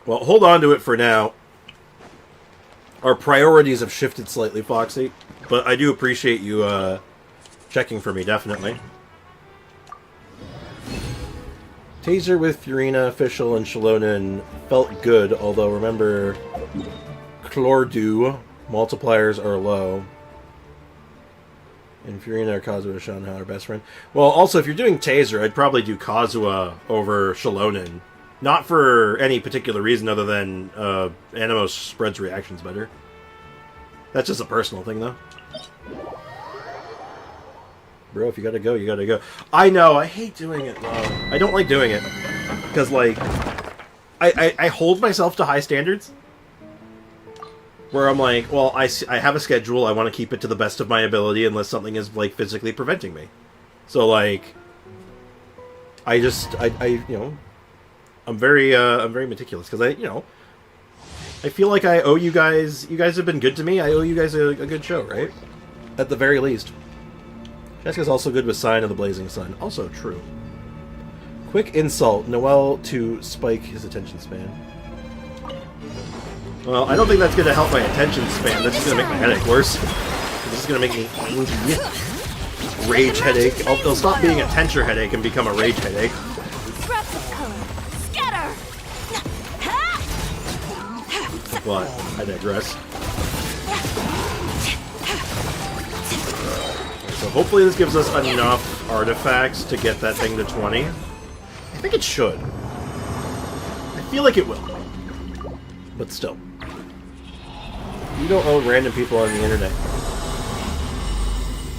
Well, hold on to it for now. Our priorities have shifted slightly, Foxy, but I do appreciate you, checking for me, definitely. Taser with Furina, Official, and Shalonen felt good, although remember, Chlordu multipliers are low. And Furina or Kazuha Shanha are best friend. Well, also, if you're doing Taser, I'd probably do Kazuha over Shalonen. Not for any particular reason other than Anemos spreads reactions better. That's just a personal thing, though. Bro, if you gotta go, you gotta go. I know, I hate doing it, though. I don't like doing it. Because, I hold myself to high standards. Where I'm like, well, I have a schedule, I want to keep it to the best of my ability unless something is, physically preventing me. So, I'm very meticulous, because I feel like I owe you guys have been good to me, I owe you guys a good show, right? At the very least. Jessica's also good with Sign of the Blazing Sun. Also true. Quick insult. Noelle to spike his attention span. Well, I don't think that's going to help my attention span. That's just going to make my headache worse. This is going to make me angry. Rage headache. It'll stop being a tensure headache and become a rage headache. But I digress. So hopefully this gives us enough artifacts to get that thing to 20. I think it should. I feel like it will. But still. You don't own random people on the internet.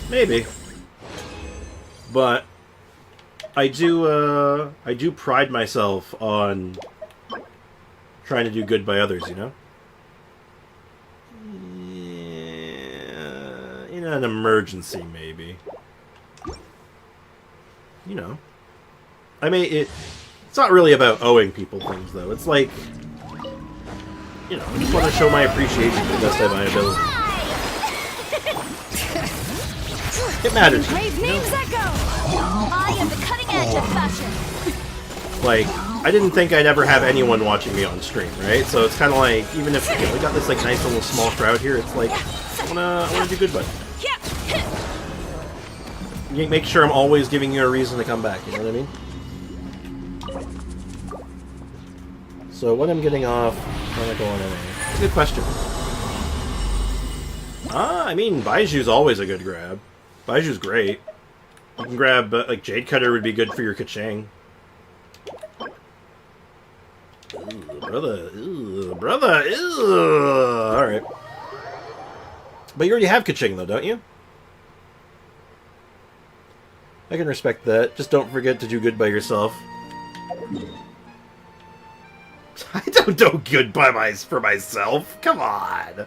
Maybe. But I do pride myself on trying to do good by others, you know? Yeah, in an emergency, maybe. You know. I mean, it's not really about owing people things, though. It's like, you know, I just want to show my appreciation to the best of my ability. It matters. Brave names echo. I am the cutting edge of fashion. Like, I didn't think I'd ever have anyone watching me on stream, right? So it's kind of like, even if we got this like nice little small crowd here, it's like, I wanna do good by you. Make sure I'm always giving you a reason to come back. You know what I mean? So what I'm getting off, I'm gonna go on NA. Good question. I mean, Baiju's always a good grab. Baiju's great. You can grab, like, Jade Cutter would be good for your Kaching. Ooh, brother. Ooh, brother. Ooh. Alright. But you already have Kaching, though, don't you? I can respect that. Just don't forget to do good by yourself. I don't do good for myself. Come on.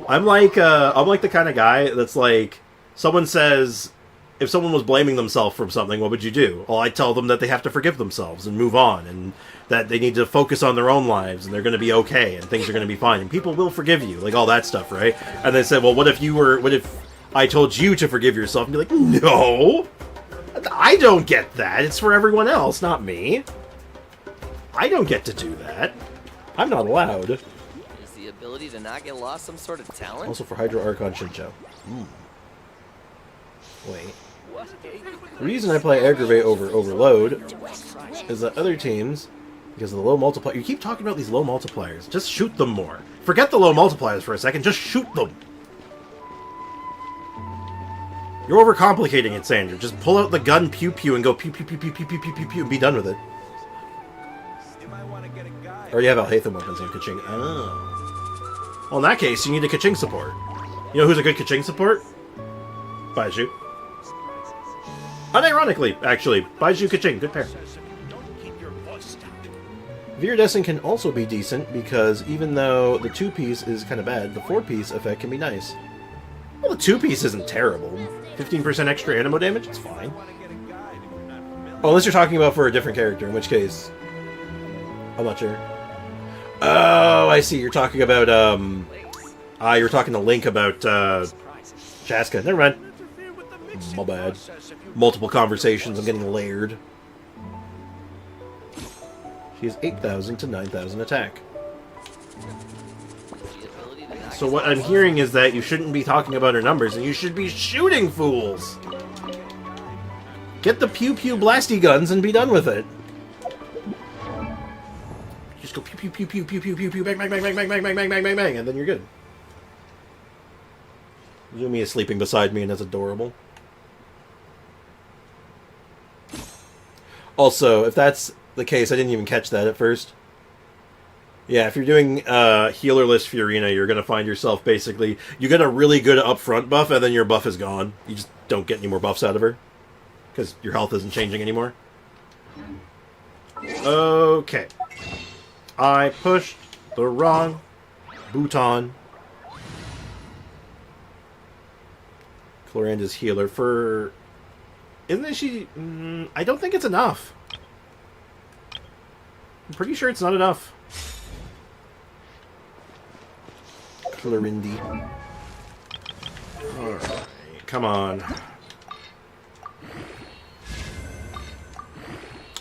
I'm like the kind of guy that's like, someone says, if someone was blaming themselves for something, what would you do? Well, I tell them that they have to forgive themselves and move on, and that they need to focus on their own lives, and they're going to be okay, and things are going to be fine, and people will forgive you, like all that stuff, right? And they said, well, what if I told you to forgive yourself? And be like, no, I don't get that. It's for everyone else, not me. I don't get to do that. I'm not allowed. Is the ability to not get lost some sort of talent? Also for Hydro Archon Shincho. Wait. The reason I play Aggravate over Overload is that other teams, because of the low multiplier... You keep talking about these low multipliers. Just shoot them more. Forget the low multipliers for a second. Just shoot them. You're overcomplicating it, Sandra. Just pull out the gun, pew-pew, and go pew-pew-pew-pew-pew-pew-pew, and be done with it. I already have Alhaitham weapons and Kaching. Oh. Well, in that case, you need a Kaching support. You know who's a good Kaching support? Baiju. Unironically, actually. Baiju Kaching. Good pair. Viridescent can also be decent, because even though the 2-piece is kind of bad, the 4-piece effect can be nice. Well, the 2-piece isn't terrible. 15% extra animo damage? It's fine. Oh, unless you're talking about for a different character, in which case... I'm not sure. Oh, I see. You're talking about, you're talking to Link about, Chaska. Never mind. My bad. Multiple conversations. I'm getting layered. She has 8,000 to 9,000 attack. So what I'm hearing is that you shouldn't be talking about her numbers, and you should be shooting fools! Get the pew-pew blasty guns and be done with it. Just go pew pew pew pew pew pew pew pew bang bang bang bang bang bang bang bang bang bang bang, and then you're good. Zumi is sleeping beside me, and that's adorable. Also, if that's the case, I didn't even catch that at first. Yeah, if you're doing healerless Fiorina, you're going to find yourself basically... You get a really good upfront buff, and then your buff is gone. You just don't get any more buffs out of her. Because your health isn't changing anymore. Okay. I pushed the wrong button. Cloranda's healer for... Isn't she... I don't think it's enough. I'm pretty sure it's not enough. Clorindi. Alright, come on.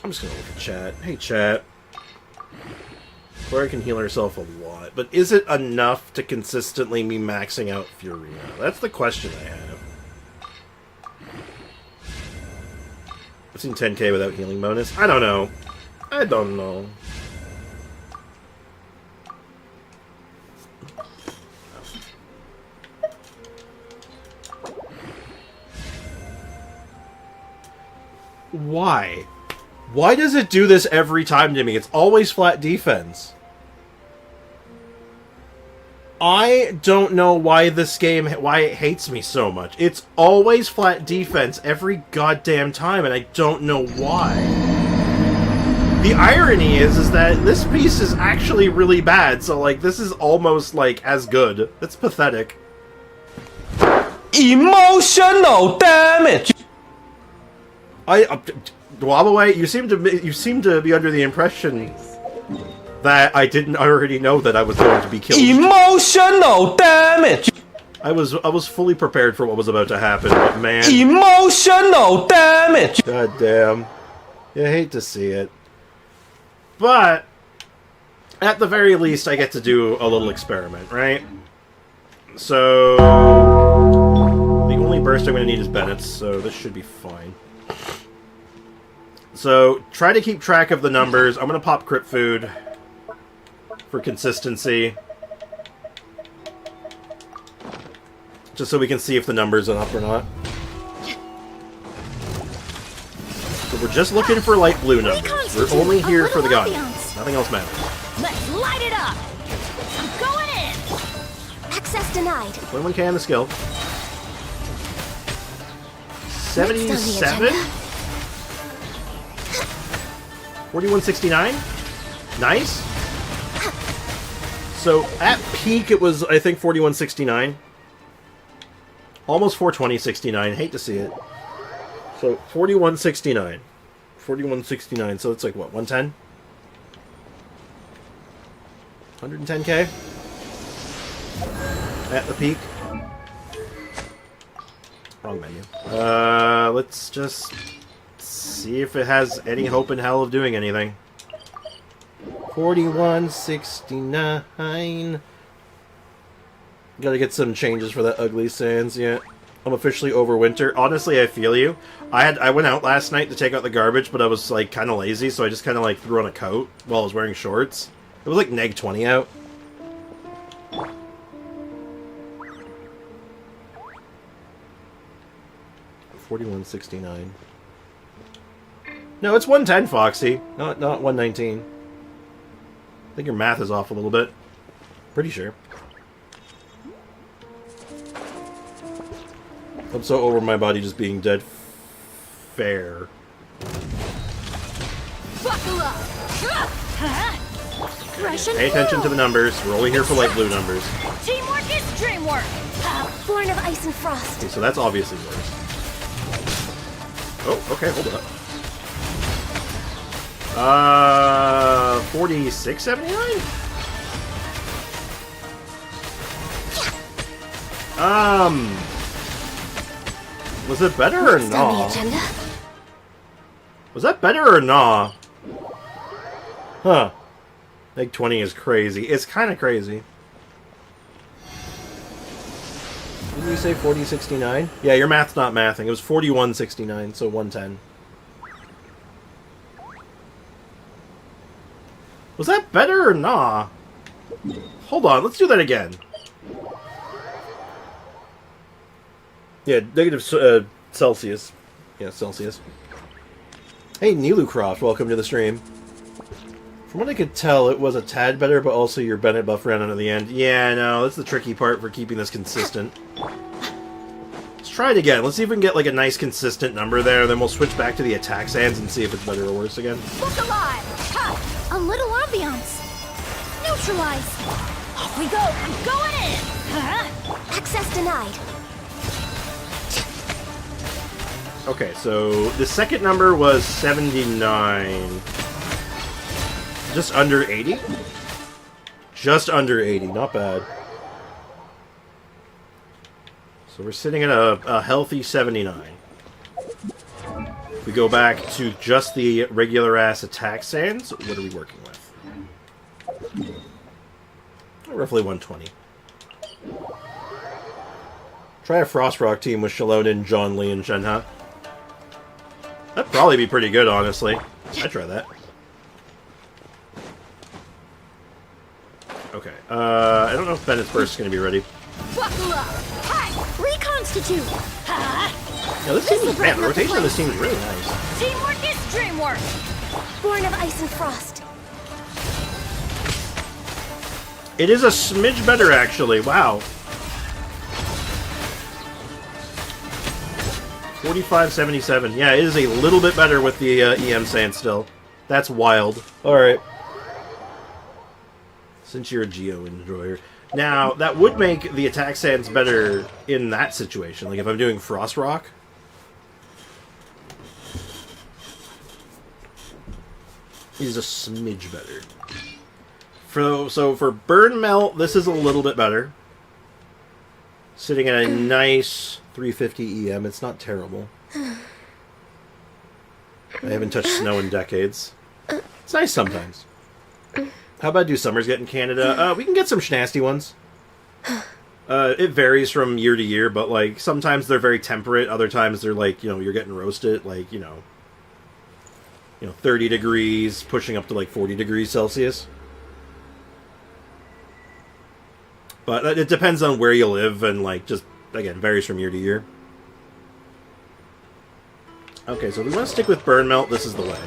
I'm just gonna look at chat. Hey, chat. Flora can heal herself a lot, but is it enough to consistently be maxing out Furia? That's the question I have. I've seen 10k without healing bonus. I don't know. I don't know. Why? Why does it do this every time to me? It's always flat defense. I don't know why this game, why it hates me so much. It's always flat defense every goddamn time, and I don't know why. The irony is that this piece is actually really bad, so, like, this is almost, like, as good. It's pathetic. Emotional damage! Wabaway, you seem to be under the impression that I didn't already know that I was going to be killed. Emotional damage! I was fully prepared for what was about to happen, but man... Emotional damage! God damn. You hate to see it. But, at the very least, I get to do a little experiment, right? So... the only burst I'm going to need is Bennett's, so this should be fine. So, try to keep track of the numbers. I'm going to pop crit food for consistency. Just so we can see if the numbers are up or not. So we're just looking for light blue numbers. We're only here for the gun. Nothing else matters. Let's light it up! I'm going in! Access denied. 21k on the skill. 77? 4169? Nice. So, at peak, it was, I think, 4169. Almost 42069. Hate to see it. So, 4169. 4169. So, it's like, what, 110? 110k? At the peak. Wrong menu. Let's just see if it has any hope in hell of doing anything. 4169. Gotta get some changes for that ugly sans yet. I'm officially over winter. Honestly, I feel you. I went out last night to take out the garbage, but I was like kind of lazy, so I just kind of like threw on a coat while I was wearing shorts. It was like neg 20 out. $41.69. No, it's 110, Foxy. Not 119. I think your math is off a little bit. Pretty sure. I'm so over my body just being dead. Fair. Buckle up! Pay attention to the numbers. We're only here for light blue numbers. Teamwork is dreamwork! Born of ice and frost. Okay, so that's obviously worse. Oh, okay, hold up. 4679? Was it better or nah? Was that better or nah? Huh. Neg 20 is crazy. It's kind of crazy. Didn't you say 4069? Yeah, your math's not mathing. It was 4169, so 110. Was that better or nah? Hold on, let's do that again. Yeah, negative Celsius. Yeah, Celsius. Hey, Nilucroft, welcome to the stream. From what I could tell, it was a tad better, but also your Bennett buff ran out at the end. Yeah, no, that's the tricky part for keeping this consistent. Let's try it again. Let's see if we can get like a nice consistent number there, then we'll switch back to the attack sands and see if it's better or worse again. Look alive! Ha! A little ambiance! Neutralize! Off we go! I'm going in! Access denied. Okay, so the second number was 79. Just under 80? Just under 80, not bad. So we're sitting at a healthy 79. If we go back to just the regular-ass attack sands, what are we working with? Roughly 120. Try a Frost Rock team with Shalonin, John Lee, and Shenhe. That'd probably be pretty good, honestly. I'd try that. Okay. I don't know if Bennett's burst is going to be ready. Buckle up! Hi! Reconstitute! Yeah, this team is, man, the rotation of this team is really nice. Teamwork is dreamwork! Born of ice and frost. It is a smidge better, actually. Wow. 45-77. Yeah, it is a little bit better with the EM sand still. That's wild. Alright. Since you're a Geo enjoyer. Now, that would make the attack sands better in that situation. Like, if I'm doing Frost Rock. It is a smidge better. So for Burn Melt, this is a little bit better. Sitting at a nice 350 EM. It's not terrible. I haven't touched snow in decades. It's nice sometimes. How about do summers get in Canada? We can get some nasty ones. It varies from year to year, but like sometimes they're very temperate. Other times they're like, you know, you're getting roasted. Like, you know, 30 degrees, pushing up to like 40 degrees Celsius. But it depends on where you live and, like, just, again, varies from year to year. Okay, so if we want to stick with Burn Melt, this is the way.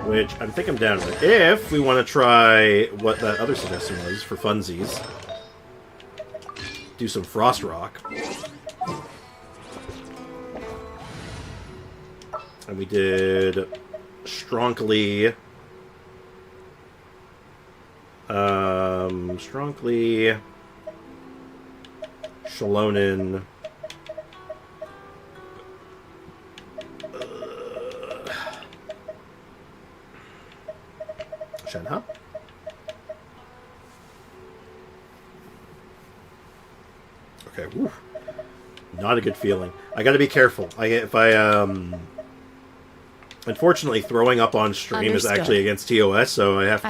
Which I think I'm down with. If we want to try what that other suggestion was for funsies, do some Frost Rock. And we did Stronkly... Stronkly, Shalonin, Shenhe. Okay, whew. Not a good feeling. I gotta be careful. Unfortunately, throwing up on stream is actually against TOS, so I have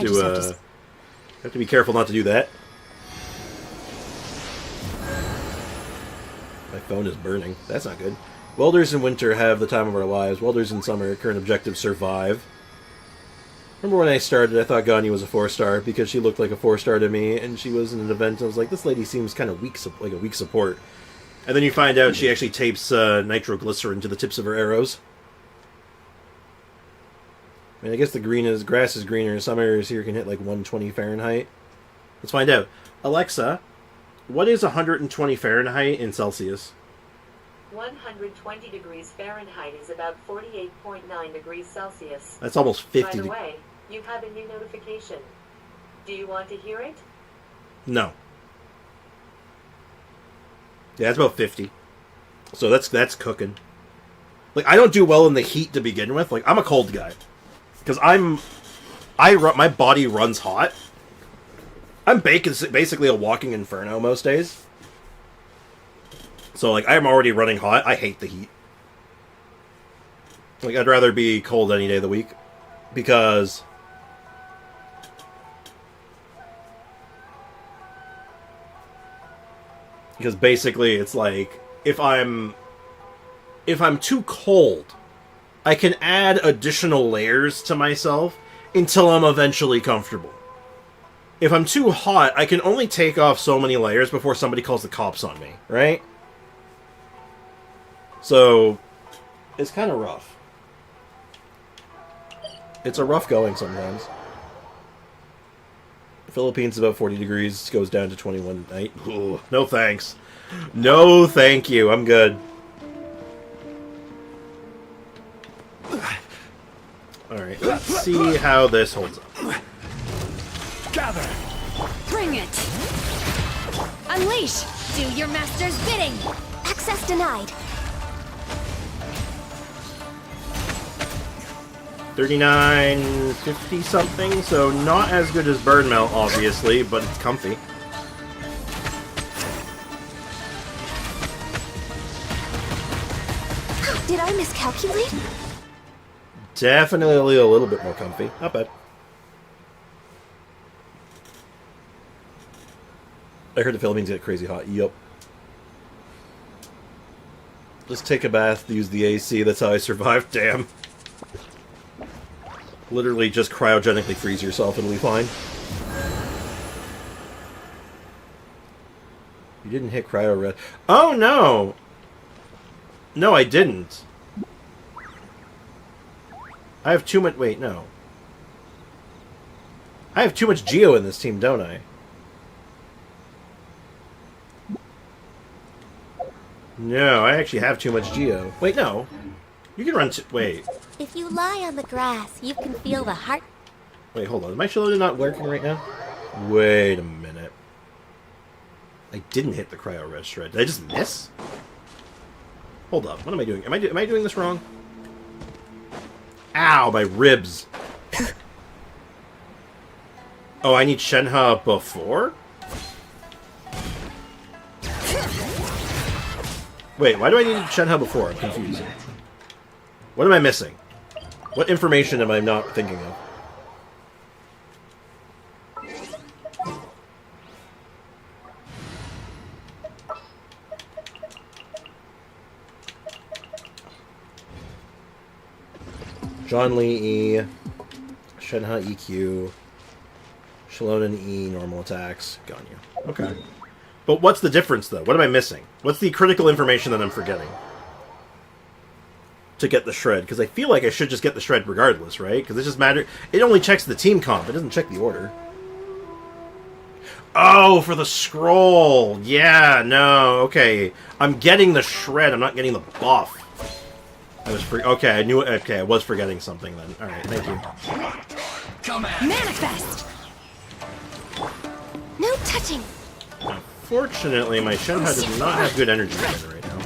to be careful not to do that. My phone is burning. That's not good. Welders in winter have the time of our lives. Welders in summer, current objective, survive. Remember when I started, I thought Ganya was a 4-star because she looked like a 4-star to me, and she was in an event, and I was like, this lady seems kind of weak, like a weak support. And then you find out she actually tapes nitroglycerin to the tips of her arrows. I mean, I guess the grass is greener. Some areas here can hit like 120 Fahrenheit. Let's find out. Alexa, what is 120 Fahrenheit in Celsius? 120 degrees Fahrenheit is about 48.9 degrees Celsius. That's almost 50. By the way, you have a new notification. Do you want to hear it? No. Yeah, it's about 50. So that's cooking. Like, I don't do well in the heat to begin with. Like, I'm a cold guy. Because my body runs hot. I'm basically a walking inferno most days. So, like, I'm already running hot. I hate the heat. Like, I'd rather be cold any day of the week. Because basically it's like, if I'm too cold, I can add additional layers to myself until I'm eventually comfortable. If I'm too hot, I can only take off so many layers before somebody calls the cops on me, right? So, it's kind of rough. It's a rough going sometimes. The Philippines is about 40 degrees, goes down to 21 at night. Ugh, no thanks. No thank you, I'm good. Alright, let's see how this holds up. Gather! Bring it! Unleash! Do your master's bidding! Access denied! 39.50 something, so not as good as Burn Melt, obviously, but it's comfy. Did I miscalculate? Definitely a little bit more comfy. Not bad. I heard the Philippines get crazy hot. Yup. Just take a bath, use the AC, that's how I survived. Damn. Literally just cryogenically freeze yourself and we'll be fine. You didn't hit cryo red. Oh no! No, I didn't. I have too much. Wait, no. I have too much Geo in this team, don't I? No, I actually have too much Geo. Wait, no. You can run. Wait. If you lie on the grass, you can feel the heart. Wait, hold on. Is my shoulder not working right now? Wait a minute. I didn't hit the cryo red shred. Did I just miss? Hold up. What am I doing? Am I doing this wrong? Ow, my ribs. Oh, I need Shenhe before? Wait, why do I need Shenhe before? I'm confused. What am I missing? What information am I not thinking of? John Lee E, Shenhe EQ, Shalonen E, normal attacks, Ganyu. Okay. But what's the difference, though? What am I missing? What's the critical information that I'm forgetting? To get the shred, because I feel like I should just get the shred regardless, right? Because it just matters. It only checks the team comp, it doesn't check the order. Oh, for the scroll! Yeah, no, okay. I'm getting the shred, I'm not getting the buff. I was okay, I knew it. Okay, I was forgetting something then. Alright, thank you. Manifest! No touching! Unfortunately, my Shenhe does not have good energy right now.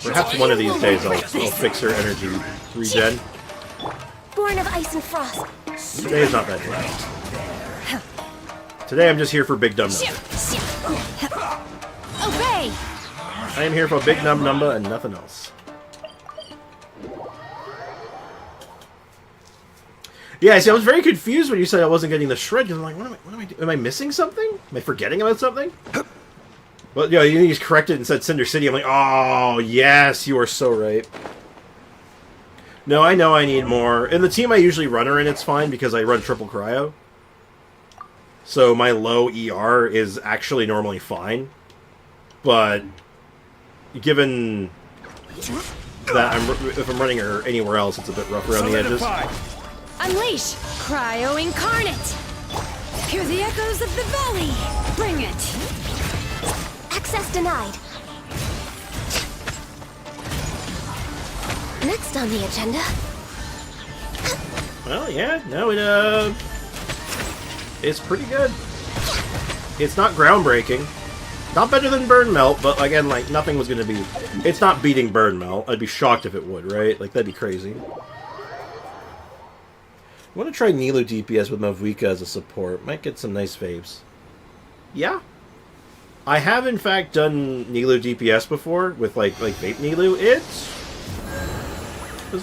Perhaps one of these days I'll fix her energy regen. Born of ice and frost. Today is not that day. Today I'm just here for Big Dumb Number. Obey! I am here for Big Num Number and nothing else. Yeah, see, I was very confused when you said I wasn't getting the shred. Because I'm like, what am I doing? Am I missing something? Am I forgetting about something? Well, yeah, you just corrected and said Cinder City. I'm like, oh, yes, you are so right. No, I know I need more. In the team I usually run her in, it's fine because I run triple cryo. So my low ER is actually normally fine. But given that if I'm running her anywhere else, it's a bit rough around the edges. Unleash! Cryo Incarnate! Hear the echoes of the valley! Bring it! Access denied. Next on the agenda. Well, yeah, no, it's pretty good. It's not groundbreaking. Not better than Burn Melt, but again, like, nothing was gonna be... It's not beating Burn Melt. I'd be shocked if it would, right? Like, that'd be crazy. I want to try Nilou DPS with Mavuika as a support. Might get some nice faves. Yeah. I have, in fact, done Nilou DPS before with, like Vape Nilou. It's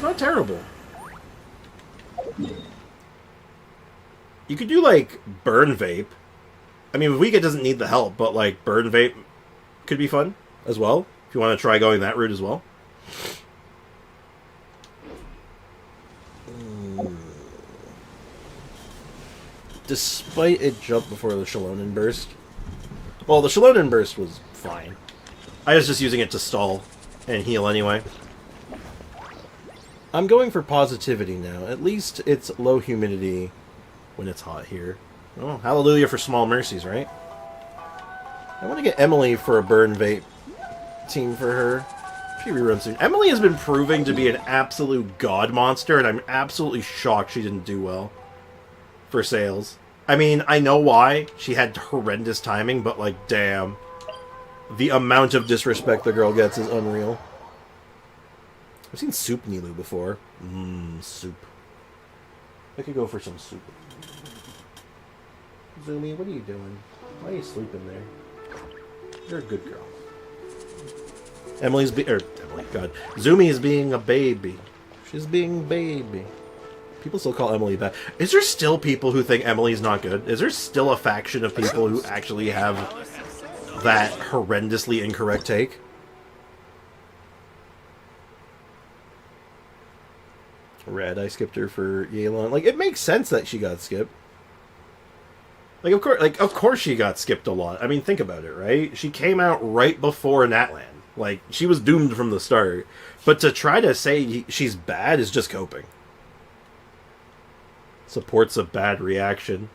not terrible. You could do, like, Burn Vape. I mean, Mavuika doesn't need the help, but, like, Burn Vape could be fun as well. If you want to try going that route as well. Despite it jumped before the Shalonen Burst. Well, the Shalonen Burst was fine. I was just using it to stall and heal anyway. I'm going for positivity now. At least it's low humidity when it's hot here. Oh, hallelujah for small mercies, right? I want to get Emily for a Burn Vape team for her. She reruns soon. Emily has been proving to be an absolute god monster, and I'm absolutely shocked she didn't do well for sales. I mean, I know why. She had horrendous timing, but, like, damn. The amount of disrespect the girl gets is unreal. I've seen Soup Nilou before. Soup. I could go for some soup. Zumi, what are you doing? Why are you sleeping there? You're a good girl. Emily, God. Zumi is being a baby. She's being baby. People still call Emily bad. Is there still people who think Emily's not good? Is there still a faction of people who actually have that horrendously incorrect take? Red, I skipped her for Yelan. Like, it makes sense that she got skipped. Of course she got skipped a lot. I mean, think about it, right? She came out right before Natlan. Like, she was doomed from the start. But to try to say she's bad is just coping. Supports a bad reaction.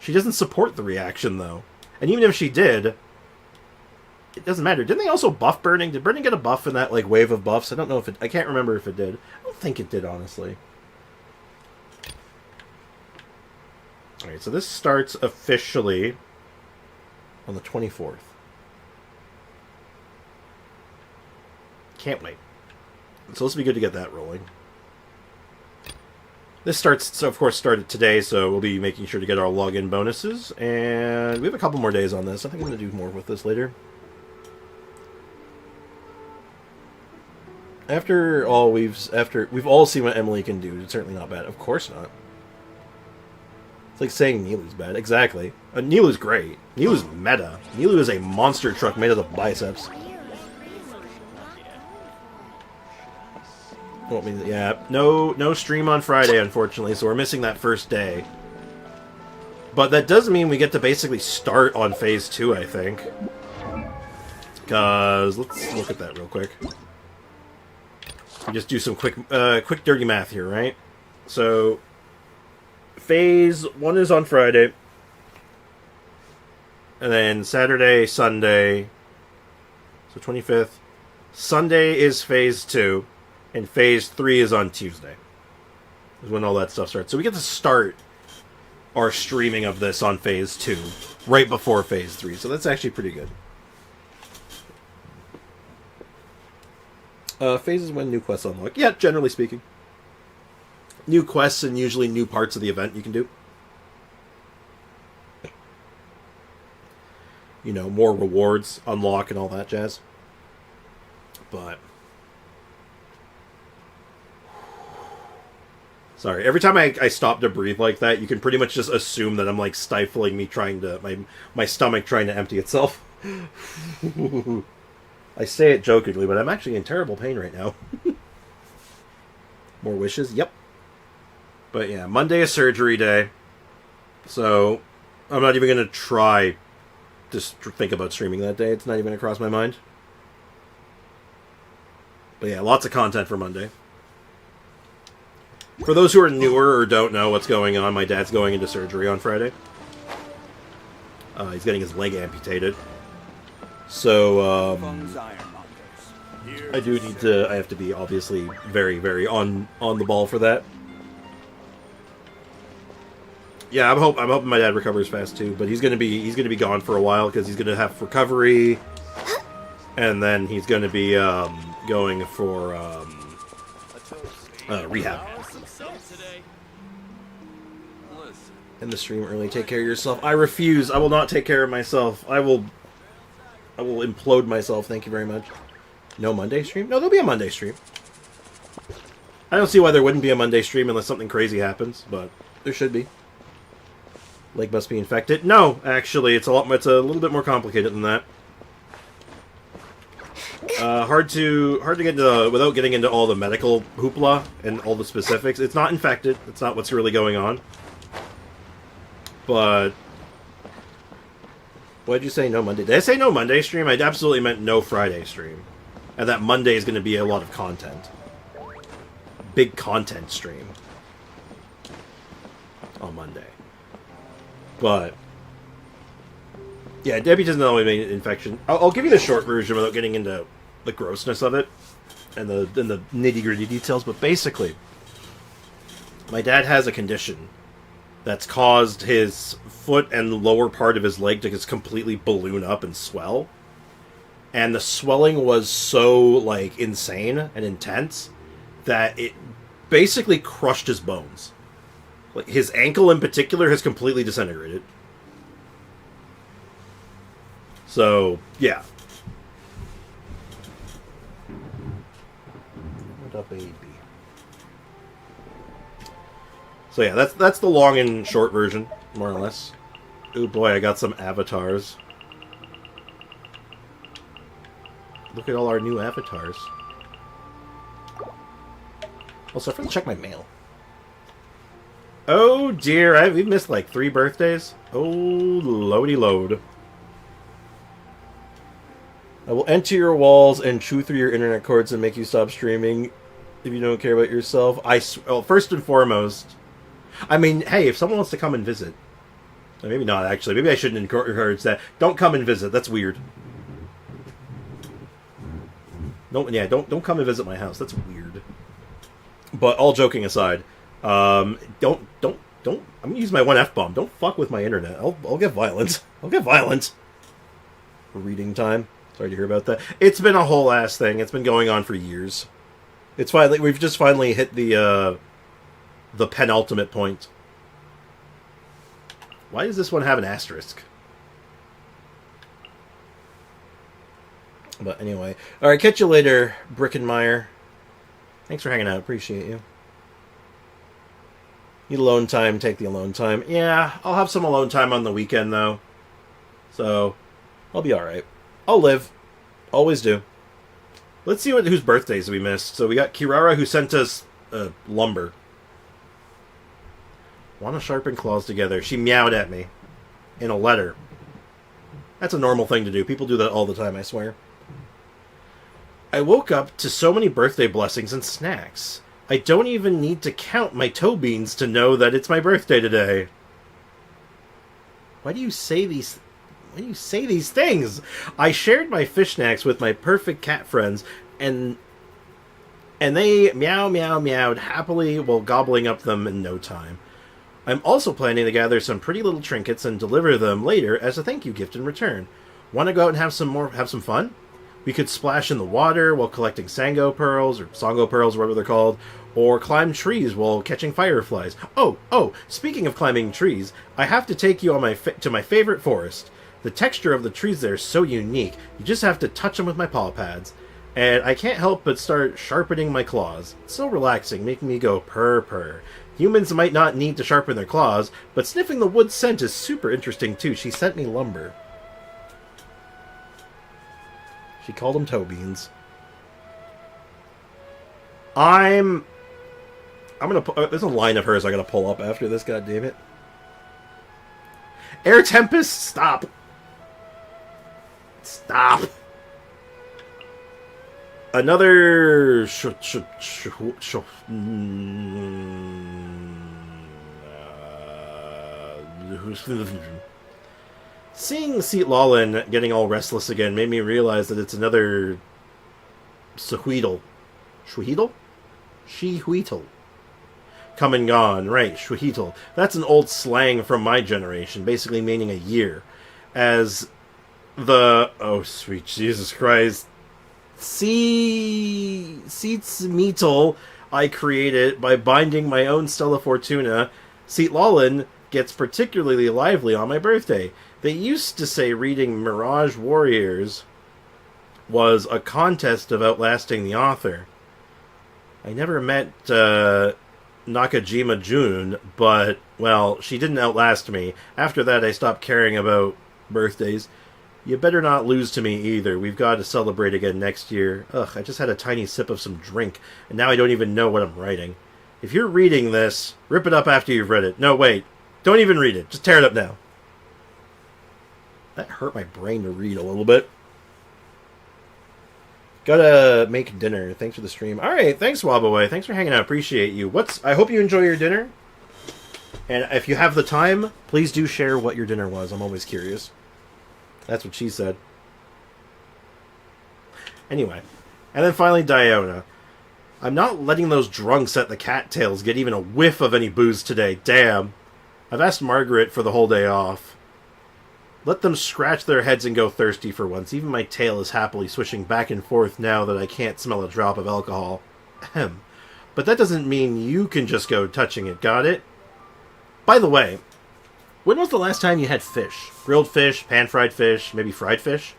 She doesn't support the reaction, though. And even if she did, it doesn't matter. Didn't they also buff Burning? Did Burning get a buff in that, like, wave of buffs? I don't know if it... I can't remember if it did. I don't think it did, honestly. Alright, so this starts officially on the 24th. Can't wait. So this will be good to get that rolling. This starts, so of course, started today, so we'll be making sure to get our login bonuses. And we have a couple more days on this. I think I'm going to do more with this later. After we've all seen what Emily can do, it's certainly not bad. Of course not. It's like saying Nilu's bad. Exactly. Nilu's great. Nilu's meta. Nilu is a monster truck made out of biceps. Yeah, no stream on Friday, unfortunately, so we're missing that first day. But that does mean we get to basically start on Phase 2, I think. Because, let's look at that real quick. We just do some quick dirty math here, right? So, Phase 1 is on Friday. And then Saturday, Sunday. So 25th. Sunday is Phase 2. And Phase 3 is on Tuesday. Is when all that stuff starts. So we get to start our streaming of this on Phase 2. Right before Phase 3. So that's actually pretty good. Phases when new quests unlock. Yeah, generally speaking. New quests and usually new parts of the event you can do. You know, more rewards unlock and all that jazz. But... sorry, every time I stop to breathe like that, you can pretty much just assume that I'm like stifling me trying to... my stomach trying to empty itself. I say it jokingly, but I'm actually in terrible pain right now. More wishes? Yep. But yeah, Monday is surgery day. So, I'm not even going to try to think about streaming that day. It's not even going to cross my mind. But yeah, lots of content for Monday. For those who are newer or don't know what's going on, my dad's going into surgery on Friday. He's getting his leg amputated. So, I do need to... I have to be, obviously, very, very on the ball for that. Yeah, I'm hoping my dad recovers fast, too. But he's gonna be gone for a while, because he's gonna have recovery. And then he's gonna be, going for, rehab. In the stream early, take care of yourself. I refuse. I will not take care of myself. I will implode myself. Thank you very much. No Monday stream? No, there'll be a Monday stream. I don't see why there wouldn't be a Monday stream unless something crazy happens, but there should be. Leg must be infected. No, actually, it's a little bit more complicated than that. Hard to get into without getting into all the medical hoopla and all the specifics. It's not infected. It's not what's really going on. But what did you say? No Monday? Did I say no Monday stream? I absolutely meant no Friday stream. And that Monday is going to be a lot of content. Big content stream. On Monday. But... yeah, Debbie doesn't know an infection. I'll give you the short version without getting into the grossness of it. And the nitty-gritty details. But basically... my dad has a condition that's caused his foot and the lower part of his leg to just completely balloon up and swell. And the swelling was so, like, insane and intense that it basically crushed his bones. Like, his ankle in particular has completely disintegrated. So, yeah. What up, baby? So yeah, that's the long and short version, more or less. Oh boy, I got some avatars. Look at all our new avatars. Also, I forgot to check my mail. Oh dear, we've missed like 3 birthdays. Oh, loady load. I will enter your walls and chew through your internet cords and make you stop streaming if you don't care about yourself. Well, first and foremost, I mean, hey, if someone wants to come and visit, or maybe not actually, maybe I shouldn't encourage that. Don't come and visit. That's weird. Don't come and visit my house. That's weird. But all joking aside, don't. I'm gonna use my one F-bomb. Don't fuck with my internet. I'll get violent. I'll get violent. Reading time. Sorry to hear about that. It's been a whole ass thing. It's been going on for years. It's finally, we've just finally hit the penultimate point. Why does this one have an asterisk? But anyway. Alright, catch you later, Brickenmeyer. Thanks for hanging out. Appreciate you. Need alone time, take the alone time. Yeah, I'll have some alone time on the weekend, though. So, I'll be alright. I'll live. Always do. Let's see whose birthdays we missed. So we got Kirara, who sent us lumber. Want to sharpen claws together. She meowed at me. In a letter. That's a normal thing to do. People do that all the time, I swear. I woke up to so many birthday blessings and snacks. I don't even need to count my toe beans to know that it's my birthday today. Why do you say these things? I shared my fish snacks with my perfect cat friends, and they meowed happily while gobbling up them in no time. I'm also planning to gather some pretty little trinkets and deliver them later as a thank you gift in return. Want to go out and have some fun? We could splash in the water while collecting Sango pearls, or Songo pearls, whatever they're called, or climb trees while catching fireflies. Oh, speaking of climbing trees, I have to take you on to my favorite forest. The texture of the trees there is so unique, you just have to touch them with my paw pads. And I can't help but start sharpening my claws. It's so relaxing, making me go purr. Humans might not need to sharpen their claws, but sniffing the wood scent is super interesting too. She sent me lumber. She called them toe beans. I'm gonna there's a line of hers I gotta pull up after this, goddammit. Air Tempest, stop. Stop. Another Seeing Seat Lawlin getting all restless again made me realize that it's another Shuheedle. She-Hueetle. Come and gone, right, Shuheedle. That's an old slang from my generation, basically meaning a year. As the... oh, sweet Jesus Christ. Seatsmeetle I created by binding my own Stella Fortuna. Seat Lawlin gets particularly lively on my birthday. They used to say reading Mirage Warriors was a contest of outlasting the author. I never met Nakajima June, but, well, she didn't outlast me. After that, I stopped caring about birthdays. You better not lose to me either. We've got to celebrate again next year. Ugh, I just had a tiny sip of some drink, and now I don't even know what I'm writing. If you're reading this, rip it up after you've read it. No, wait. Don't even read it. Just tear it up now. That hurt my brain to read a little bit. Gotta make dinner. Thanks for the stream. Alright, thanks, Wabaway. Thanks for hanging out. Appreciate you. I hope you enjoy your dinner. And if you have the time, please do share what your dinner was. I'm always curious. That's what she said. Anyway. And then finally, Diona. I'm not letting those drunks at the cattails get even a whiff of any booze today. Damn. I've asked Margaret for the whole day off. Let them scratch their heads and go thirsty for once. Even my tail is happily swishing back and forth now that I can't smell a drop of alcohol. Ahem. But that doesn't mean you can just go touching it, got it? By the way, when was the last time you had fish? Grilled fish, pan-fried fish, maybe fried fish?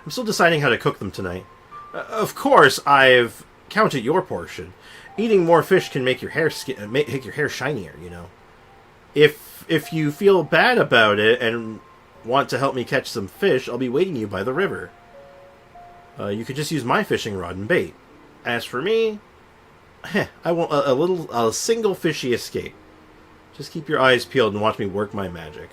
I'm still deciding how to cook them tonight. Of course, I've counted your portion. eating more fish can make your hair make your hair shinier, you know. If you feel bad about it and want to help me catch some fish, I'll be waiting you by the river. You could just use my fishing rod and bait. As for me, I want a single fishy escape. Just keep your eyes peeled and watch me work my magic.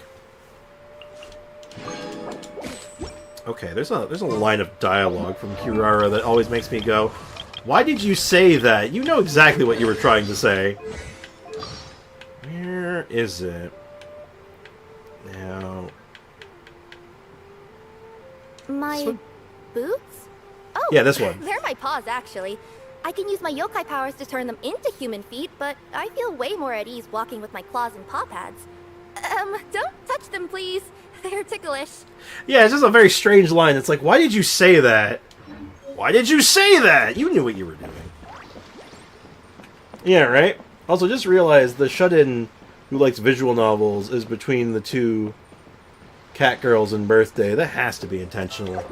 Okay, there's a line of dialogue from Kirara that always makes me go, why did you say that? You know exactly what you were trying to say. Where is it? Now... My boots? Oh, yeah, this one. They're my paws, actually. I can use my yokai powers to turn them into human feet, but I feel way more at ease walking with my claws and paw pads. Don't touch them, please. They're ticklish. Yeah, it's just a very strange line. It's like, why did you say that? Why did you say that? You knew what you were doing. Yeah, right? Also, just realize the shut-in who likes visual novels is between the two cat girls and birthday. That has to be intentional.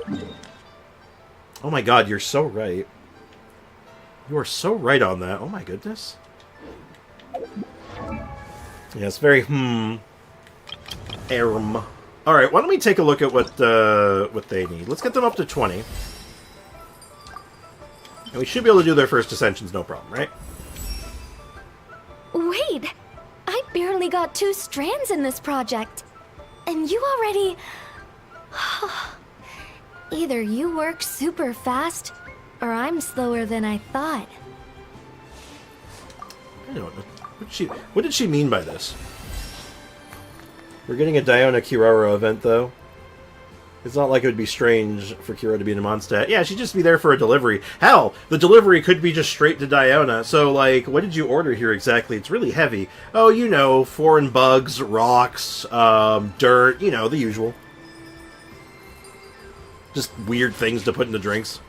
Oh my god, you're so right. You are so right on that. Oh my goodness. Yeah, it's very, Alright, why don't we take a look at what they need. Let's get them up to 20. And we should be able to do their first ascensions, no problem, right? Wait! I barely got 2 strands in this project. And you already... Either you work super fast, or I'm slower than I thought. I don't know. What did she mean by this? We're getting a Diona Kirara event, though. It's not like it would be strange for Kira to be in a Mondstadt. Yeah, she'd just be there for a delivery. Hell, the delivery could be just straight to Diona. So, like, what did you order here exactly? It's really heavy. Oh, you know, foreign bugs, rocks, dirt, you know, the usual. Just weird things to put into drinks.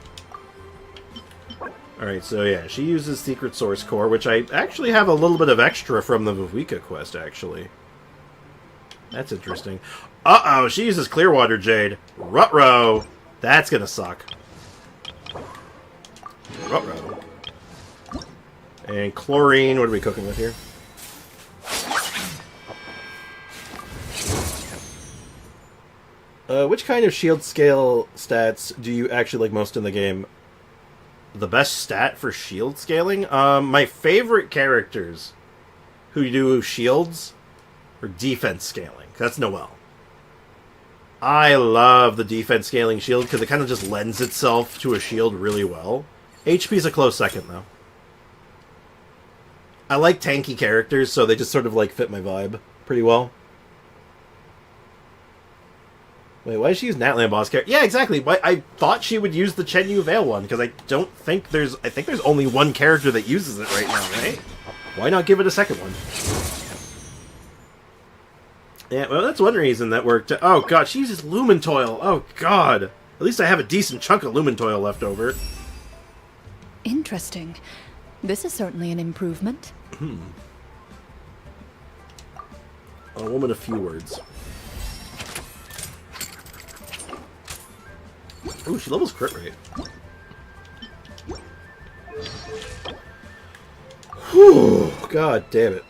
Alright, so yeah, she uses Secret Source Core, which I actually have a little bit of extra from the Viveka quest, actually. That's interesting. Uh-oh, she uses Clearwater Jade. Ruh-roh! That's gonna suck. Ruh-roh. And chlorine, what are we cooking with here? Which kind of shield scale stats do you actually like most in the game? The best stat for shield scaling? My favorite characters who do shields are defense scaling. That's Noelle. I love the defense scaling shield because it kind of just lends itself to a shield really well. HP's a close second, though. I like tanky characters, so they just sort of like fit my vibe pretty well. Wait, why does she use Natlan boss character? Yeah, exactly. I thought she would use the Chen Yu Veil one, because I don't think there's... I think there's only one character that uses it right now, right? Why not give it a second one? Yeah, well, that's one reason that worked. Oh, God, she uses Lumentoil. Oh, God. At least I have a decent chunk of Lumentoil left over. Interesting. This is certainly an improvement. A woman of few words. Ooh, she levels crit rate. Whew, god damn it.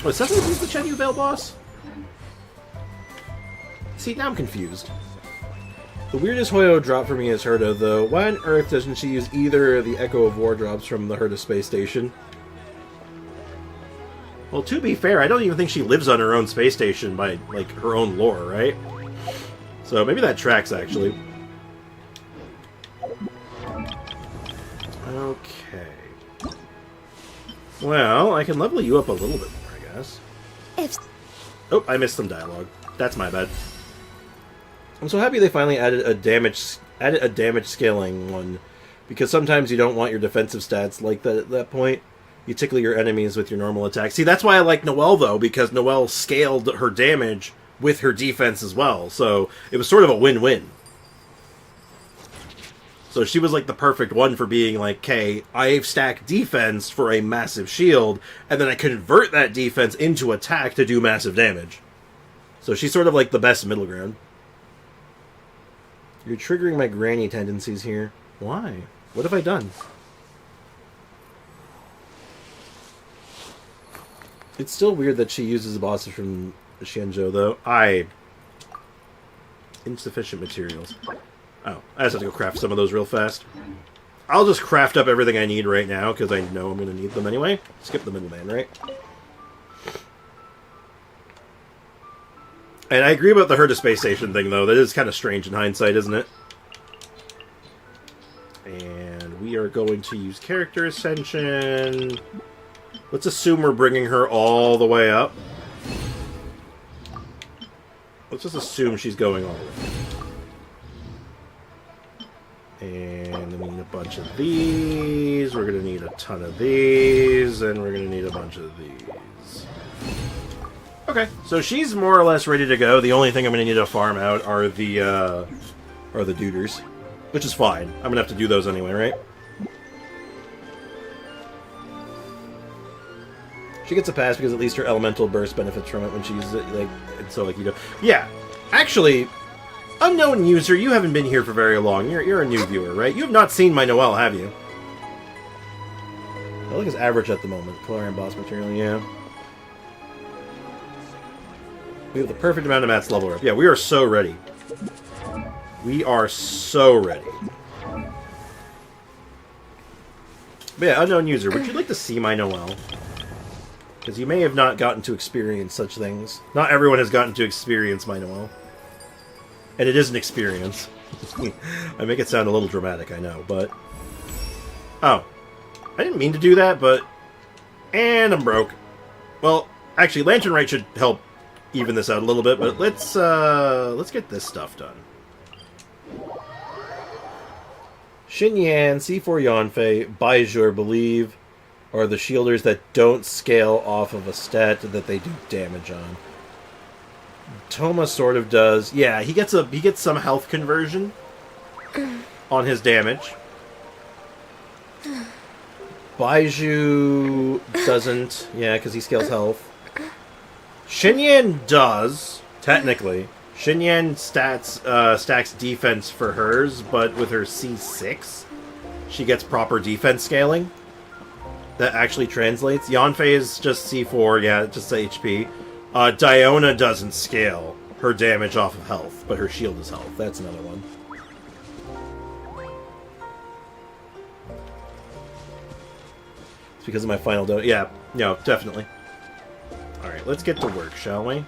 Oh, is that who's the Chen Yu Veil boss? See, now I'm confused. The weirdest Hoyo drop for me is Herda, though. Why on earth doesn't she use either of the Echo of War drops from the Herda space station? Well, to be fair, I don't even think she lives on her own space station by, like, her own lore, right? So maybe that tracks, actually. Okay. Well, I can level you up a little bit more, I guess. Oh, I missed some dialogue. That's my bad. I'm so happy they finally added a damage scaling one, because sometimes you don't want your defensive stats like that at that point. You tickle your enemies with your normal attack. See, that's why I like Noelle, though, because Noelle scaled her damage with her defense as well. So it was sort of a win-win. So she was like the perfect one for being like, okay, I stack defense for a massive shield, and then I convert that defense into attack to do massive damage. So she's sort of like the best middle ground. You're triggering my granny tendencies here. Why? What have I done? It's still weird that she uses bosses from Xianzhou, though. Insufficient materials. Oh, I just have to go craft some of those real fast. I'll just craft up everything I need right now, because I know I'm going to need them anyway. Skip the middleman, right? And I agree about the her to space station thing, though. That is kind of strange in hindsight, isn't it? And we are going to use character ascension. Let's assume we're bringing her all the way up. Let's just assume she's going all the way. And then we need a bunch of these. We're going to need a ton of these. And we're going to need a bunch of these. Okay, so she's more or less ready to go. The only thing I'm going to need to farm out are the duders, which is fine. I'm going to have to do those anyway, right? She gets a pass because at least her elemental burst benefits from it when she uses it, like, and so, like, you know. Yeah, actually, unknown user, you haven't been here for very long. You're a new viewer, right? You have not seen my Noelle, have you? I look as average at the moment. Color and boss material, yeah. We have the perfect amount of Matt's level up. Yeah, we are so ready. We are so ready. But yeah, unknown user, would you like to see my Noelle? Because you may have not gotten to experience such things. Not everyone has gotten to experience my Noelle. And it is an experience. I make it sound a little dramatic, I know, but... Oh. I didn't mean to do that, but... And I'm broke. Well, actually, Lantern Rite should help even this out a little bit, but let's get this stuff done. Xinyan, C4 Yanfei, Baizhou, Believe, are the shielders that don't scale off of a stat that they do damage on. Toma sort of does. Yeah, he gets some health conversion on his damage. Baizhou doesn't. Yeah, because he scales health. Xinyan does, technically. Xinyan stacks defense for hers, but with her C6, she gets proper defense scaling. That actually translates. Yanfei is just C4, yeah, just HP. Diona doesn't scale her damage off of health, but her shield is health. That's another one. It's because of my final yeah, no, definitely. Alright, let's get to work, shall we?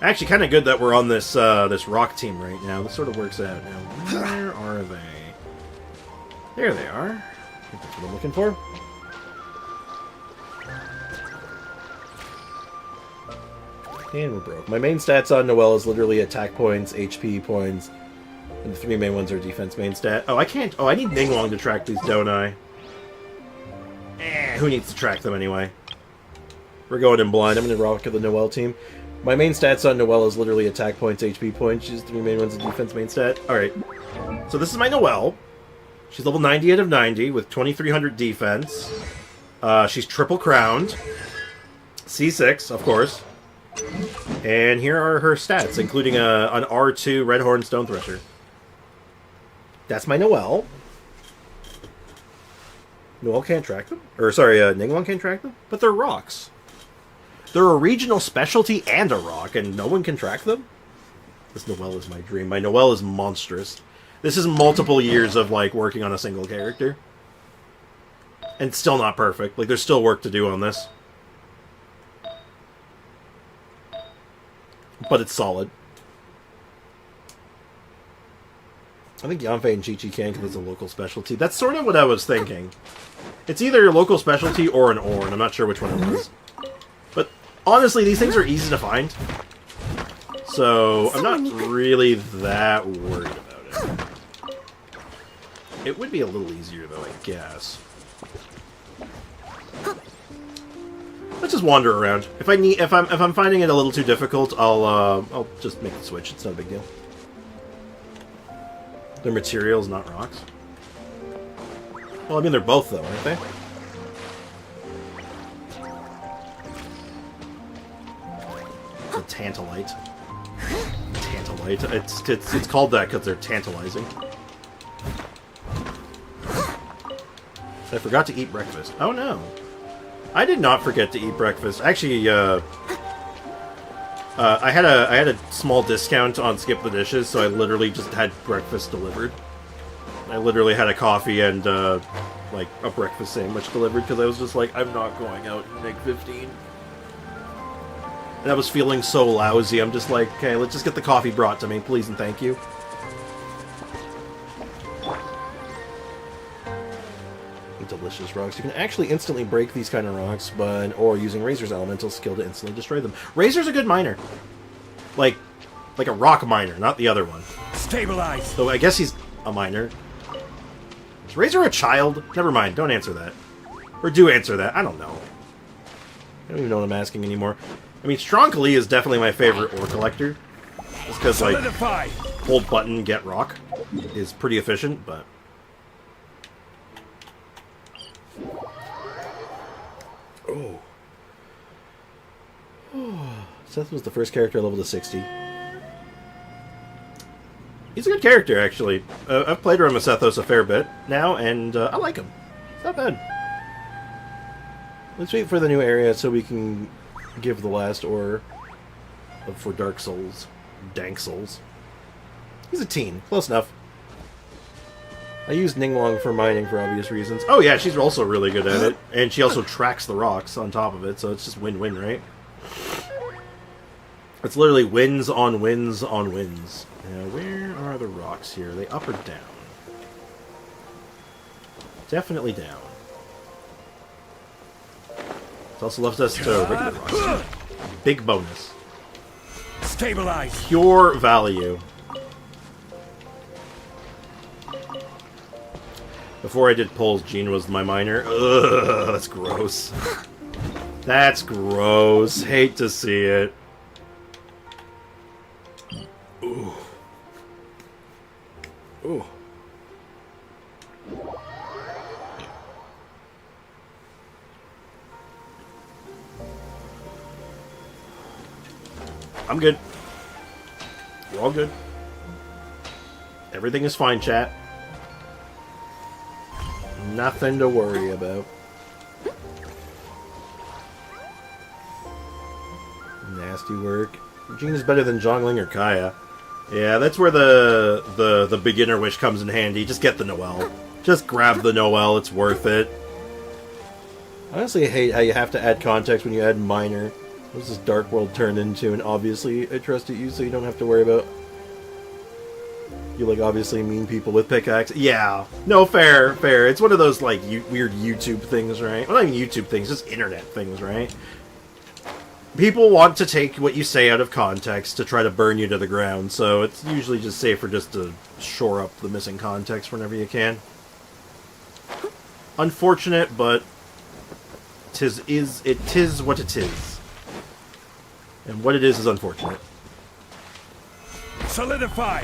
Actually, kind of good that we're on this this rock team right now. This sort of works out now. Where are they? There they are. I think that's what I'm looking for. And we're broke. My main stats on Noelle is literally attack points, HP points, and the three main ones are defense main stat. Oh, I can't... Oh, I need Ningguang to track these, don't I? Who needs to track them anyway? We're going in blind. I'm going to rock the Noelle team. My main stats on Noelle is literally attack points, HP points. She's three main ones, a defense main stat. Alright. So this is my Noelle. She's level 90 out of 90 with 2300 defense. She's triple crowned. C6, of course. And here are her stats, including an R2 Redhorn Stone Thresher. That's my Noelle. Noelle can't track them? Or, sorry, Ningguang can't track them? But they're rocks. They're a regional specialty and a rock, and no one can track them? This Noelle is my dream. My Noelle is monstrous. This is multiple years of, like, working on a single character. And still not perfect. Like, there's still work to do on this. But it's solid. I think Yanfei and Chi-Chi can because it's a local specialty. That's sort of what I was thinking. It's either a local specialty or an Orn. I'm not sure which one it was. But honestly, these things are easy to find. So I'm not really that worried about it. It would be a little easier though, I guess. Let's just wander around. If I'm finding it a little too difficult, I'll just make the switch. It's not a big deal. They're materials, not rocks. Well, I mean they're both though, aren't they? The Tantalite. tantalite. It's called that because they're tantalizing. I forgot to eat breakfast. Oh no. I did not forget to eat breakfast. Actually, I had a small discount on Skip the Dishes, so I literally just had breakfast delivered. I literally had a coffee and like a breakfast sandwich delivered because I was just like, I'm not going out and make 15. And I was feeling so lousy. I'm just like, okay, let's just get the coffee brought to me, please and thank you. Delicious rocks. You can actually instantly break these kind of rocks, or using Razor's elemental skill to instantly destroy them. Razor's a good miner. Like a rock miner, not the other one. Stabilize. So I guess he's a miner. Is Razor a child? Never mind, don't answer that. Or do answer that, I don't know. I don't even know what I'm asking anymore. I mean, Stronkly is definitely my favorite ore collector. Just because, like, hold button, get rock is pretty efficient, but... Oh. Seth was the first character I leveled to 60. He's a good character, actually. I've played around with Sethos a fair bit now, and I like him. It's not bad. Let's wait for the new area so we can give the last ore for Dark Souls. Dank Souls. He's a teen. Close enough. I used Ningguang for mining for obvious reasons. Oh yeah, she's also really good at it. And she also tracks the rocks on top of it, so it's just win-win, right? It's literally wins on wins on wins. Now, where are the rocks here? Are they up or down? Definitely down. It's also left us to regular rocks. Big bonus. Stabilize. Pure value. Before I did pulls, Jean was my miner. Ugh, that's gross. That's gross. Hate to see it. Ooh. Ooh. I'm good. We're all good. Everything is fine, chat. Nothing to worry about. Nasty work. Jean is better than Zhongling or Kaya. Yeah, that's where the beginner wish comes in handy. Just get the Noelle. Just grab the Noelle, it's worth it. Honestly, I hate how you have to add context when you add minor. What's this Dark World turned into? And obviously, I trusted you so you don't have to worry about... You, like, obviously mean people with pickaxe. Yeah. No, fair, fair. It's one of those, like, weird YouTube things, right? Well, not even YouTube things, just internet things, right? People want to take what you say out of context to try to burn you to the ground, so it's usually just safer just to shore up the missing context whenever you can. Unfortunate, but it is what it is. And what it is unfortunate. Solidify!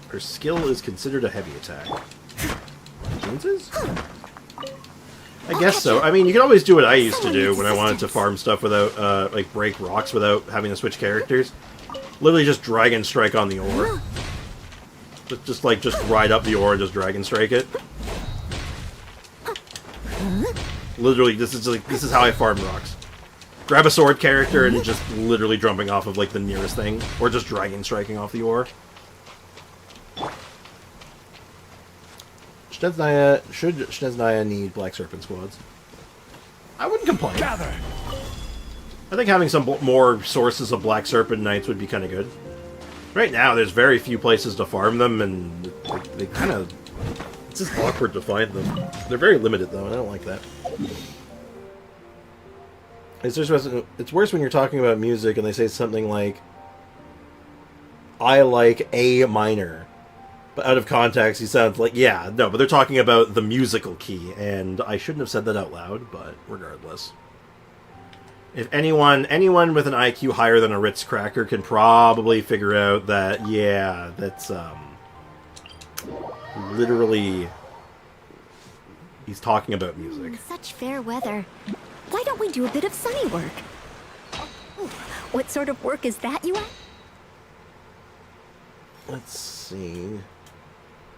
Her skill is considered a heavy attack. Jean's is? I guess so. I mean, you can always do what I used to do when I wanted to farm stuff without, like, break rocks without having to switch characters. Literally just Dragon Strike on the ore. Just ride up the ore and just Dragon Strike it. Literally, this is how I farm rocks. Grab a sword character and just literally jumping off of, like, the nearest thing. Or just Dragon Striking off the ore. Should Shneznaya need Black Serpent squads? I wouldn't complain. Gather. I think having some more sources of Black Serpent Knights would be kind of good. Right now, there's very few places to farm them, and they kind of... It's just awkward to find them. They're very limited, though, and I don't like that. It's worse when you're talking about music and they say something like, I like A minor. But out of context, he sounds like, yeah, no, but they're talking about the musical key, and I shouldn't have said that out loud, but regardless. If anyone with an IQ higher than a Ritz cracker can probably figure out that, yeah, that's, literally, he's talking about music. Such fair weather. Why don't we do a bit of sunny work? What sort of work is that, you ask? Let's see.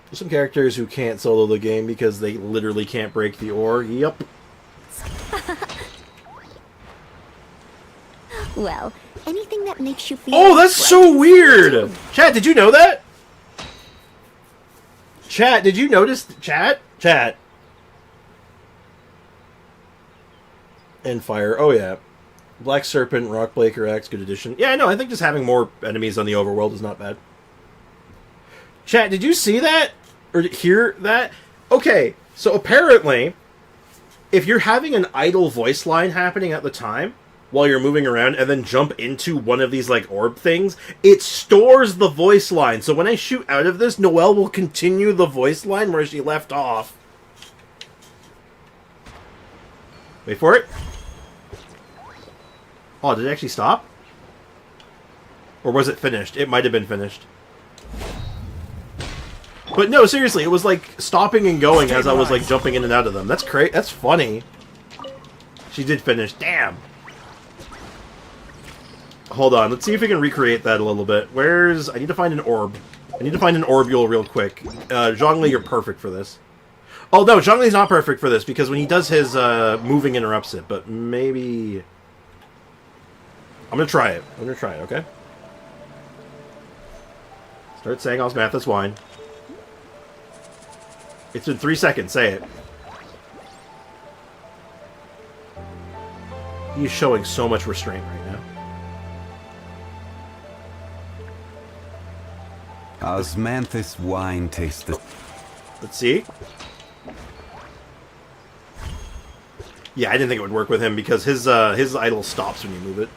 There's some characters who can't solo the game because they literally can't break the ore. Yep. Well, anything that makes you feel... Oh, that's so weird! Chat, did you know that? Chat, did you notice... Chat? Chat. And fire. Oh, yeah. Black Serpent, Rockblaker Axe, good addition. Yeah, I know. I think just having more enemies on the overworld is not bad. Chat, did you see that? Or hear that? Okay, so apparently, if you're having an idle voice line happening at the time, while you're moving around, and then jump into one of these, like, orb things, it stores the voice line. So when I shoot out of this, Noelle will continue the voice line where she left off. Wait for it. Oh, did it actually stop? Or was it finished? It might have been finished. But no, seriously, it was like stopping and going as I was like jumping in and out of them. That's great. That's funny. She did finish. Damn. Hold on. Let's see if we can recreate that a little bit. Where's... I need to find an orb. I need to find an orbule real quick. Zhongli, you're perfect for this. Oh, no, Zhongli's not perfect for this because when he does his moving interrupts it. But maybe... I'm going to try it. I'm going to try it, okay? Start saying Osmanthus wine. It's been 3 seconds. Say it. He's showing so much restraint right now. Osmanthus wine tastes. Let's see. Yeah, I didn't think it would work with him because his idle stops when you move it.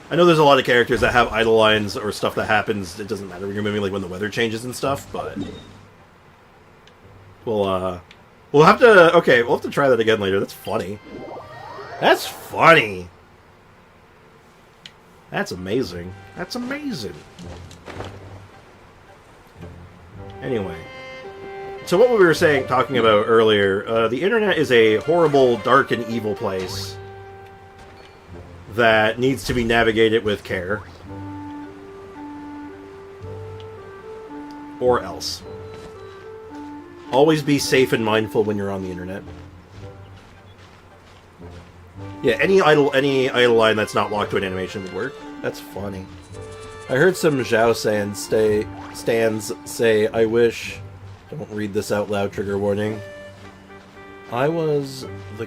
I know there's a lot of characters that have idle lines or stuff that happens. It doesn't matter when you're moving, like when the weather changes and stuff. But we'll have to. Okay, we'll have to try that again later. That's funny. That's funny. That's amazing. That's amazing. Anyway, so what we were talking about earlier, the internet is a horrible, dark, and evil place that needs to be navigated with care. Or else. Always be safe and mindful when you're on the internet. Yeah, any idle line that's not locked to an animation would work. That's funny. I heard some Zhao stands say, I wish... Don't read this out loud, trigger warning. I was the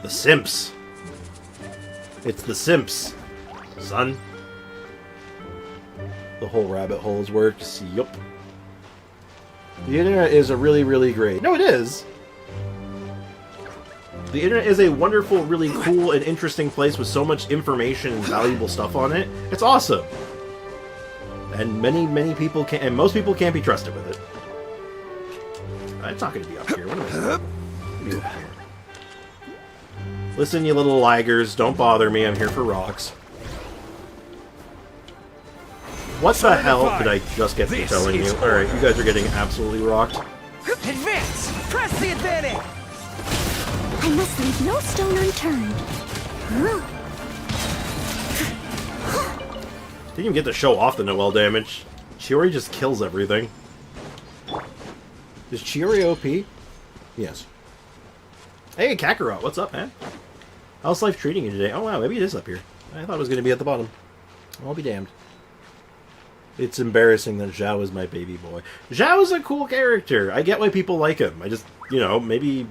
Simps. It's the Simps, son. The whole rabbit holes works. Yup. The internet is a really, really great... No, it is! The internet is a wonderful, really cool, and interesting place with so much information and valuable stuff on it. It's awesome! And many people can't... And most people can't be trusted with it. It's not going to be up here. What am I doing? Up here. Listen, you little laggers. Don't bother me. I'm here for rocks. What the hell did I just get to telling you? Alright, you guys are getting absolutely rocked. Advance! Press the advantage! I must leave no stone unturned. Didn't even get to show off the Noelle damage. Chiori just kills everything. Is Chiori OP? Yes. Hey, Kakarot, what's up, man? How's life treating you today? Oh, wow, maybe it is up here. I thought it was going to be at the bottom. I'll be damned. It's embarrassing that Zhao is my baby boy. Zhao is a cool character. I get why people like him. I just, you know, maybe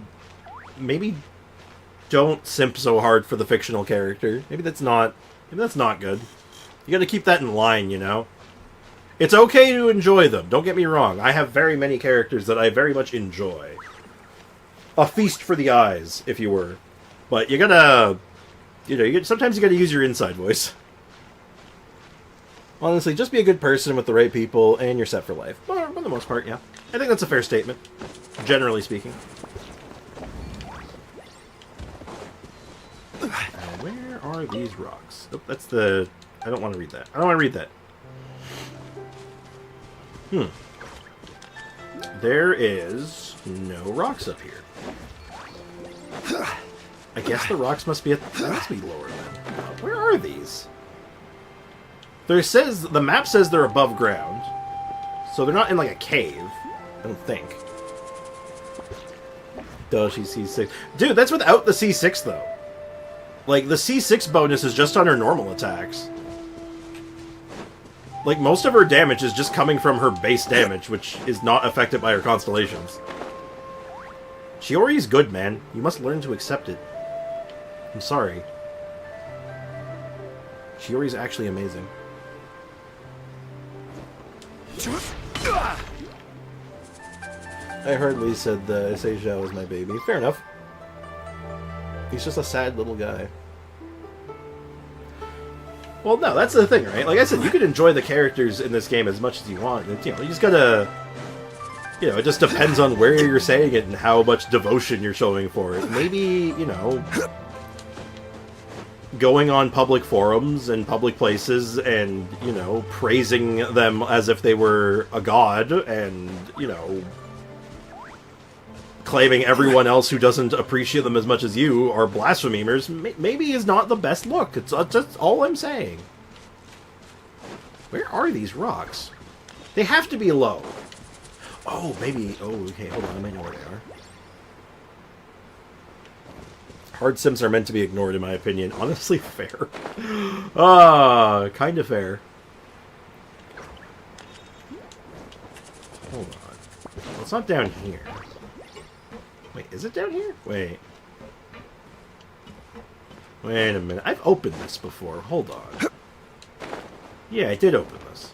don't simp so hard for the fictional character. Maybe that's not good. You gotta keep that in line, you know? It's okay to enjoy them, don't get me wrong. I have very many characters that I very much enjoy. A feast for the eyes, if you were. But you gotta... You know, sometimes you gotta use your inside voice. Honestly, just be a good person with the right people, and you're set for life. Well, for the most part, yeah. I think that's a fair statement, generally speaking. Where are these rocks? Oh, that's the... I don't want to read that. I don't want to read that. There is no rocks up here. I guess the rocks must be at... That must be lower then. Where are are these? The map says they're above ground. So they're not in like a cave. I don't think. Does she C6? Dude, that's without the C6 though. Like, the C6 bonus is just on her normal attacks. Like, most of her damage is just coming from her base damage, which is not affected by her constellations. Shiori's good, man. You must learn to accept it. I'm sorry. Shiori's actually amazing. I heard Lee said Seijao is my baby. Fair enough. He's just a sad little guy. Well, no, that's the thing, right? Like I said, you can enjoy the characters in this game as much as you want. You know, you just gotta... You know, it just depends on where you're saying it and how much devotion you're showing for it. Maybe, you know... going on public forums and public places and, you know, praising them as if they were a god and, you know... claiming everyone else who doesn't appreciate them as much as you are blasphemers maybe is not the best look. It's just all I'm saying. Where are these rocks? They have to be low. Oh, maybe... Oh, okay, hold on. I might know where they are. Hard sims are meant to be ignored, in my opinion. Honestly, fair. Kind of fair. Hold on. Well, it's not down here. Wait, is it down here? Wait. Wait a minute. I've opened this before. Hold on. Yeah, I did open this.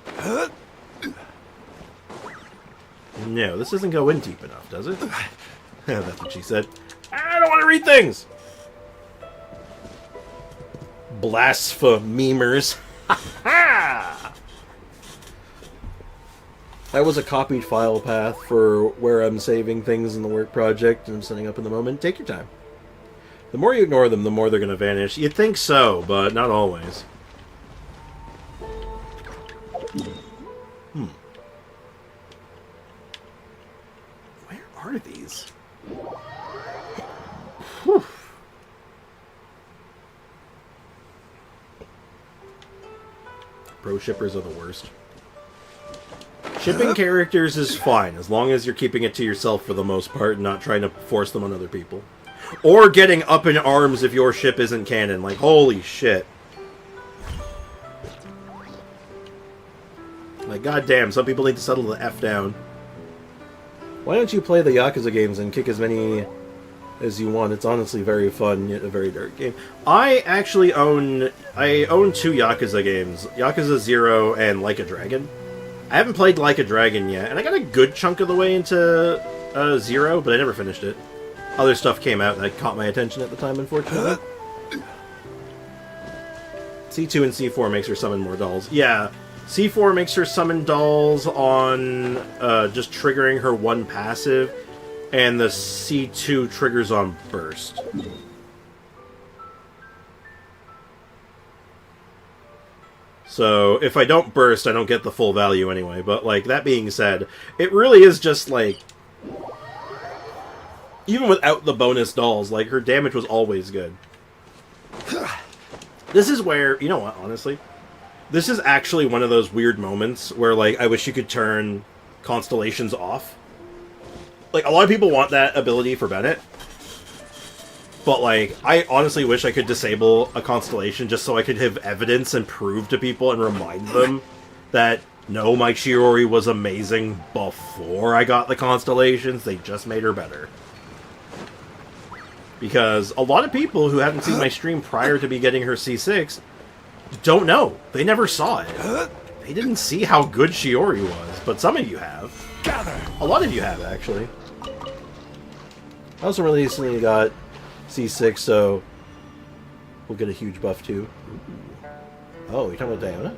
No, this doesn't go in deep enough, does it? That's what she said. I don't want to read things! Blasphemers. Ha! That was a copied file path for where I'm saving things in the work project and I'm setting up in the moment. Take your time. The more you ignore them, the more they're going to vanish. You'd think so, but not always. Where are these? Whew. Pro shippers are the worst. Shipping characters is fine, as long as you're keeping it to yourself for the most part and not trying to force them on other people. Or getting up in arms if your ship isn't canon. Like, holy shit. Like, goddamn, some people need to settle the F down. Why don't you play the Yakuza games and kick as many as you want? It's honestly very fun, yet a very dark game. I actually own 2 Yakuza games. Yakuza 0 and Like a Dragon. I haven't played Like a Dragon yet, and I got a good chunk of the way into 0, but I never finished it. Other stuff came out that caught my attention at the time, unfortunately. C2 and C4 makes her summon more dolls. Yeah, C4 makes her summon dolls on just triggering her one passive, and the C2 triggers on burst. So, if I don't burst, I don't get the full value anyway. But, like, that being said, it really is just, like... Even without the bonus dolls, like, her damage was always good. This is where... You know what, honestly? This is actually one of those weird moments where, like, I wish you could turn constellations off. Like, a lot of people want that ability for Bennett. But, like, I honestly wish I could disable a constellation just so I could have evidence and prove to people and remind them that, no, my Shiori was amazing before I got the constellations. They just made her better. Because a lot of people who haven't seen my stream prior to me getting her C6 don't know. They never saw it. They didn't see how good Shiori was, but some of you have. A lot of you have, actually. I also recently got C6, so we'll get a huge buff too. Oh, you're talking about Diona?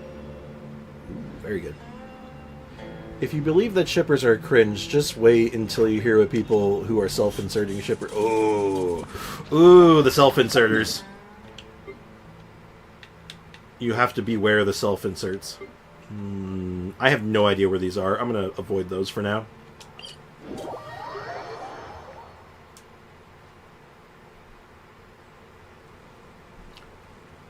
Very good. If you believe that shippers are cringe, just wait until you hear what people who are self-inserting shipper. Oh, ooh, the self-inserters. You have to beware the self-inserts. I have no idea where these are. I'm gonna avoid those for now.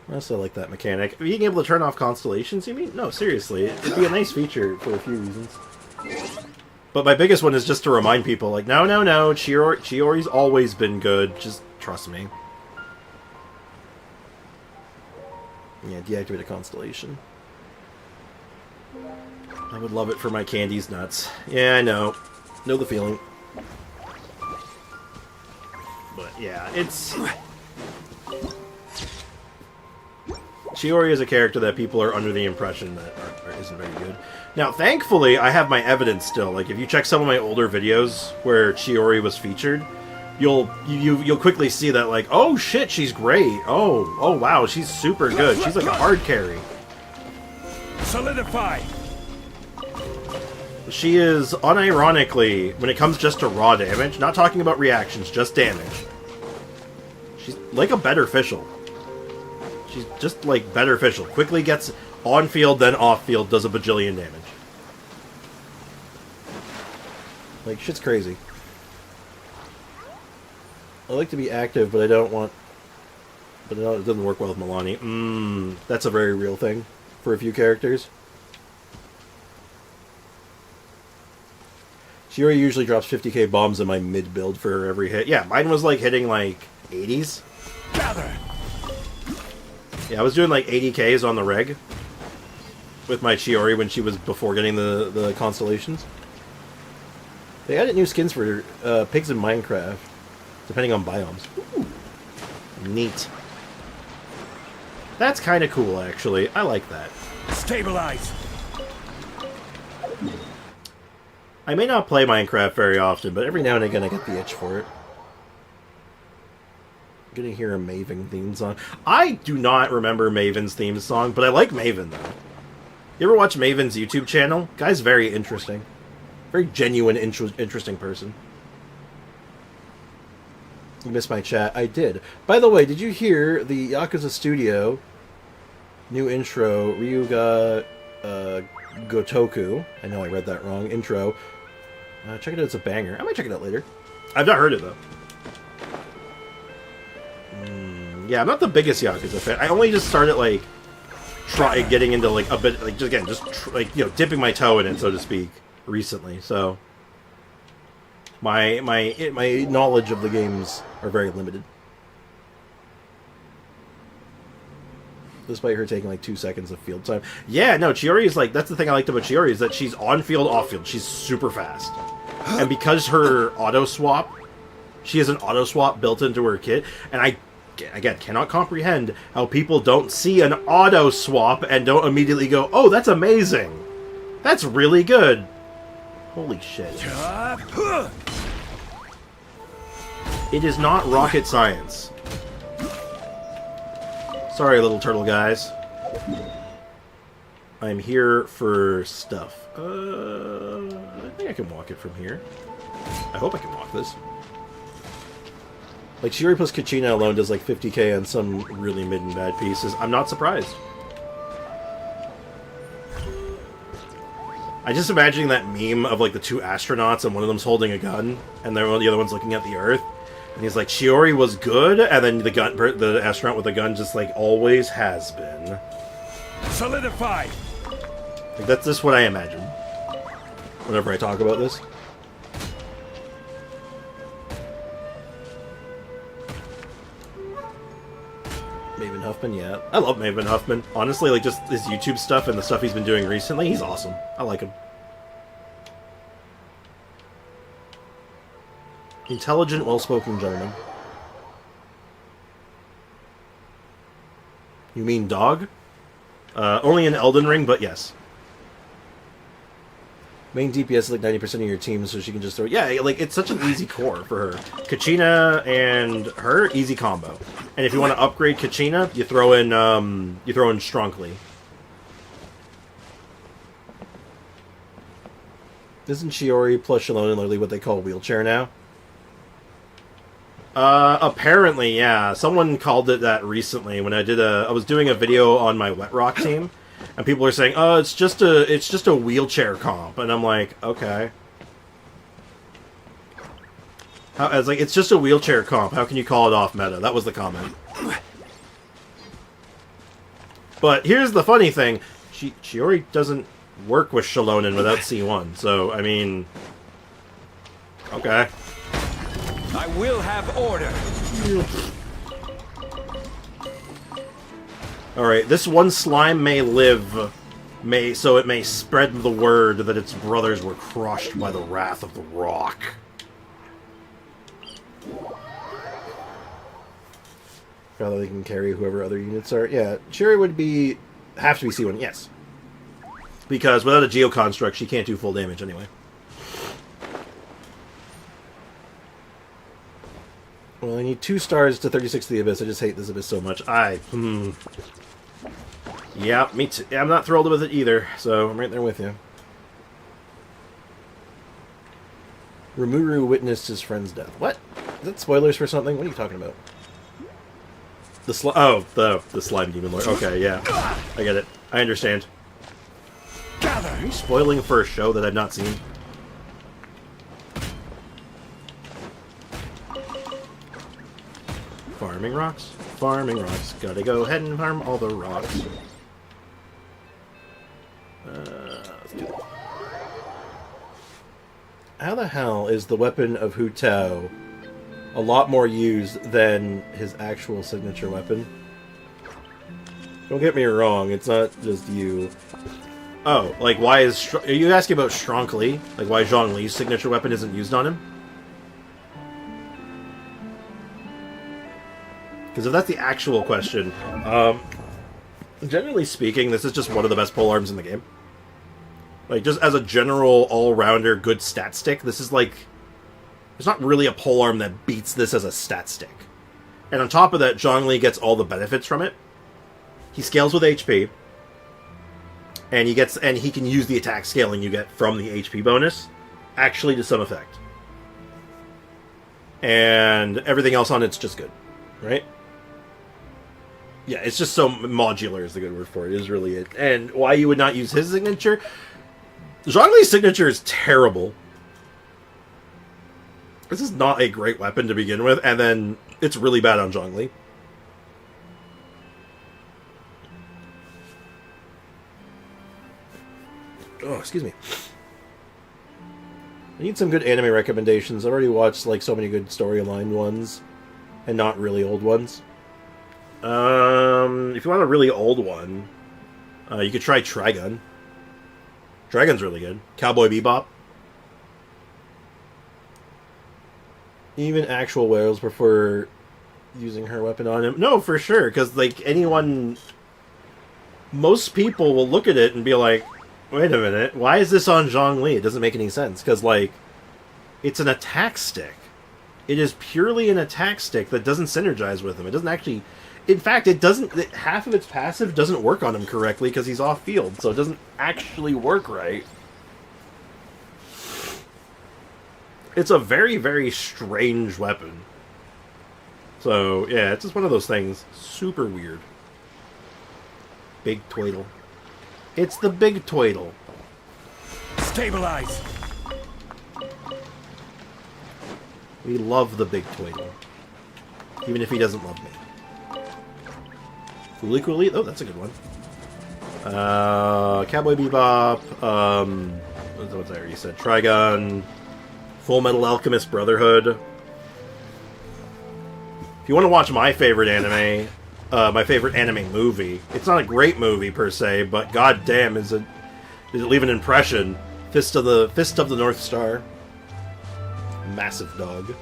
I also like that mechanic. Being able to turn off constellations, you mean? No, seriously. It'd be a nice feature for a few reasons. But my biggest one is just to remind people, like, no, Chiori's always been good. Just trust me. Yeah, deactivate a constellation. I would love it for my candies nuts. Yeah, I know. Know the feeling. But yeah, it's... Chiori is a character that people are under the impression that isn't very good. Now, thankfully, I have my evidence still. Like, if you check some of my older videos where Chiori was featured, you'll quickly see that, like, oh shit, she's great. Oh wow, she's super good. She's like a hard carry. Solidify. She is, unironically, when it comes just to raw damage, not talking about reactions, just damage, she's like a better Fischl. She's just like better Fischl. Quickly gets on field, then off field, does a bajillion damage. Like, shit's crazy. I like to be active, but I don't want... But it doesn't work well with Milani. That's a very real thing for a few characters. Chiori usually drops 50k bombs in my mid-build for every hit. Yeah, mine was like hitting like 80s. Gather. Yeah, I was doing like 80Ks on the reg with my Chiori when she was before getting the constellations. They added new skins for pigs in Minecraft, depending on biomes. Ooh, neat. That's kind of cool, actually. I like that. Stabilize. I may not play Minecraft very often, but every now and again I get the itch for it. I'm gonna hear a Maven theme song. I do not remember Maven's theme song, but I like Maven, though. You ever watch Maven's YouTube channel? Guy's very interesting. Very genuine, interesting person. You missed my chat. I did. By the way, did you hear the Yakuza Studio new intro, Ryuga Gotoku? I know I read that wrong. Intro. Check it out, it's a banger. I might check it out later. I've not heard it, though. Yeah, I'm not the biggest Yakuza fan. I only just started, like, getting into, like, a bit, like, like, you know, dipping my toe in it, so to speak, recently. So, my knowledge of the games are very limited. Despite her taking, like, 2 seconds of field time. Yeah, no, Chiori is, like, that's the thing I liked about Chiori, is that she's on field, off field. She's super fast. And because her auto-swap, she has an auto-swap built into her kit, and I, again, cannot comprehend how people don't see an auto-swap and don't immediately go, oh, that's amazing. That's really good. Holy shit. It is not rocket science. Sorry, little turtle guys. I'm here for stuff. I think I can walk it from here. I hope I can walk this. Like, Chiori plus Kachina alone does like 50k on some really mid and bad pieces. I'm not surprised. I just imagining that meme of like the two astronauts and one of them's holding a gun and the other one's looking at the Earth. And he's like, Chiori was good, and then the astronaut with the gun just like always has been. Solidify. Like, that's just what I imagine whenever I talk about this. Maven Huffman, yeah. I love Maven Huffman. Honestly, like, just his YouTube stuff and the stuff he's been doing recently, he's awesome. I like him. Intelligent, well-spoken gentleman. You mean dog? Only in Elden Ring, but yes. Main DPS is like 90% of your team, so she can just throw... Yeah, like, it's such an easy core for her. Kachina and her, easy combo. And if you want to upgrade Kachina, you throw in Strongly. Isn't Chiori plus Shalona literally what they call wheelchair now? Apparently, yeah. Someone called it that recently when I was doing a video on my Wet Rock team, and people were saying, "Oh, it's just a wheelchair comp," and I'm like, okay. I was like, it's just a wheelchair comp. How can you call it off meta? That was the comment. But here's the funny thing. Shiori doesn't work with Shalonen without C1. So, I mean... Okay. I will have order. Alright, this one slime may live, so it may spread the word that its brothers were crushed by the wrath of the rock. Rather they can carry whoever other units are. Yeah, Cherry would have to be C1, yes. Because without a Geo Construct, she can't do full damage anyway. Well, I need 2 stars to 36 to the Abyss. I just hate this Abyss so much. Yeah, me too. I'm not thrilled with it either, so I'm right there with you. Rimuru witnessed his friend's death. What? Is that spoilers for something? What are you talking about? The slime demon lord. Okay, yeah. I get it. I understand. Gather. Are you spoiling for a show that I've not seen? Farming rocks. Farming rocks. Gotta go ahead and farm all the rocks. Let's do that. How the hell is the weapon of Hu Tao a lot more used than his actual signature weapon? Don't get me wrong, it's not just you. Oh, like why is... Are you asking about Shronkly? Like why Zhongli's signature weapon isn't used on him? Because if that's the actual question, generally speaking, this is just one of the best polearms in the game. Like, just as a general, all-rounder, good stat stick, this is like... There's not really a polearm that beats this as a stat stick. And on top of that, Zhongli gets all the benefits from it. He scales with HP. And he can use the attack scaling you get from the HP bonus, actually to some effect. And everything else on it's just good, right? Yeah, it's just so modular is the good word for it, is really it. And why you would not use his signature? Zhongli's signature is terrible. This is not a great weapon to begin with, and then it's really bad on Zhongli. Oh, excuse me. I need some good anime recommendations. I've already watched like so many good storyline ones, and not really old ones. If you want a really old one, you could try Trigun. Trigun's really good. Cowboy Bebop. Even actual whales prefer using her weapon on him. No, for sure, because like anyone, most people will look at it and be like, "Wait a minute, why is this on Zhongli?" It doesn't make any sense because like, it's an attack stick. It is purely an attack stick that doesn't synergize with him. It doesn't actually. In fact, it doesn't. Half of its passive doesn't work on him correctly because he's off field, so it doesn't actually work right. It's a very, very strange weapon. So yeah, it's just one of those things. Super weird. Big Twaddle. It's the Big Twaddle. Stabilize. We love the Big Twaddle, even if he doesn't love me. Fooly Cooly? Oh, that's a good one. Cowboy Bebop. What's I already said? Trigun. Full Metal Alchemist Brotherhood. If you want to watch my favorite anime, my favorite anime movie, it's not a great movie per se, but goddamn, does it leave an impression? Fist of the North Star. Massive dog.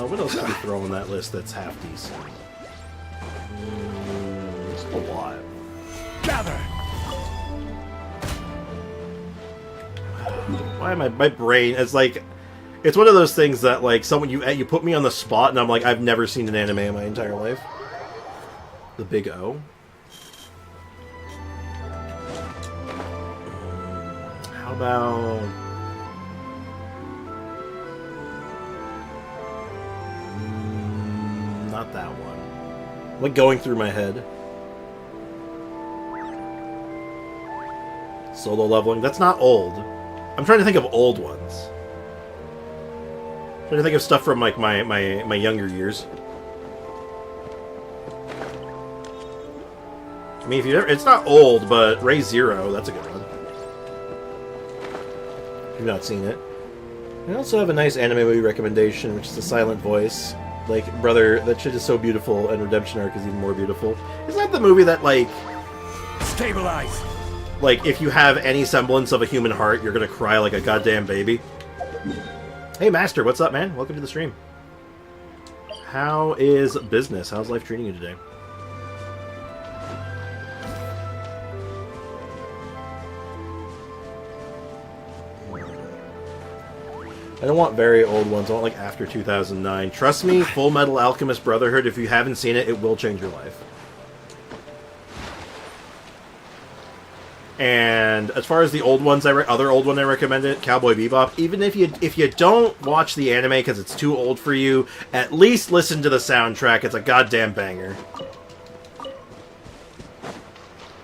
What else can we throw on that list that's half decent? There's a lot. Gather. Why am my brain? It's like, it's one of those things that like someone you put me on the spot and I'm like, I've never seen an anime in my entire life. The Big O. How about? Not that one. I'm like going through my head. Solo leveling. That's not old. I'm trying to think of old ones. Trying to think of stuff from like my younger years. I mean, if you it's not old, but Ray Zero, that's a good one. If you've not seen it. I also have a nice anime movie recommendation, which is a silent voice. Like, brother, that shit is so beautiful, and Redemption Arc is even more beautiful. Isn't that the movie that, like... Stabilize! Like, if you have any semblance of a human heart, you're gonna cry like a goddamn baby? Hey, Master, what's up, man? Welcome to the stream. How is business? How's life treating you today? I don't want very old ones. I want like after 2009. Trust me, Full Metal Alchemist Brotherhood, if you haven't seen it, it will change your life. And as far as the old ones, other old one I recommended, Cowboy Bebop. Even if you don't watch the anime because it's too old for you, at least listen to the soundtrack. It's a goddamn banger.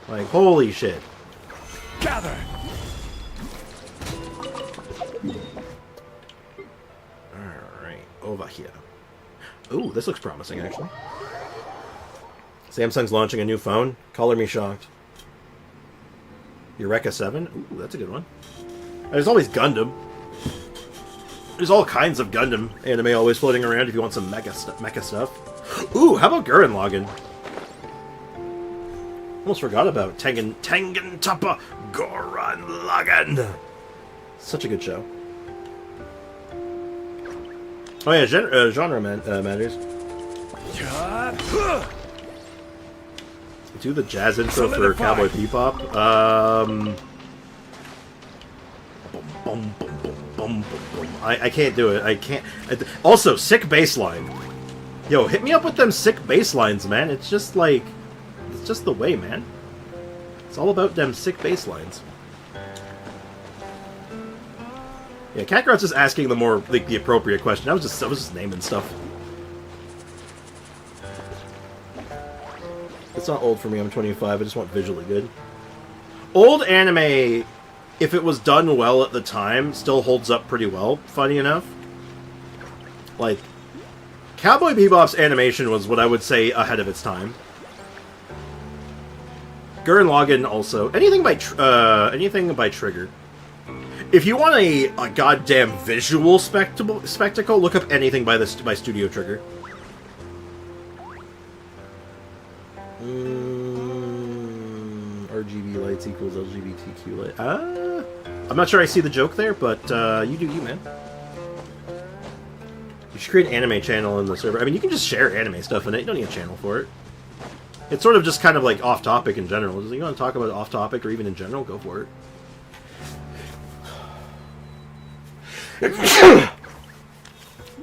Like, holy shit. Gather! Over here. Ooh, this looks promising, actually. Samsung's launching a new phone. Color me shocked. Eureka 7? Ooh, that's a good one. There's always Gundam. There's all kinds of Gundam anime always floating around if you want some mecha stuff. Ooh, how about Gurren Lagann? Almost forgot about Tengen Toppa Gurren Lagann. Such a good show. Oh yeah, genre matters. Do the jazz intro for Cowboy Bebop. I can't do it. I can't. Also, sick bass line. Yo, hit me up with them sick bass lines, man. It's just like, it's just the way, man. It's all about them sick bass lines. Yeah, Kakarot's just asking the more like the appropriate question. I was just naming stuff. It's not old for me. I'm 25. I just want visually good. Old anime, if it was done well at the time, still holds up pretty well. Funny enough, like Cowboy Bebop's animation was what I would say ahead of its time. Gurren Lagann also. Anything by Trigger. If you want a goddamn visual spectacle, look up anything by Studio Trigger. RGB lights equals LGBTQ light. I'm not sure I see the joke there, but you do you, man. You should create an anime channel in the server. I mean, you can just share anime stuff in it. You don't need a channel for it. It's sort of just kind of like off-topic in general. You want to talk about off-topic or even in general, go for it.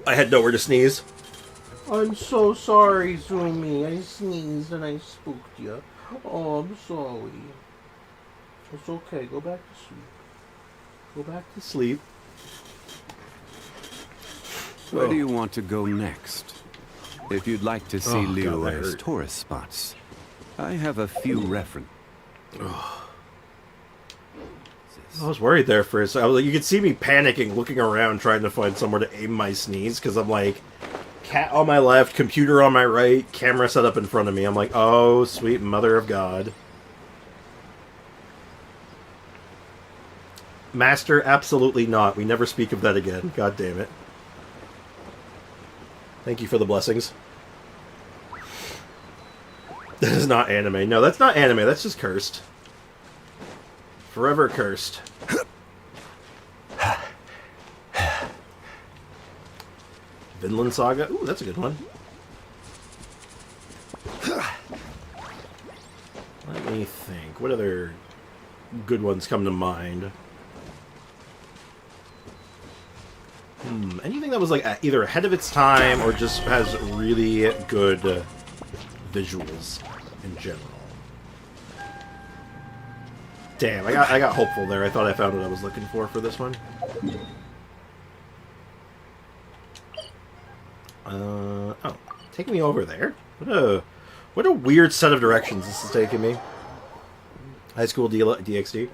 I had nowhere to sneeze. I'm so sorry, Zumi. I sneezed and I spooked you. Oh, I'm sorry. It's okay. Go back to sleep. Go back to sleep. Where do you want to go next? If you'd like to see Liyue's tourist spots, I have a few references. I was worried there for a second. You could see me panicking, looking around, trying to find somewhere to aim my sneeze, because I'm like, cat on my left, computer on my right, camera set up in front of me. I'm like, oh, sweet mother of God. Master, absolutely not. We never speak of that again. God damn it. Thank you for the blessings. That is not anime. No, that's not anime. That's just cursed. Forever cursed. Vinland Saga. Ooh, that's a good one. Let me think. What other good ones come to mind? Anything that was like either ahead of its time or just has really good visuals in general. Damn, I got hopeful there. I thought I found what I was looking for this one. Oh, taking me over there? What a weird set of directions this is taking me. High School DxD.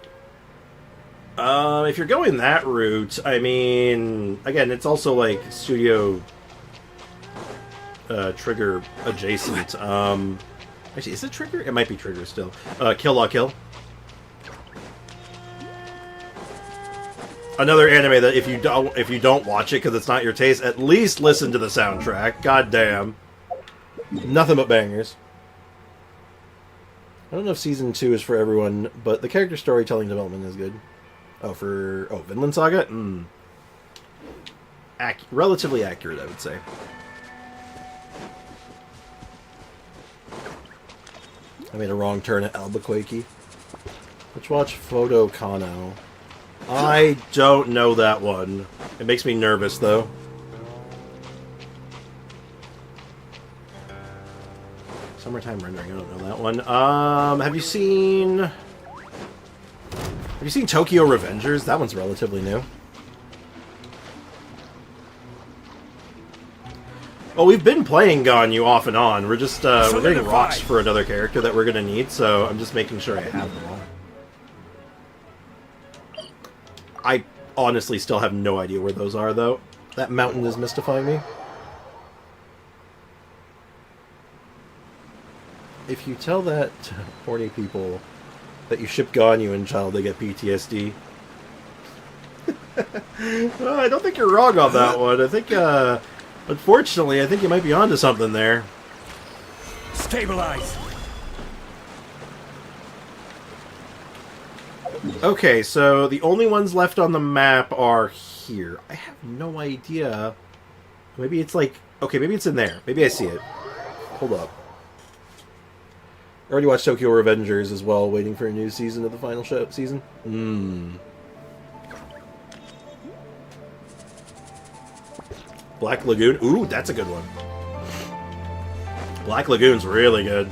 If you're going that route, I mean, again, it's also like Studio Trigger adjacent. Actually, is it Trigger? It might be Trigger still. Kill La Kill. Another anime that if you don't watch it because it's not your taste, at least listen to the soundtrack. God damn. Nothing but bangers. I don't know if Season 2 is for everyone, but the character storytelling development is good. Vinland Saga? Relatively accurate, I would say. I made a wrong turn at Albuquerque. Let's watch Photo Kano. I don't know that one. It makes me nervous, though. Summertime Rendering, I don't know that one. Have you seen Tokyo Revengers? That one's relatively new. Well, we've been playing Ganyu off and on. We're just, we're getting rocks for another character that we're gonna need, so I'm just making sure I have them all. I honestly still have no idea where those are, though. That mountain is mystifying me. If you tell that to 40 people that you ship Ganyu and child, they get PTSD. Well, I don't think you're wrong on that one. I think, unfortunately, I think you might be onto something there. Stabilize. Okay, so the only ones left on the map are here. I have no idea. Maybe it's like... Okay, maybe it's in there. Maybe I see it. Hold up. I already watched Tokyo Revengers as well, waiting for a new season of the final season. Black Lagoon. Ooh, that's a good one. Black Lagoon's really good.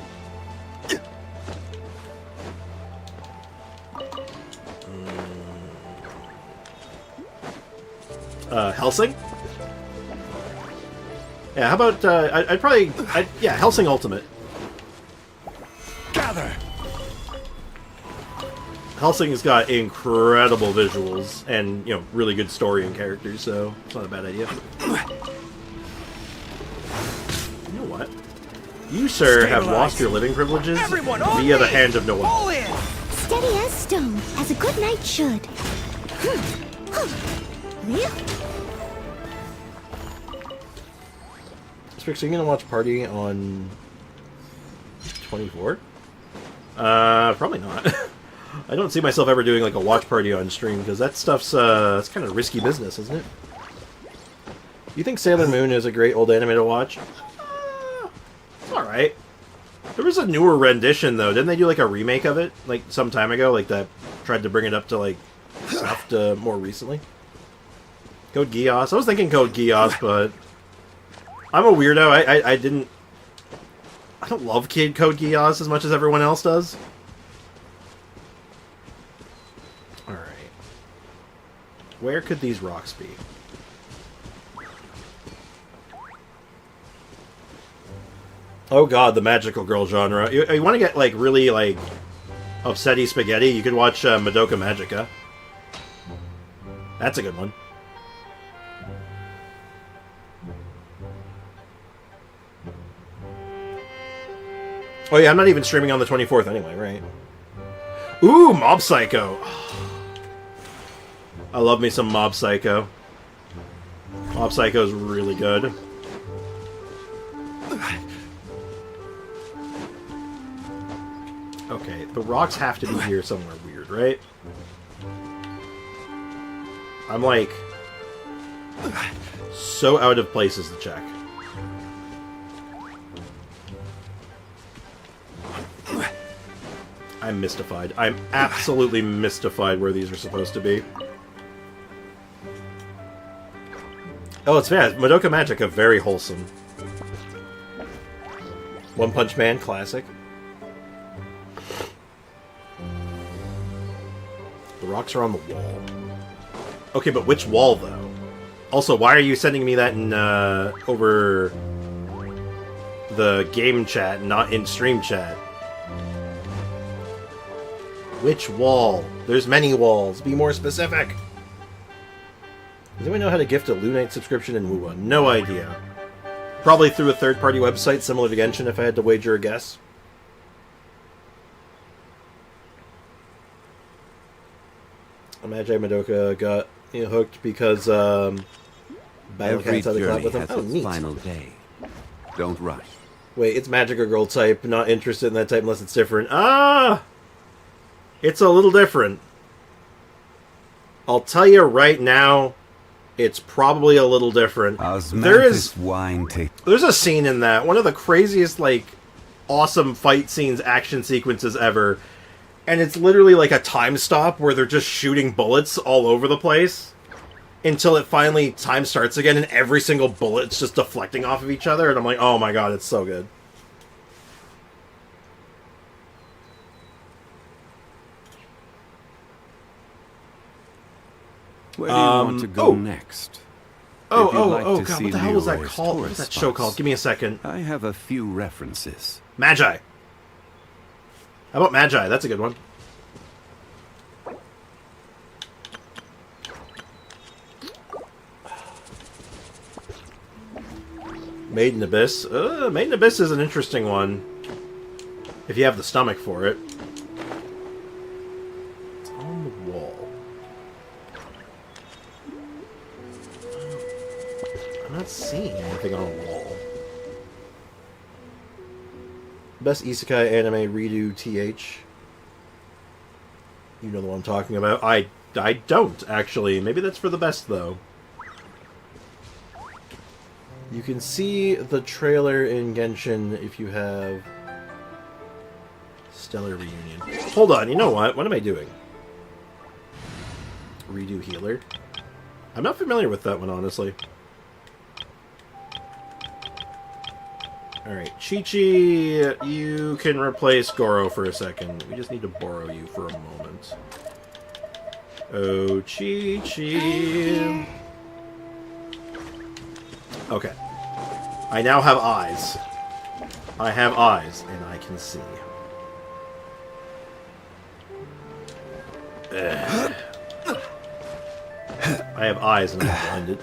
Helsing? Yeah, how about, yeah, Helsing Ultimate. Gather! Helsing has got incredible visuals and, you know, really good story and characters, so it's not a bad idea. You know what? You, sir, have lost your living privileges via the hand of Noelle. Steady as stone, as a good knight should. Sprix, are you gonna watch Party on 24? Probably not. I don't see myself ever doing like a watch party on stream because that stuff's that's kind of risky business, isn't it? You think Sailor Moon is a great old anime to watch? It's all right. There was a newer rendition though. Didn't they do like a remake of it like some time ago? Like that tried to bring it up to like stuff to more recently. Code Geass. I was thinking Code Geass, but I'm a weirdo. I don't love Code Geass as much as everyone else does. Alright. Where could these rocks be? Oh god, the magical girl genre. You want to get, like, really, like, upsetty spaghetti? You could watch Madoka Magica. That's a good one. Oh yeah, I'm not even streaming on the 24th anyway, right? Ooh, Mob Psycho! I love me some Mob Psycho. Mob Psycho's really good. Okay, the rocks have to be here somewhere weird, right? I'm like... so out of places to check. I'm mystified. I'm absolutely mystified where these are supposed to be. Oh, it's bad. Madoka Magica, very wholesome. One Punch Man, classic. The rocks are on the wall. Okay, but which wall, though? Also, why are you sending me that in, over the game chat, not in stream chat? Which wall? There's many walls. Be more specific. Does anyone know how to gift a Lunite subscription in WoWa? No idea. Probably through a third-party website similar to Genshin if I had to wager a guess. Magi Madoka got hooked because Every Battle Cat's journey with him. has Oh, its neat. final day. Don't rush. Wait, it's magic or girl type. Not interested in that type unless it's different. Ah! It's a little different. I'll tell you right now, it's probably a little different. There's a scene in that, one of the craziest, like, awesome fight scenes, action sequences ever. And it's literally like a time stop where they're just shooting bullets all over the place. Until it finally time starts again and every single bullet's just deflecting off of each other. And I'm like, oh my god, it's so good. Where do you want to go next? God, what the hell was that called? What was that show called? Give me a second. I have a few references. Magi. How about Magi? That's a good one. Made in Abyss. Made in Abyss is an interesting one. If you have the stomach for it. It's on the wall. I'm not seeing anything on a wall. Best isekai anime redo TH. You know the one I'm talking about. I don't, actually. Maybe that's for the best, though. You can see the trailer in Genshin if you have Stellar Reunion. Hold on, you know what? What am I doing? Redo Healer? I'm not familiar with that one, honestly. Alright, Chi-Chi, you can replace Goro for a second. We just need to borrow you for a moment. Oh, Chi-Chi. Okay. I now have eyes. I have eyes, and I can see. I have eyes, and I'm blinded.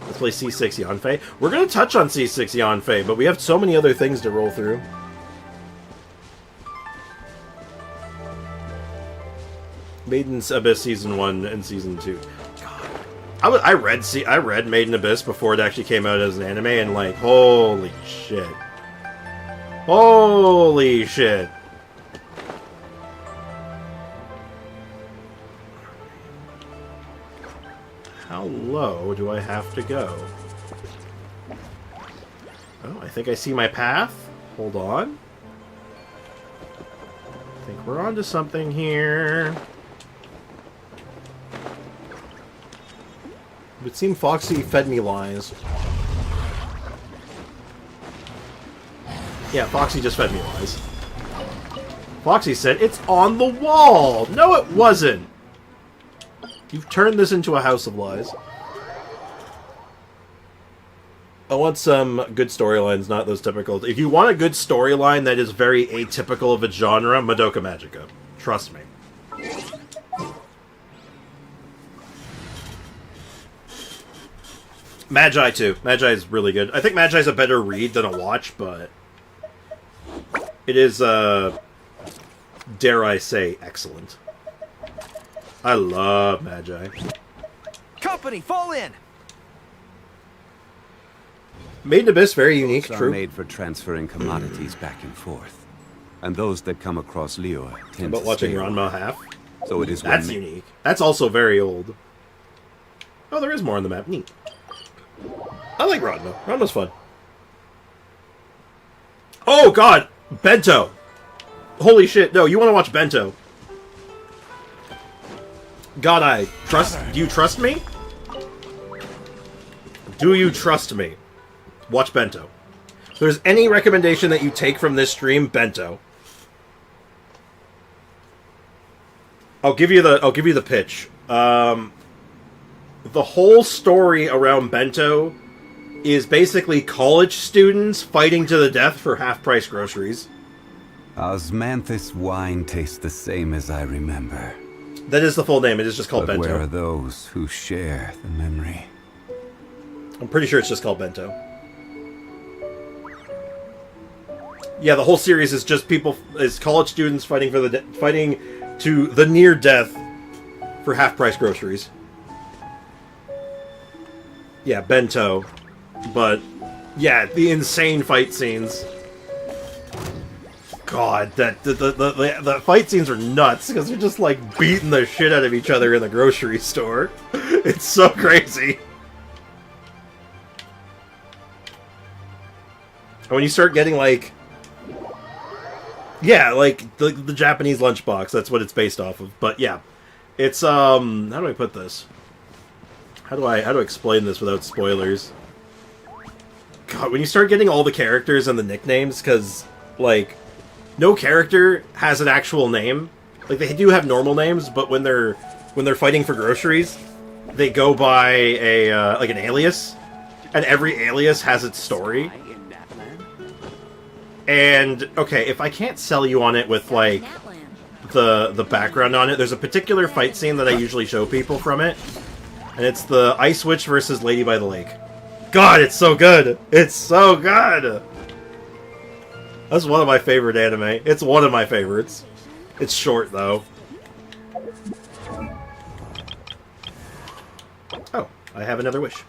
Let's play C6 Yanfei. We're going to touch on C6 Yanfei, but we have so many other things to roll through. Maiden's Abyss Season 1 and Season 2. God. I read Maiden Abyss before it actually came out as an anime, and like, holy shit. Holy shit. How low do I have to go? Oh, I think I see my path. Hold on. I think we're onto something here. It would seem Foxy fed me lies. Yeah, Foxy just fed me lies. Foxy said, it's on the wall! No, it wasn't! You've turned this into a house of lies. I want some good storylines, not those typical... If you want a good storyline that is very atypical of a genre, Madoka Magica. Trust me. Magi, too. Magi is really good. I think Magi is a better read than a watch, but... It is, dare I say, excellent. I love Magi. Company, fall in! Maiden Abyss, very unique, Boats true. are made for transferring commodities back and forth. And those that come across Liyue tend About to watching stay Ranma on. half. So it is That's when unique. That's also very old. Oh, there is more on the map. Neat. I like Ranma. Ranma's fun. Oh, God! Bento! Holy shit. No, you want to watch Bento. God, I trust... Do you trust me? Do you trust me? Watch Bento. If there's any recommendation that you take from this stream, Bento. I'll give you the pitch. The whole story around Bento is basically college students fighting to the death for half-price groceries. Osmanthus wine tastes the same as I remember. That is the full name. It is just called But Bento. where are those who share the memory? I'm pretty sure it's just called Bento. Yeah, the whole series is just people, is college students fighting for fighting to the near death for half-price groceries. Yeah, Bento. But yeah, the insane fight scenes. God, the fight scenes are nuts because they're just like beating the shit out of each other in the grocery store. It's so crazy. And when you start getting like, yeah, like the Japanese lunchbox, that's what it's based off of. But yeah, it's how do I put this? How do I explain this without spoilers? God, when you start getting all the characters and the nicknames, because like no character has an actual name. Like they do have normal names, but when they're fighting for groceries, they go by a like an alias, and every alias has its story. And okay, if I can't sell you on it with like the background on it, there's a particular fight scene that I usually show people from it, and it's the Ice Witch versus Lady by the Lake. God, it's so good! It's so good! That's one of my favorite anime. It's one of my favorites. It's short, though. Oh, I have another wish.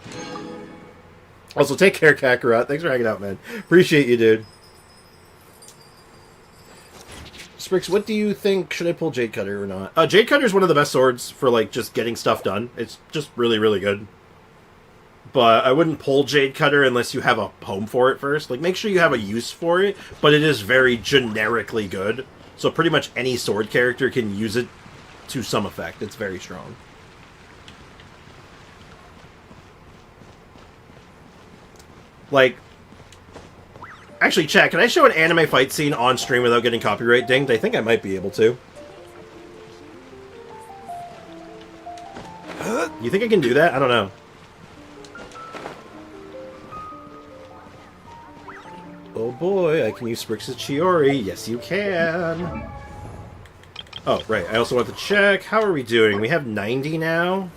Also, take care, Kakarot. Thanks for hanging out, man. Appreciate you, dude. Sprix, what do you think? Should I pull Jade Cutter or not? Jade Cutter is one of the best swords for, like, just getting stuff done. It's just really, really good. But I wouldn't pull Jade Cutter unless you have a home for it first. Like, make sure you have a use for it, but it is very generically good. So pretty much any sword character can use it to some effect. It's very strong. Like, actually, chat, can I show an anime fight scene on stream without getting copyright dinged? I think I might be able to. You think I can do that? I don't know. Oh boy, I can use Sprix's Chiori. Yes, you can. Oh, right. I also want to check. How are we doing? We have 90 now.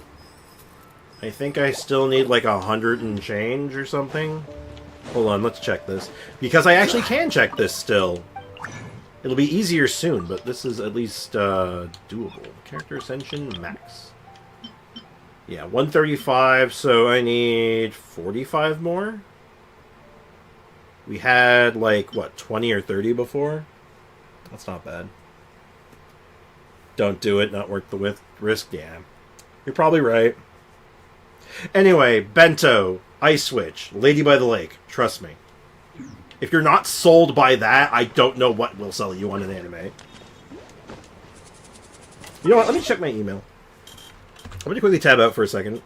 I think I still need like 100 and change or something. Hold on, let's check this. Because I actually can check this still. It'll be easier soon, but this is at least doable. Character Ascension Max. Yeah, 135, so I need 45 more? We had, like, what, 20 or 30 before? That's not bad. Don't do it, not worth the risk, yeah. You're probably right. Anyway, Bento, Ice Witch, Lady by the Lake, trust me. If you're not sold by that, I don't know what will sell you on an anime. You know what, let me check my email. I'm going to quickly tab out for a second.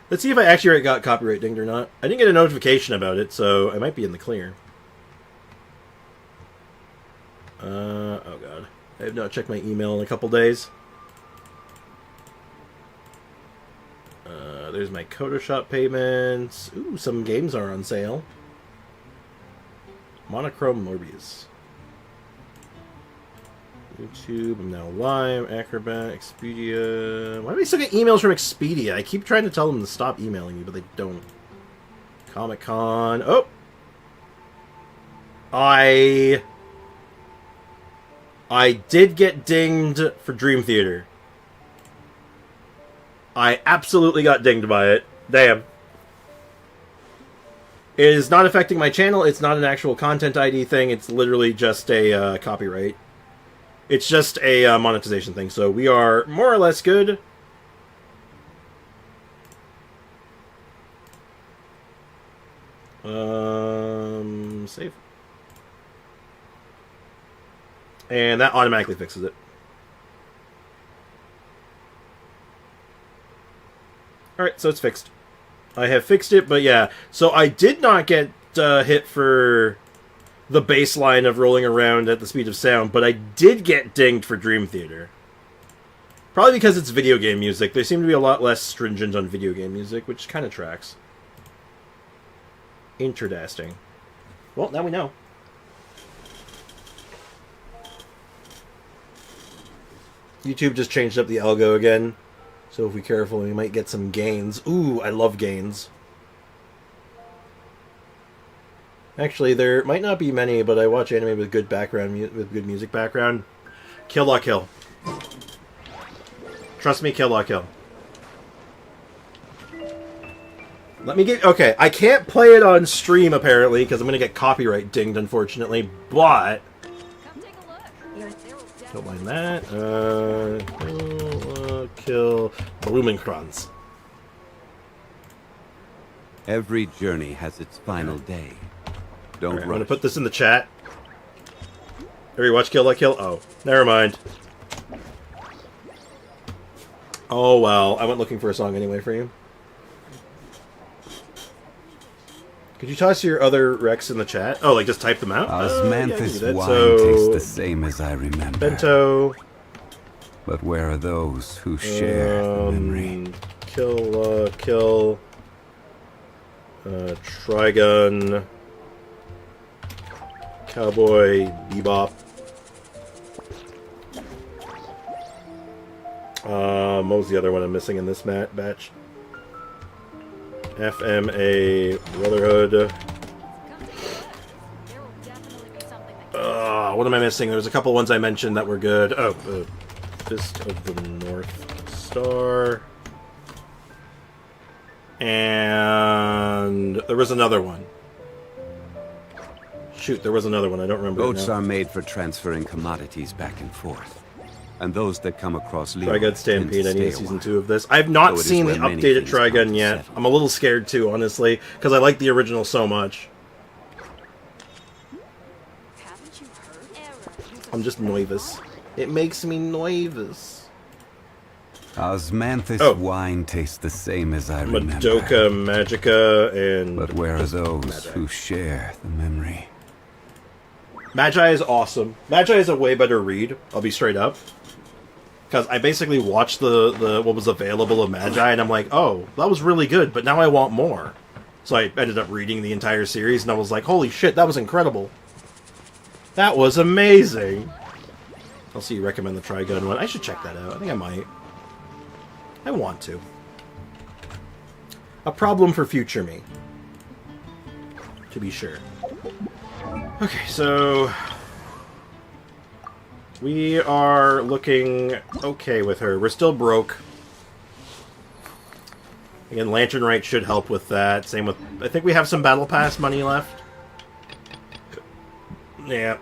Let's see if I actually got copyright dinged or not. I didn't get a notification about it, so I might be in the clear. Oh god. I have not checked my email in a couple days. There's my Kodoshop payments. Ooh, some games are on sale. Monochrome Morbius. YouTube, I'm now live, Acrobat, Expedia. Why do I still get emails from Expedia? I keep trying to tell them to stop emailing me, but they don't. Comic-Con. Oh! I did get dinged for Dream Theater. I absolutely got dinged by it. Damn. It is not affecting my channel. It's not an actual content ID thing. It's literally just a copyright. It's just a monetization thing, so we are more or less good. Save. And that automatically fixes it. Alright, so it's fixed. I have fixed it, but yeah. So I did not get hit for the baseline of rolling around at the speed of sound, but I did get dinged for Dream Theater. Probably because it's video game music. They seem to be a lot less stringent on video game music, which kind of tracks. Interesting. Well, now we know. YouTube just changed up the algo again. So if we're careful, we might get some gains. Ooh, I love gains. Actually, there might not be many, but I watch anime with good background, with good music background. Kill La Kill. Trust me, Kill La Kill. Let me get... Okay, I can't play it on stream, apparently, because I'm going to get copyright dinged, unfortunately, but... Don't mind that. Kill Blumenkranz. Every journey has its final day. Don't rush. I'm going to put this in the chat. Ever watch Kill La Kill? Oh, never mind. Oh, well. I went looking for a song anyway for you. Could you toss your other Rex in the chat? Oh, like just type them out? Osmanthus yeah, wine tastes the same as I remember. Bento. But where are those who share the memory? Kill, Trigun. Cowboy Bebop. What was the other one I'm missing in this batch? FMA Brotherhood. What am I missing? There's a couple ones I mentioned that were good. Oh, Fist of the North Star. And there was another one. Shoot, there was another one. I don't remember. Boats are made for transferring commodities back and forth. And those that come across Trigun Stampede. I need season 2 of this. I've not seen the updated Trigun yet. I'm a little scared too, honestly, because I like the original so much. I'm just nervous. It makes me nervous. Osmanthus wine tastes the same as I remember. Madoka Magica and... But where are those who share the memory? Magi is awesome. Magi is a way better read, I'll be straight up. Because I basically watched the what was available of Magi, and I'm like, oh, that was really good, but now I want more. So I ended up reading the entire series, and I was like, holy shit, that was incredible. That was amazing. I'll see you recommend the Trigun one. I should check that out. I think I might. I want to. A problem for future me. To be sure. Okay, so... we are looking okay with her. We're still broke. Again, Lantern Rite should help with that. Same with... I think we have some Battle Pass money left. Yeah.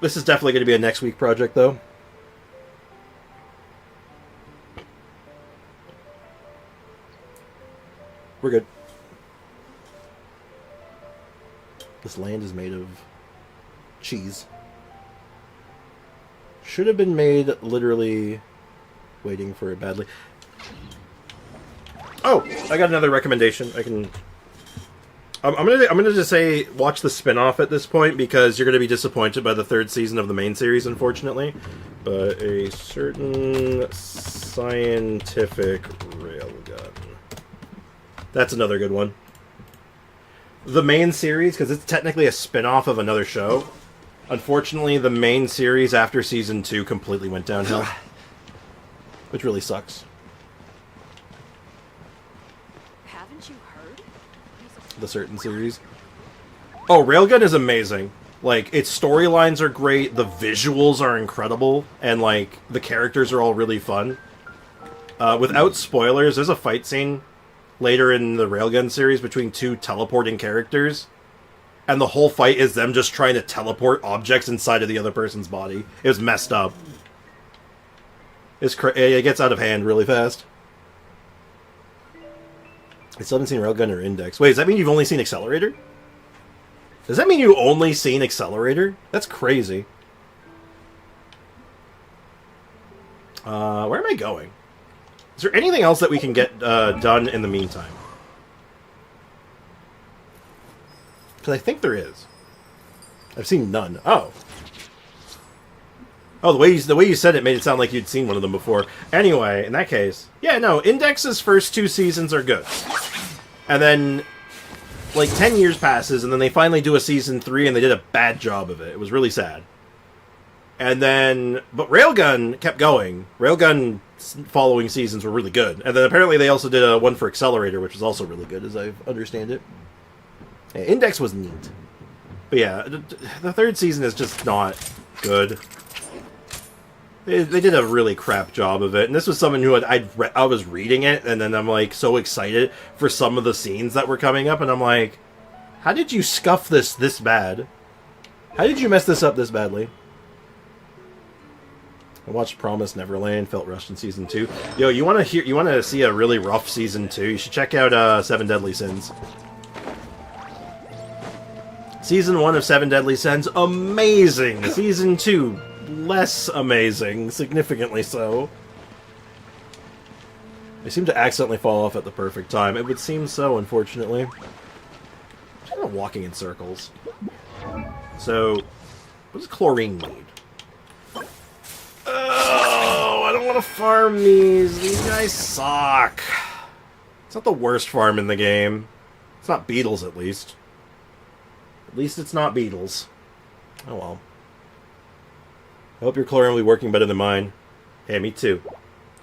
This is definitely going to be a next week project, though. We're good. This land is made of cheese. Should have been made literally waiting for it badly. Oh, I got another recommendation. I can. I'm gonna just say watch the spin-off at this point because you're gonna be disappointed by the third season of the main series, unfortunately. But a certain scientific railgun. That's another good one. The main series, because it's technically a spin-off of another show. Unfortunately, the main series after Season 2 completely went downhill. Which really sucks. Haven't you heard? The certain series. Oh, Railgun is amazing. Like, its storylines are great, the visuals are incredible, and, like, the characters are all really fun. Without spoilers, there's a fight scene later in the Railgun series between two teleporting characters. And the whole fight is them just trying to teleport objects inside of the other person's body. It was messed up. It gets out of hand really fast. I still haven't seen Railgun or Index. Wait, does that mean you've only seen Accelerator? Does that mean you only seen Accelerator? That's crazy. Where am I going? Is there anything else that we can get done in the meantime? Because I think there is. I've seen none. Oh. Oh, the way you said it made it sound like you'd seen one of them before. Anyway, in that case, yeah, no, Index's first 2 seasons are good. And then, like, 10 years passes, and then they finally do a season 3, and they did a bad job of it. It was really sad. And then, but Railgun kept going. Railgun following seasons were really good. And then apparently they also did a one for Accelerator, which was also really good, as I understand it. Yeah, Index was neat. But yeah, the third season is just not good. They did a really crap job of it. And this was someone who I was reading it, and then I'm like so excited for some of the scenes that were coming up, and I'm like, how did you scuff this bad? How did you mess this up this badly? I watched Promised Neverland, felt rushed in season 2. Yo, you want to see a really rough season 2? You should check out 7 Deadly Sins. Season 1 of 7 Deadly Sins, amazing. Season 2, less amazing, significantly so. They seem to accidentally fall off at the perfect time. It would seem so, unfortunately. I'm kind of walking in circles. So, what does chlorine need? Oh, I don't want to farm these. These guys suck. It's not the worst farm in the game. It's not beetles, at least. At least it's not beetles. Oh well. I hope your chlorine will be working better than mine. Yeah, me too.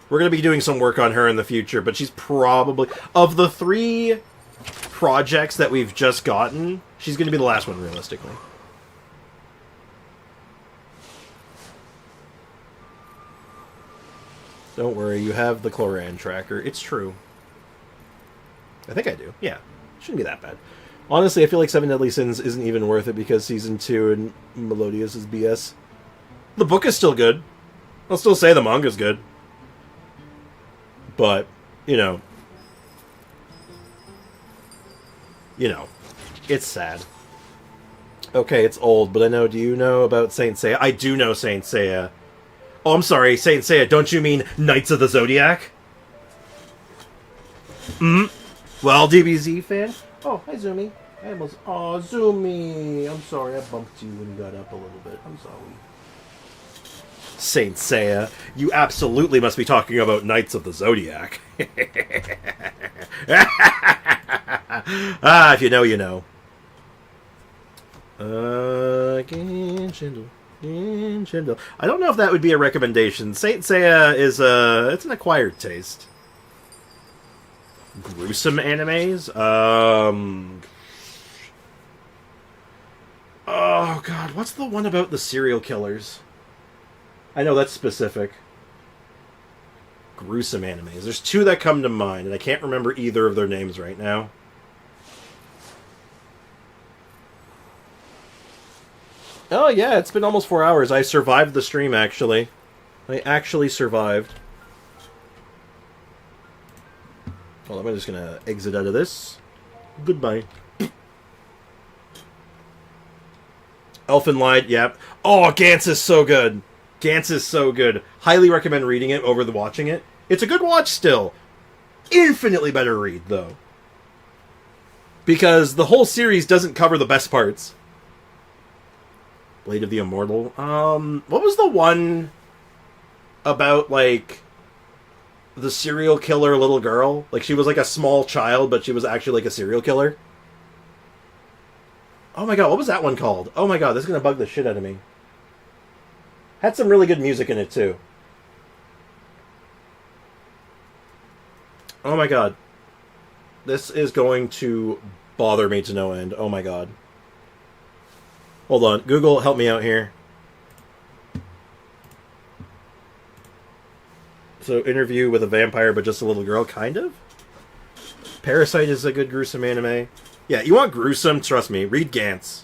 We're going to be doing some work on her in the future, but she's probably... Of the 3 projects that we've just gotten, she's going to be the last one, realistically. Don't worry, you have the Chlorine tracker. It's true. I think I do. Yeah. Shouldn't be that bad. Honestly, I feel like 7 Deadly Sins isn't even worth it because Season 2 and Melodious is BS. The book is still good. I'll still say the manga's good. But, you know, it's sad. Okay, it's old, but I know, do you know about Saint Seiya? I do know Saint Seiya. Oh, I'm sorry, Saint Seiya, don't you mean Knights of the Zodiac? Well, DBZ fan? Oh, hi, Zoomy. Oh, Zoomy. I'm sorry, I bumped you when you got up a little bit. I'm sorry. Saint Seiya, you absolutely must be talking about Knights of the Zodiac. If you know, you know. Genshin. I don't know if that would be a recommendation. Saint Seiya is it's an acquired taste. Gruesome animes? Oh god, what's the one about the serial killers? I know that's specific. Gruesome animes. There's 2 that come to mind, and I can't remember either of their names right now. Oh yeah, it's been almost 4 hours. I survived the stream, actually. I actually survived. Well, I'm just gonna exit out of this. Goodbye. Elfen Lied, yep. Oh, Gantz is so good. Gantz is so good. Highly recommend reading it over the watching it. It's a good watch still. Infinitely better read, though. Because the whole series doesn't cover the best parts. Blade of the Immortal. What was the one about, like, the serial killer little girl? Like, she was like a small child, but she was actually like a serial killer. Oh my god, what was that one called? Oh my god, this is gonna bug the shit out of me. Had some really good music in it, too. Oh my god. This is going to bother me to no end. Oh my god. Hold on. Google, help me out here. So, Interview with a Vampire, but just a little girl, kind of? Parasite is a good gruesome anime. Yeah, you want gruesome? Trust me. Read Gantz.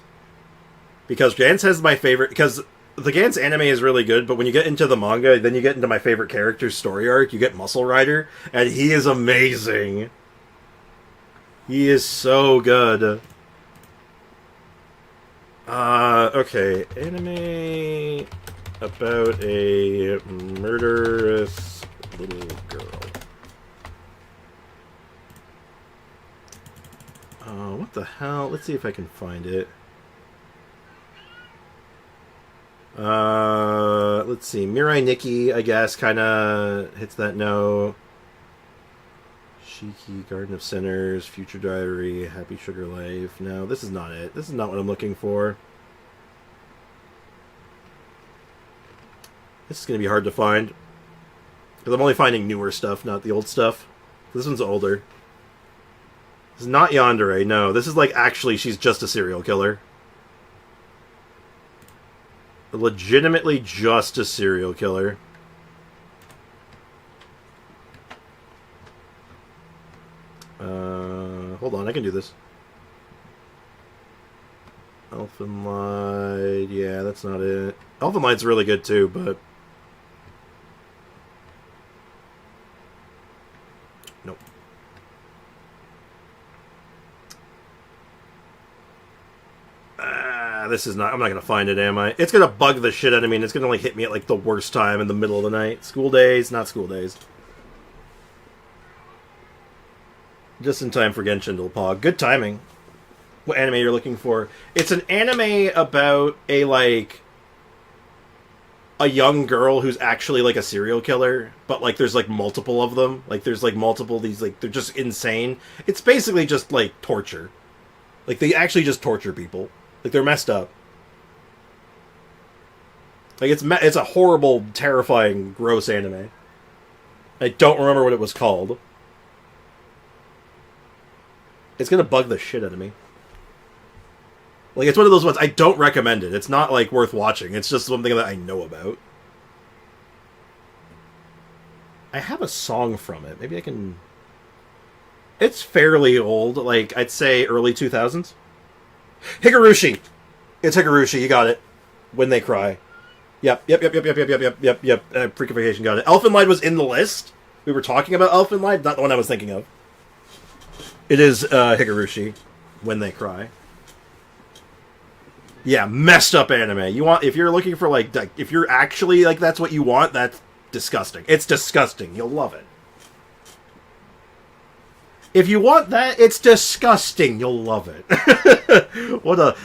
Because Gantz has my favorite... Because the Gantz anime is really good, but when you get into the manga, then you get into my favorite character's story arc. You get Muscle Rider, and he is amazing. He is so good. Okay. Anime about a murderous little girl. What the hell? Let's see if I can find it. Let's see. Mirai Nikki, I guess, kind of hits that note. Shiki, Garden of Sinners, Future Diary, Happy Sugar Life. No, this is not it. This is not what I'm looking for. This is going to be hard to find. Because I'm only finding newer stuff, not the old stuff. This one's older. This is not Yandere, no. This is like, actually, she's just a serial killer. Legitimately just a serial killer. Hold on, I can do this. Elfin Light, yeah, that's not it. Elfin Light's really good too, but... Nope. This is not... I'm not gonna find it, am I? It's gonna bug the shit out of me, and it's gonna like hit me at like the worst time in the middle of the night. School days, not school days. Just in time for Genshin to pog. Good timing. What anime you're looking for? It's an anime about a, like... a young girl who's actually, like, a serial killer. But, like, there's, like, multiple of them. Like, there's, like, multiple these, like, they're just insane. It's basically just, like, torture. Like, they actually just torture people. Like, they're messed up. Like, it's a horrible, terrifying, gross anime. I don't remember what it was called. It's gonna bug the shit out of me. Like, it's one of those ones, I don't recommend it. It's not, like, worth watching. It's just something that I know about. I have a song from it. Maybe I can... It's fairly old. Like, I'd say early 2000s. Higurushi! It's Higurushi, you got it. When They Cry. Yep. Precarification got it. Elfin Light was in the list. We were talking about Elfin Light, not the one I was thinking of. It is Higurushi, When They Cry. Yeah, messed up anime. You want, if you're looking for like if you're actually like that's what you want, that's disgusting. It's disgusting. You'll love it. If you want that, it's disgusting. You'll love it. That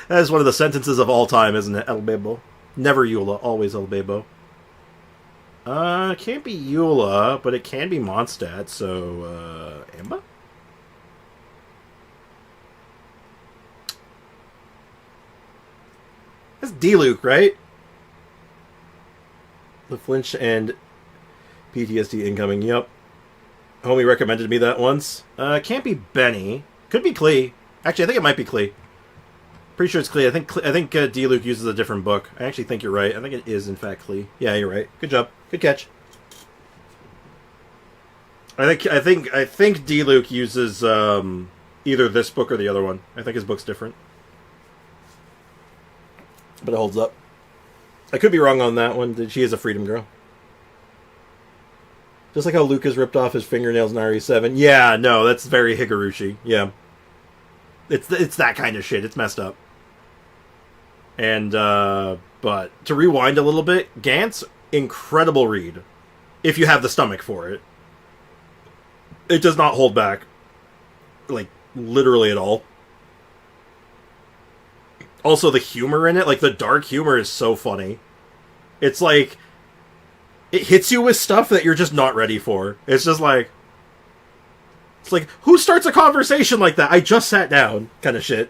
is one of the sentences of all time, isn't it? El Bebo. Never Eula, always El Bebo. It can't be Eula, but it can be Mondstadt, so Amba? That's D-Luke, right? The flinch and PTSD incoming, yep. Homie recommended me that once. Can't be Benny. Could be Klee. Actually, I think it might be Klee. Pretty sure it's Klee. I think D-Luke uses a different book. I actually think you're right. I think it is, in fact, Klee. Yeah, you're right. Good job. Good catch. I think D-Luke uses either this book or the other one. I think his book's different. But it holds up. I could be wrong on that one. She is a freedom girl. Just like how Lucas ripped off his fingernails in RE7. Yeah, no, that's very Higurushi. Yeah. It's that kind of shit. It's messed up. And, but to rewind a little bit, Gantz, incredible read. If you have the stomach for it. It does not hold back. Like, literally at all. Also, the humor in it, like, the dark humor is so funny. It's like, it hits you with stuff that you're just not ready for. It's just like, it's like, who starts a conversation like that? I just sat down, kind of shit.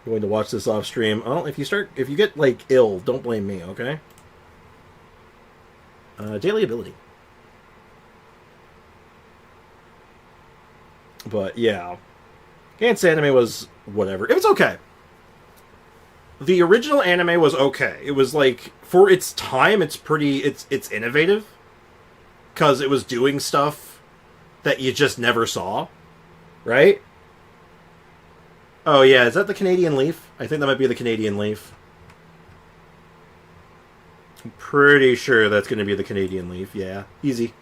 You're going to watch this off stream. Oh, if you get, like, ill, don't blame me, okay? Daily ability. But, yeah. Gantz anime was whatever. It was okay. The original anime was okay. It was like, for its time, it's innovative. Because it was doing stuff that you just never saw. Right? Oh yeah, is that the Canadian Leaf? I think that might be the Canadian Leaf. I'm pretty sure that's going to be the Canadian Leaf, yeah. Easy.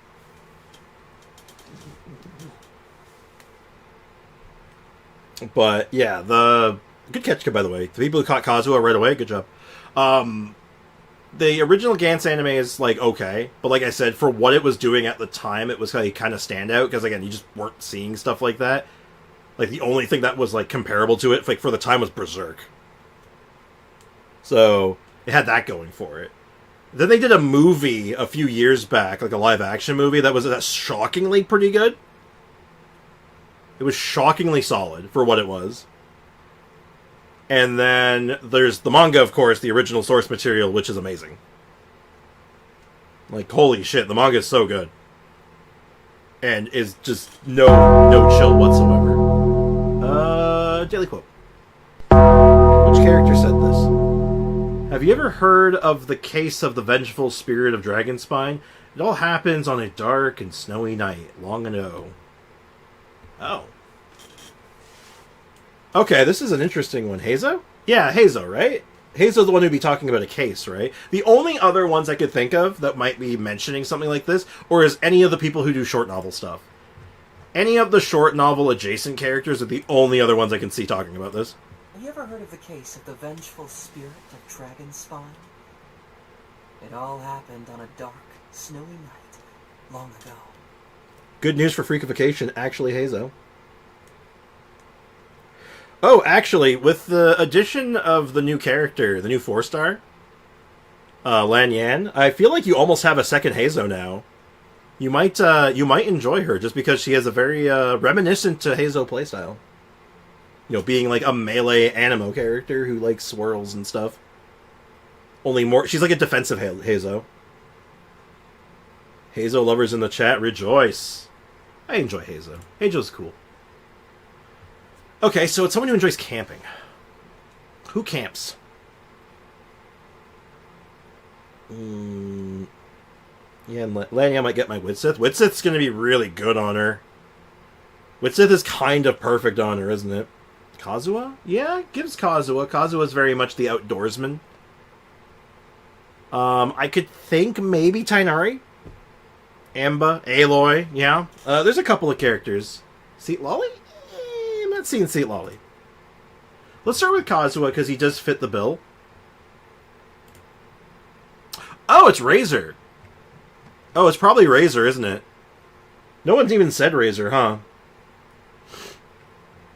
But, yeah, the... Good catch, by the way. The people who caught Kazuha right away, good job. The original Gantz anime is, like, okay. But like I said, for what it was doing at the time, it was like, kind of standout. Because, again, you just weren't seeing stuff like that. Like, the only thing that was, like, comparable to it, like, for the time was Berserk. So, it had that going for it. Then they did a movie a few years back, like a live-action movie, that was shockingly pretty good. It was shockingly solid for what it was. And then there's the manga, of course, the original source material, which is amazing. Like, holy shit, the manga is so good. And is just no chill whatsoever. Daily quote. Which character said this? Have you ever heard of the case of the vengeful spirit of Dragonspine? It all happens on a dark and snowy night, long ago. Oh. Okay, this is an interesting one. Heizo? Yeah, Heizo, right? Heizo's the one who'd be talking about a case, right? The only other ones I could think of that might be mentioning something like this, or is any of the people who do short novel stuff. Any of the short novel adjacent characters are the only other ones I can see talking about this. Have you ever heard of the case of the vengeful spirit of Dragonspine? It all happened on a dark, snowy night, long ago. Good news for freakification, actually Heizo. Oh, actually, with the addition of the new character, the new 4-star, Lan Yan, I feel like you almost have a second Heizo now. You might enjoy her just because she has a very reminiscent to Heizo playstyle. You know, being like a melee animo character who like swirls and stuff. Only more, she's like a defensive Heizo. Heizo lovers in the chat, rejoice! I enjoy Heizo. Heizo's cool. Okay, so it's someone who enjoys camping. Who camps? Yeah, and Lanya might get my Witsith. Witsith's going to be really good on her. Witsith is kind of perfect on her, isn't it? Kazuha? Yeah, gives Kazuha. Kazuha's very much the outdoorsman. I could think maybe Tainari. Amba, Aloy, yeah. There's a couple of characters. Seat Lolly? I'm not seeing Seat Lolly. Let's start with Kazuha, because he does fit the bill. Oh, it's Razor. Oh, it's probably Razor, isn't it? No one's even said Razor, huh?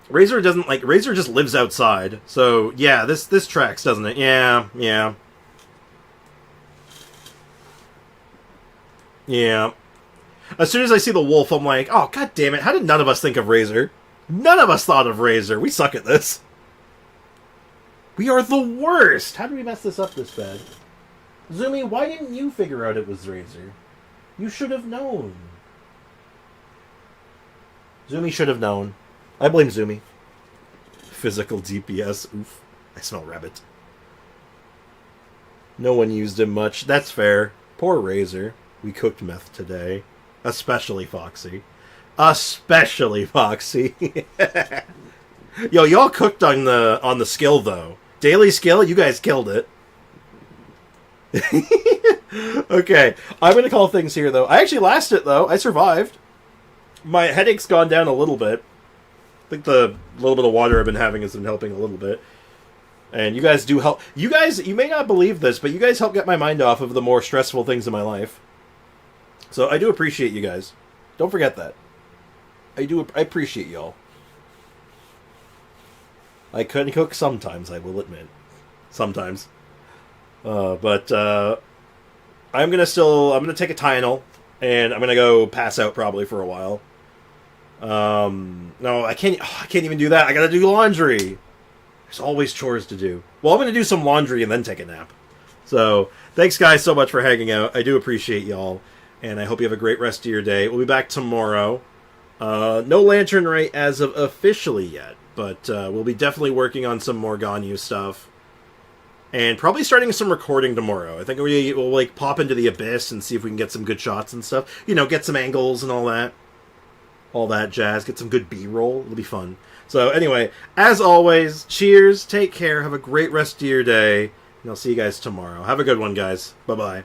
Razor doesn't, like, Razor just lives outside. So, yeah, this tracks, doesn't it? Yeah. Yeah. As soon as I see the wolf, I'm like, oh, god damn it, how did none of us think of Razor? None of us thought of Razor. We suck at this. We are the worst! How did we mess this up this bad? Zumi, why didn't you figure out it was Razor? You should have known. Zumi should have known. I blame Zumi. Physical DPS. Oof. I smell rabbit. No one used him much. That's fair. Poor Razor. We cooked meth today. Especially Foxy. Especially Foxy. Yo, y'all cooked on the skill, though. Daily skill, you guys killed it. Okay, I'm going to call things here, though. I actually lasted, though. I survived. My headache's gone down a little bit. I think the little bit of water I've been having has been helping a little bit. And you guys do help. You guys, you may not believe this, but you guys help get my mind off of the more stressful things in my life. So I do appreciate you guys. Don't forget that. I appreciate y'all. I couldn't cook sometimes, I will admit. Sometimes. But I'm gonna take a Tylenol, and I'm gonna go pass out probably for a while. No, I can't even do that. I gotta do laundry. There's always chores to do. Well, I'm gonna do some laundry and then take a nap. So, thanks guys so much for hanging out. I do appreciate y'all, and I hope you have a great rest of your day. We'll be back tomorrow. No Lantern Rite as of officially yet, but we'll be definitely working on some more Ganyu stuff. And probably starting some recording tomorrow. I think we'll like pop into the Abyss and see if we can get some good shots and stuff. You know, get some angles and all that. All that jazz. Get some good B-roll. It'll be fun. So anyway, as always, cheers, take care, have a great rest of your day, and I'll see you guys tomorrow. Have a good one, guys. Bye-bye.